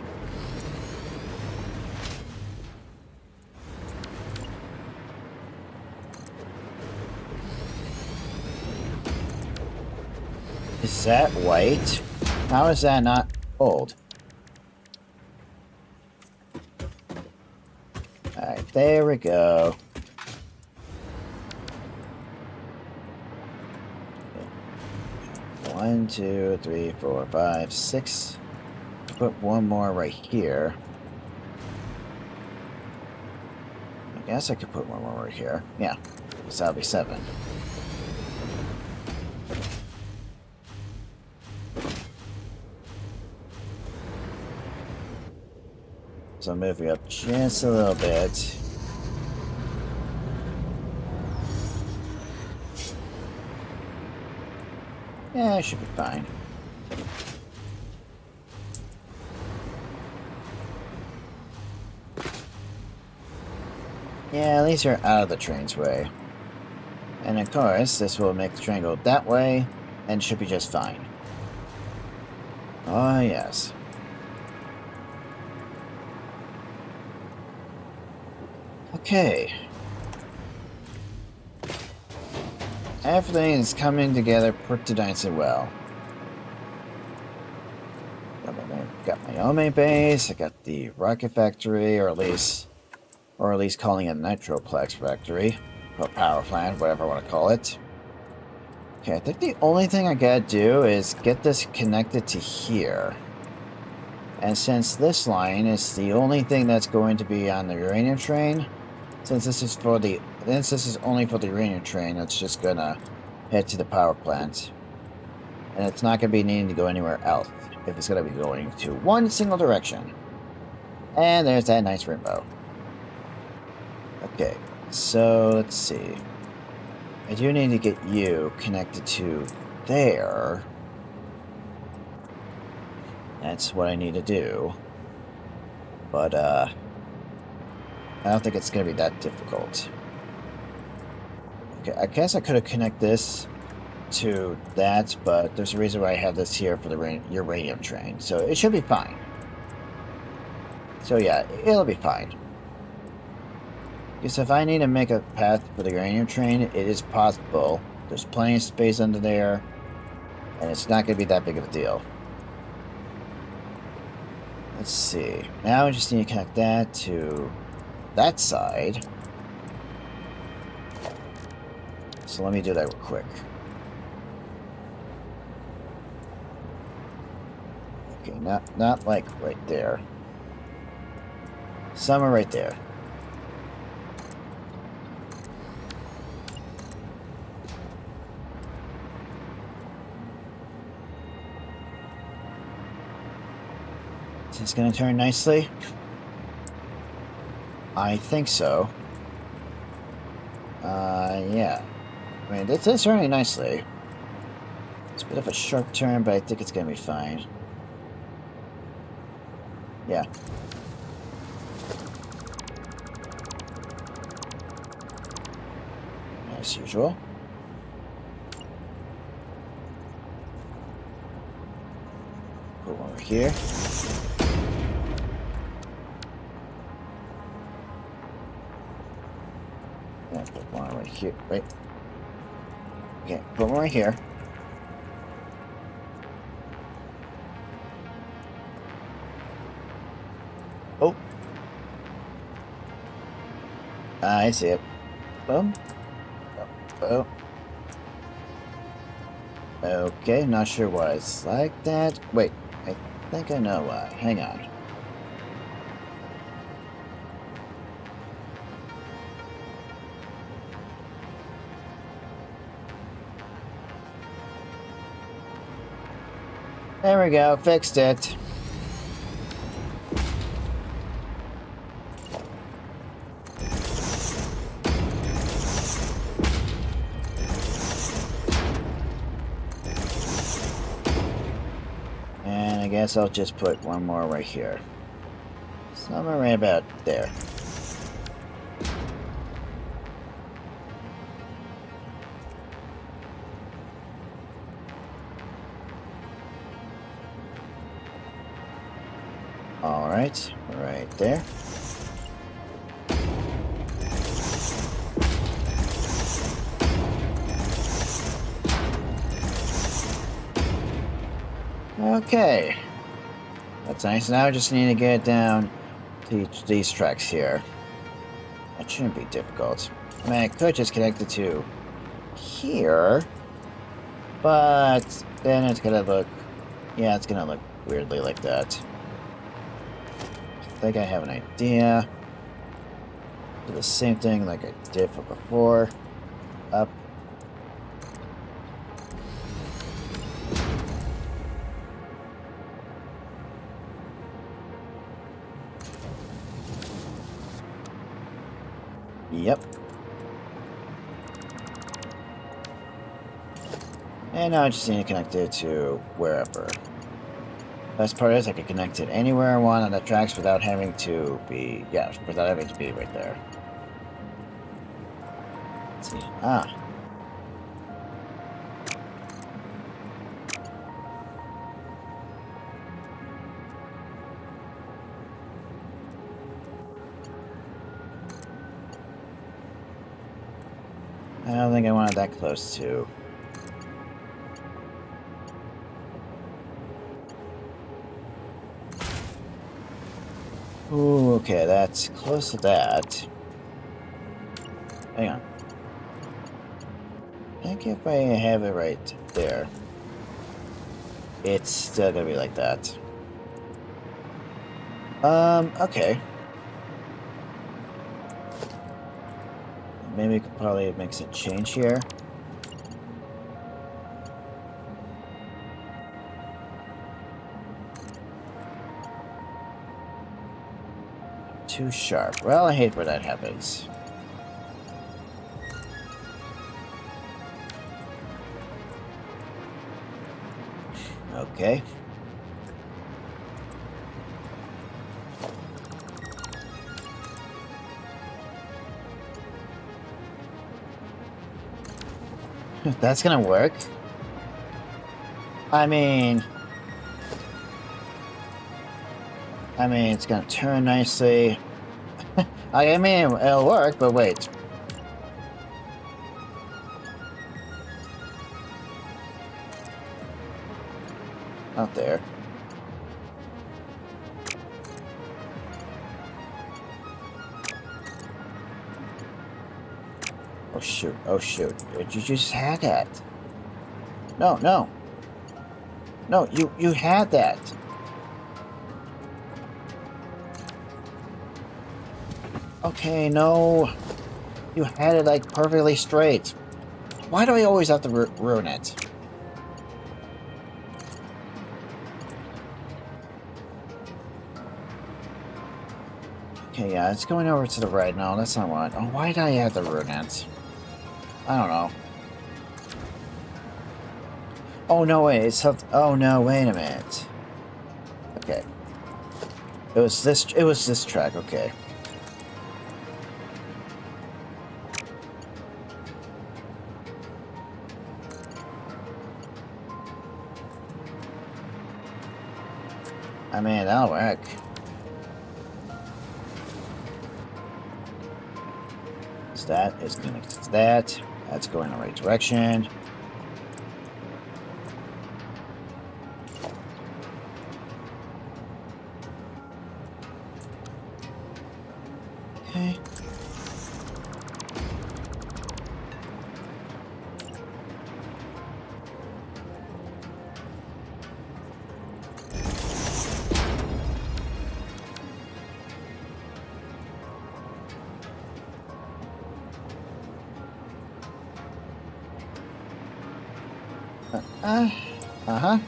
Is that white? How is that not old? Alright, there we go. One, two, three, four, five, six. Put one more right here. I guess I could put one more right here. Yeah, so that'll be 7. So move you up just a little bit. Yeah, it should be fine. Yeah, at least you're out of the train's way. And of course, this will make the train go that way, and should be just fine. Oh, yes. Okay. Everything is coming together pretty nice and well. Got my own main base, I got the rocket factory, or at least calling it Nitroplex factory, or power plant, whatever I want to call it. Okay, I think the only thing I gotta do is get this connected to here. And since this line is the only thing that's going to be on the uranium train, since this is only for the uranium train, it's just gonna head to the power plant. And it's not gonna be needing to go anywhere else if it's gonna be going to one single direction. And there's that nice rainbow. Okay, so let's see. I do need to get you connected to there. That's what I need to do. But, I don't think it's going to be that difficult. Okay, I guess I could have connected this to that, but there's a reason why I have this here for the uranium train. So it should be fine. So yeah, it'll be fine. Because if I need to make a path for the uranium train, it is possible. There's plenty of space under there, and it's not going to be that big of a deal. Let's see. Now I just need to connect that to that side. So let me do that real quick. Okay, not like right there. Somewhere right there. Is this gonna turn nicely? I think so. Yeah. I mean, this is turning nicely. It's a bit of a sharp turn, but I think it's gonna be fine. Yeah. As usual. Put one over here. Yeah, put one right here. Wait. Okay, put one right here. Oh. I see it. Boom. Oh. Okay, not sure why it's like that. Wait, I think I know why. Hang on. There we go, fixed it. And I guess I'll just put one more right here. Somewhere right about there. Alright, right there. Okay. That's nice. Now I just need to get down to these tracks here. That shouldn't be difficult. I mean, I could just connect it to here, but then it's gonna look... Yeah, it's gonna look weirdly like that. I think I have an idea. Do the same thing like I did for before. Up. Yep. And now I just need to connect it to wherever. Best part is I can connect it anywhere I want on the tracks without having to be... Yeah, without having to be right there. Let's see. Ah. I don't think I want it that close to... Ooh, okay, that's close to that. Hang on. I think if I have it right there, it's still gonna be like that. Okay. Maybe we could probably make some change here. Too sharp. Well, I hate when that happens. Okay. That's gonna work. I mean, it's gonna turn nicely. I mean, it'll work, but wait. Out there. Oh shoot, oh shoot. You just had that. No, no. No, you had that. Okay, no. You had it like perfectly straight. Why do I always have to ruin it? Okay, yeah, it's going over to the right now. That's not what. Oh, why did I have to ruin it? I don't know. Oh no, wait. It's something. Oh no, wait a minute. Okay. It was this track. Okay. I mean, that'll work. So that is connected to that. That's going in the right direction. Okay. Uh-huh.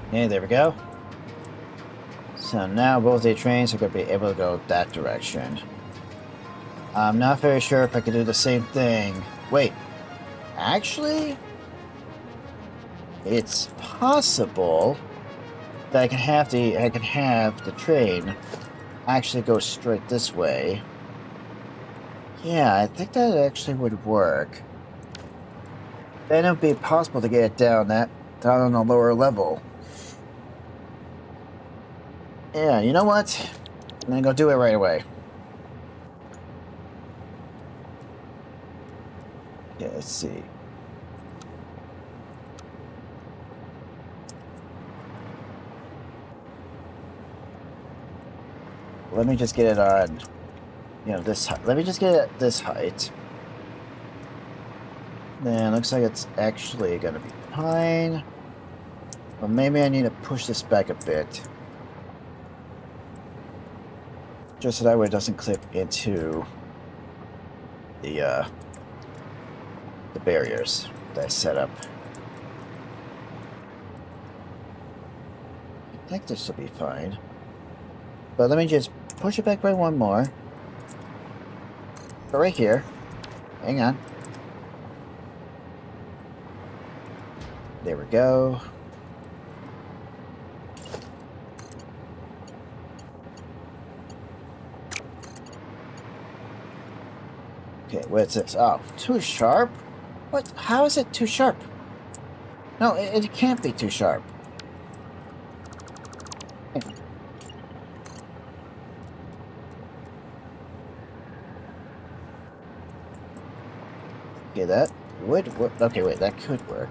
Okay, there we go. So now both the trains are going to be able to go that direction. I'm not very sure if I could do the same thing. Wait, actually, it's possible that I can have the train actually go straight this way. Yeah, I think that actually would work. Then it would be possible to get it down on a lower level. Yeah, you know what? I'm gonna go do it right away. Yeah, let's see. Let me just get it on, this height. Let me just get it at this height. Then looks like it's actually gonna be fine. But maybe I need to push this back a bit. Just so that way it doesn't clip into the barriers that I set up. I think this will be fine. But let me just push it back by one more. Go right here. Hang on. There we go. Okay, what's this? Oh, too sharp? What? How is it too sharp? No, it can't be too sharp. Okay, that would work. Okay, wait, that could work.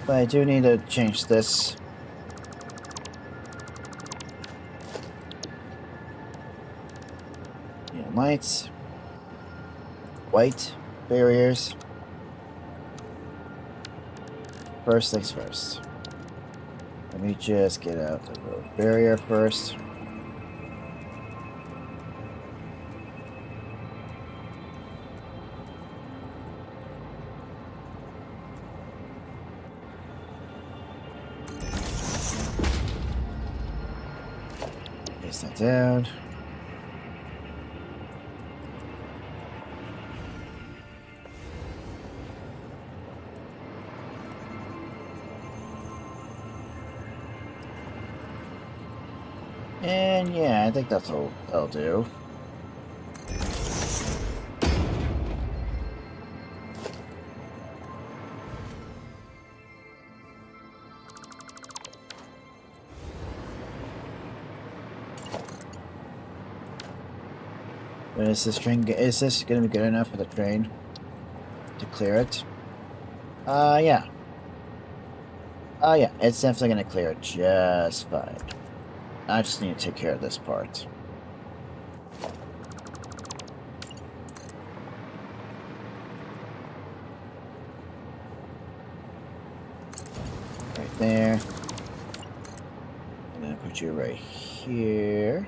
But I do need to change this. Yeah, lights. White barriers. First things first. Let me just get out the little barrier first. Place that down. And yeah, I think that'll do. But is this going to be good enough for the train to clear it? Yeah. Yeah, it's definitely going to clear it just fine. I just need to take care of this part. Right there. I'm going to put you right here.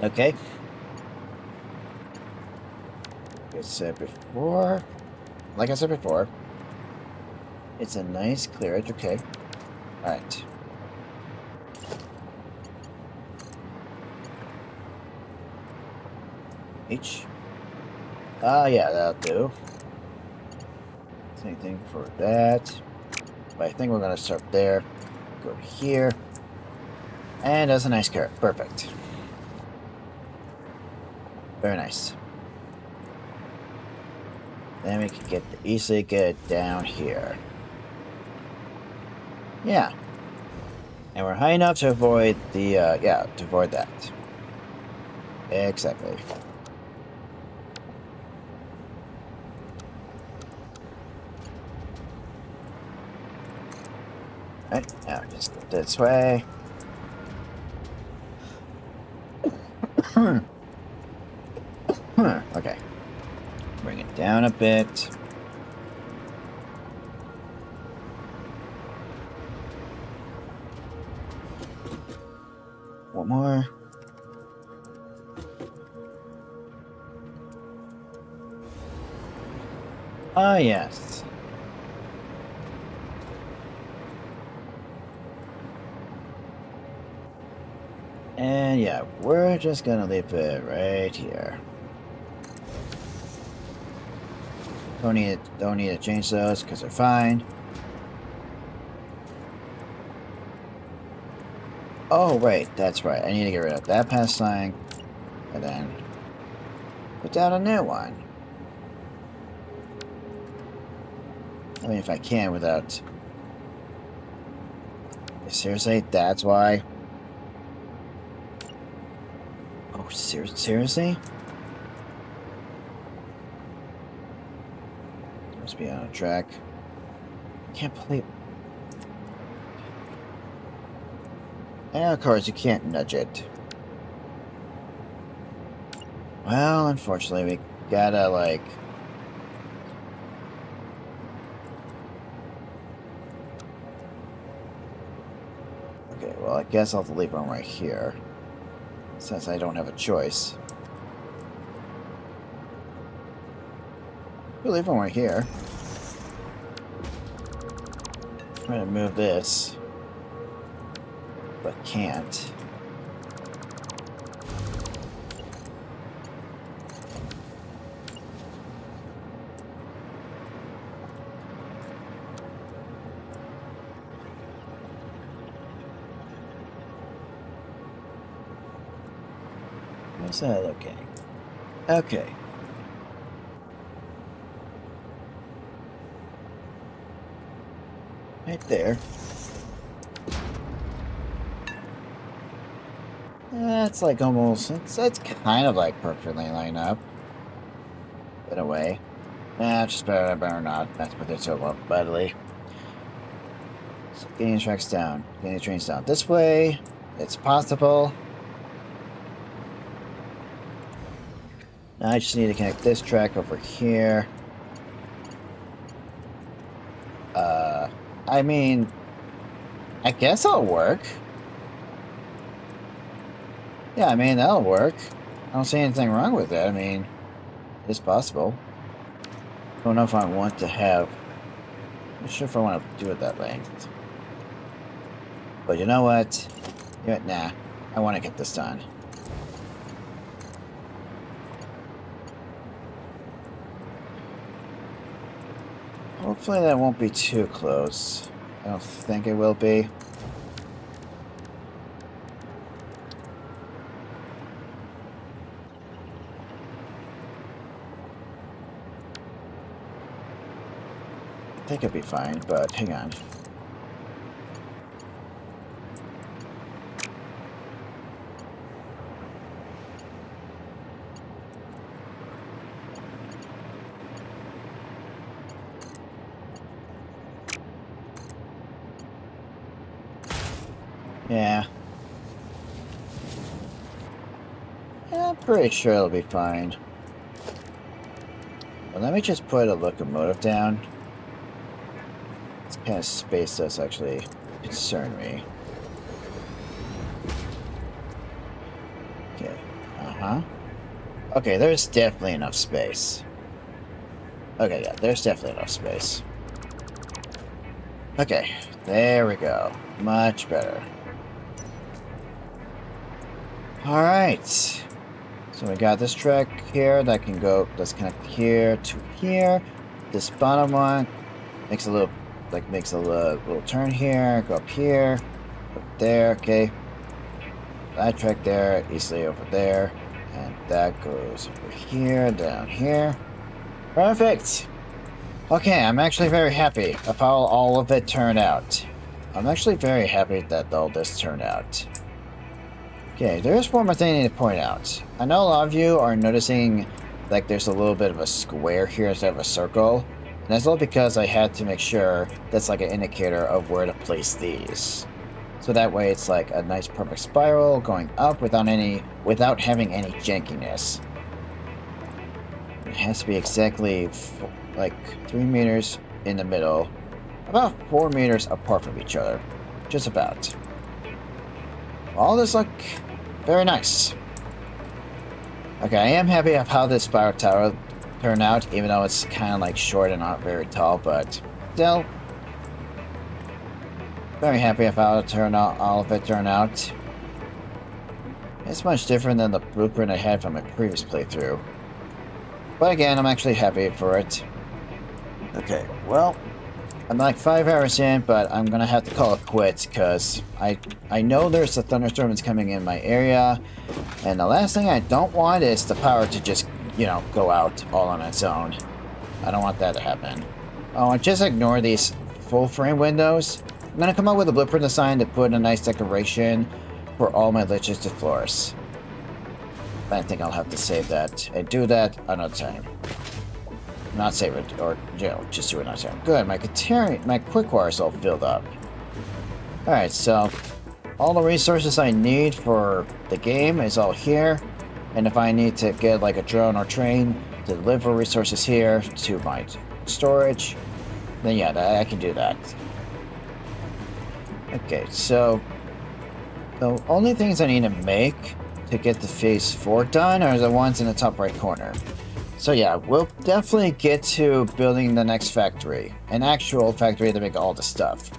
Okay. Like I said before, it's a nice clearage. Okay. Alright. Yeah, that'll do. Same thing for that. But I think we're gonna start there. Go here. And that's a nice carrot. Perfect. Very nice. Then we can easily get it down here. Yeah. And we're high enough to avoid to avoid that. Exactly. Right, now just go this way. Okay. Bring it down a bit. One more. Ah, yes. And yeah, we're just gonna leave it right here. Don't need to change those because they're fine. Oh, right, that's right. I need to get rid of that pass sign, and then put down a new one. I mean, if I can without... Seriously? That's why? Oh, seriously? Must be on a track. Can't believe... And of course, you can't nudge it. Well, unfortunately, we gotta, like... Okay, well, I guess I'll have to leave one right here. Since I don't have a choice. We'll leave one right here. Try to move this. But can't. How's that looking? Okay. Right there. That's like almost, it's kind of like perfectly lined up. In a way. Nah, it's just better not. That's what they're so well, badly. So getting the tracks down. Getting the trains down this way. It's possible. Now I just need to connect this track over here. I mean, I guess it'll work. Yeah, I mean, that'll work. I don't see anything wrong with it. I mean, it's possible. Don't know if I want to have... I'm not sure if I want to do it that length. But you know what? Yeah, nah. I want to get this done. Hopefully that won't be too close. I don't think it will be. I think it'll be fine, but hang on. Yeah. I'm pretty sure it'll be fine. Well, let me just put a locomotive down. This kind of space does actually concern me. Okay. Uh-huh. Okay, there's definitely enough space. Okay, yeah, there's definitely enough space. Okay, there we go. Much better. Alright. So we got this track here that can go, let's connect here to here. This bottom one makes a little, makes a little turn here, go up here, up there, okay. That track there, easily over there. And that goes over here, down here. Perfect! Okay, I'm actually very happy of how all of it turned out. I'm actually very happy that all this turned out. Okay, there's one more thing I need to point out. I know a lot of you are noticing like there's a little bit of a square here instead of a circle. And that's all because I had to make sure that's like an indicator of where to place these. So that way it's like a nice perfect spiral going up without having any jankiness. It has to be exactly like 3 meters in the middle, about 4 meters apart from each other, just about. All this look very nice. Okay, I am happy of how this spiral tower turned out, even though it's kind of like short and not very tall, but still very happy of how it turned out. All of it turned out. It's much different than the blueprint I had from my previous playthrough. But again, I'm actually happy for it. Okay, well, I'm like 5 hours in, but I'm gonna have to call it quits because I know there's a thunderstorm that's coming in my area, and the last thing I don't want is the power to just, you know, go out all on its own. I don't want that to happen. Oh, and just ignore these full frame windows. I'm gonna come up with a blueprint design to put a nice decoration for all my logistic floors. I think I'll have to save that and do that another time. Not save it, or, you know, just do it another time. Good, my quick wire is all filled up. Alright, so all the resources I need for the game is all here. And if I need to get like a drone or train to deliver resources here to my storage, then yeah, I can do that. Okay, so the only things I need to make to get the phase 4 done are the ones in the top right corner. So yeah, we'll definitely get to building the next factory. An actual factory to make all the stuff.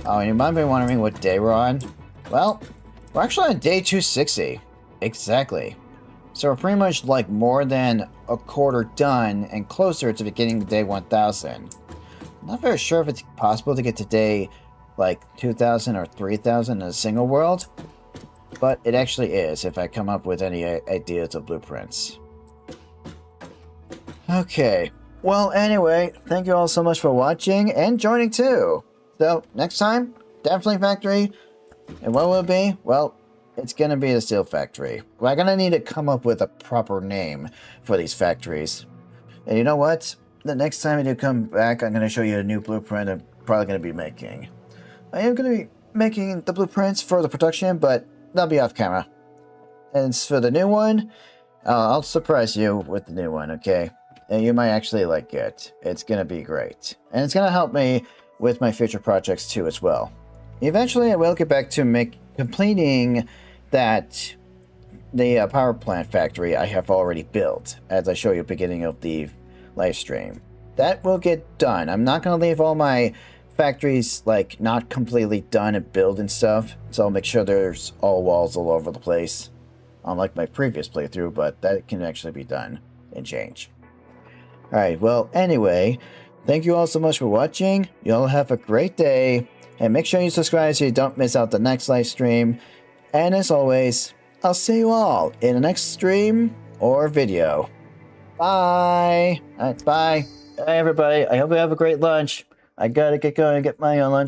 Oh, and you might be wondering what day we're on. Well, we're actually on day 260. Exactly. So we're pretty much like more than a quarter done and closer to beginning day 1000. I'm not very sure if it's possible to get to day like 2000 or 3000 in a single world. But it actually is if I come up with any ideas of blueprints. Okay, well anyway, thank you all so much for watching and joining too. So next time, definitely factory. And what will it be? Well, it's gonna be the steel factory. We're gonna need to come up with a proper name for these factories. And you know what? The next time I do come back, I'm gonna show you a new blueprint I'm probably gonna be making. I am gonna be making the blueprints for the production, but that'll be off camera. And for the new one, I'll surprise you with the new one, okay? And you might actually like it. It's gonna be great. And it's gonna help me with my future projects too as well. Eventually I will get back to completing the power plant factory I have already built, as I show you at the beginning of the live stream. That will get done. I'm not gonna leave all my factories like not completely done and build and stuff, so I'll make sure there's all walls all over the place, unlike my previous playthrough, but that can actually be done and change. Alright, well anyway, thank you all so much for watching. You all have a great day, and make sure you subscribe so you don't miss out the next live stream. And as always, I'll see you all in the next stream or video. Bye! Alright, bye! Hey everybody, I hope you have a great lunch. I gotta get going and get my own lunch.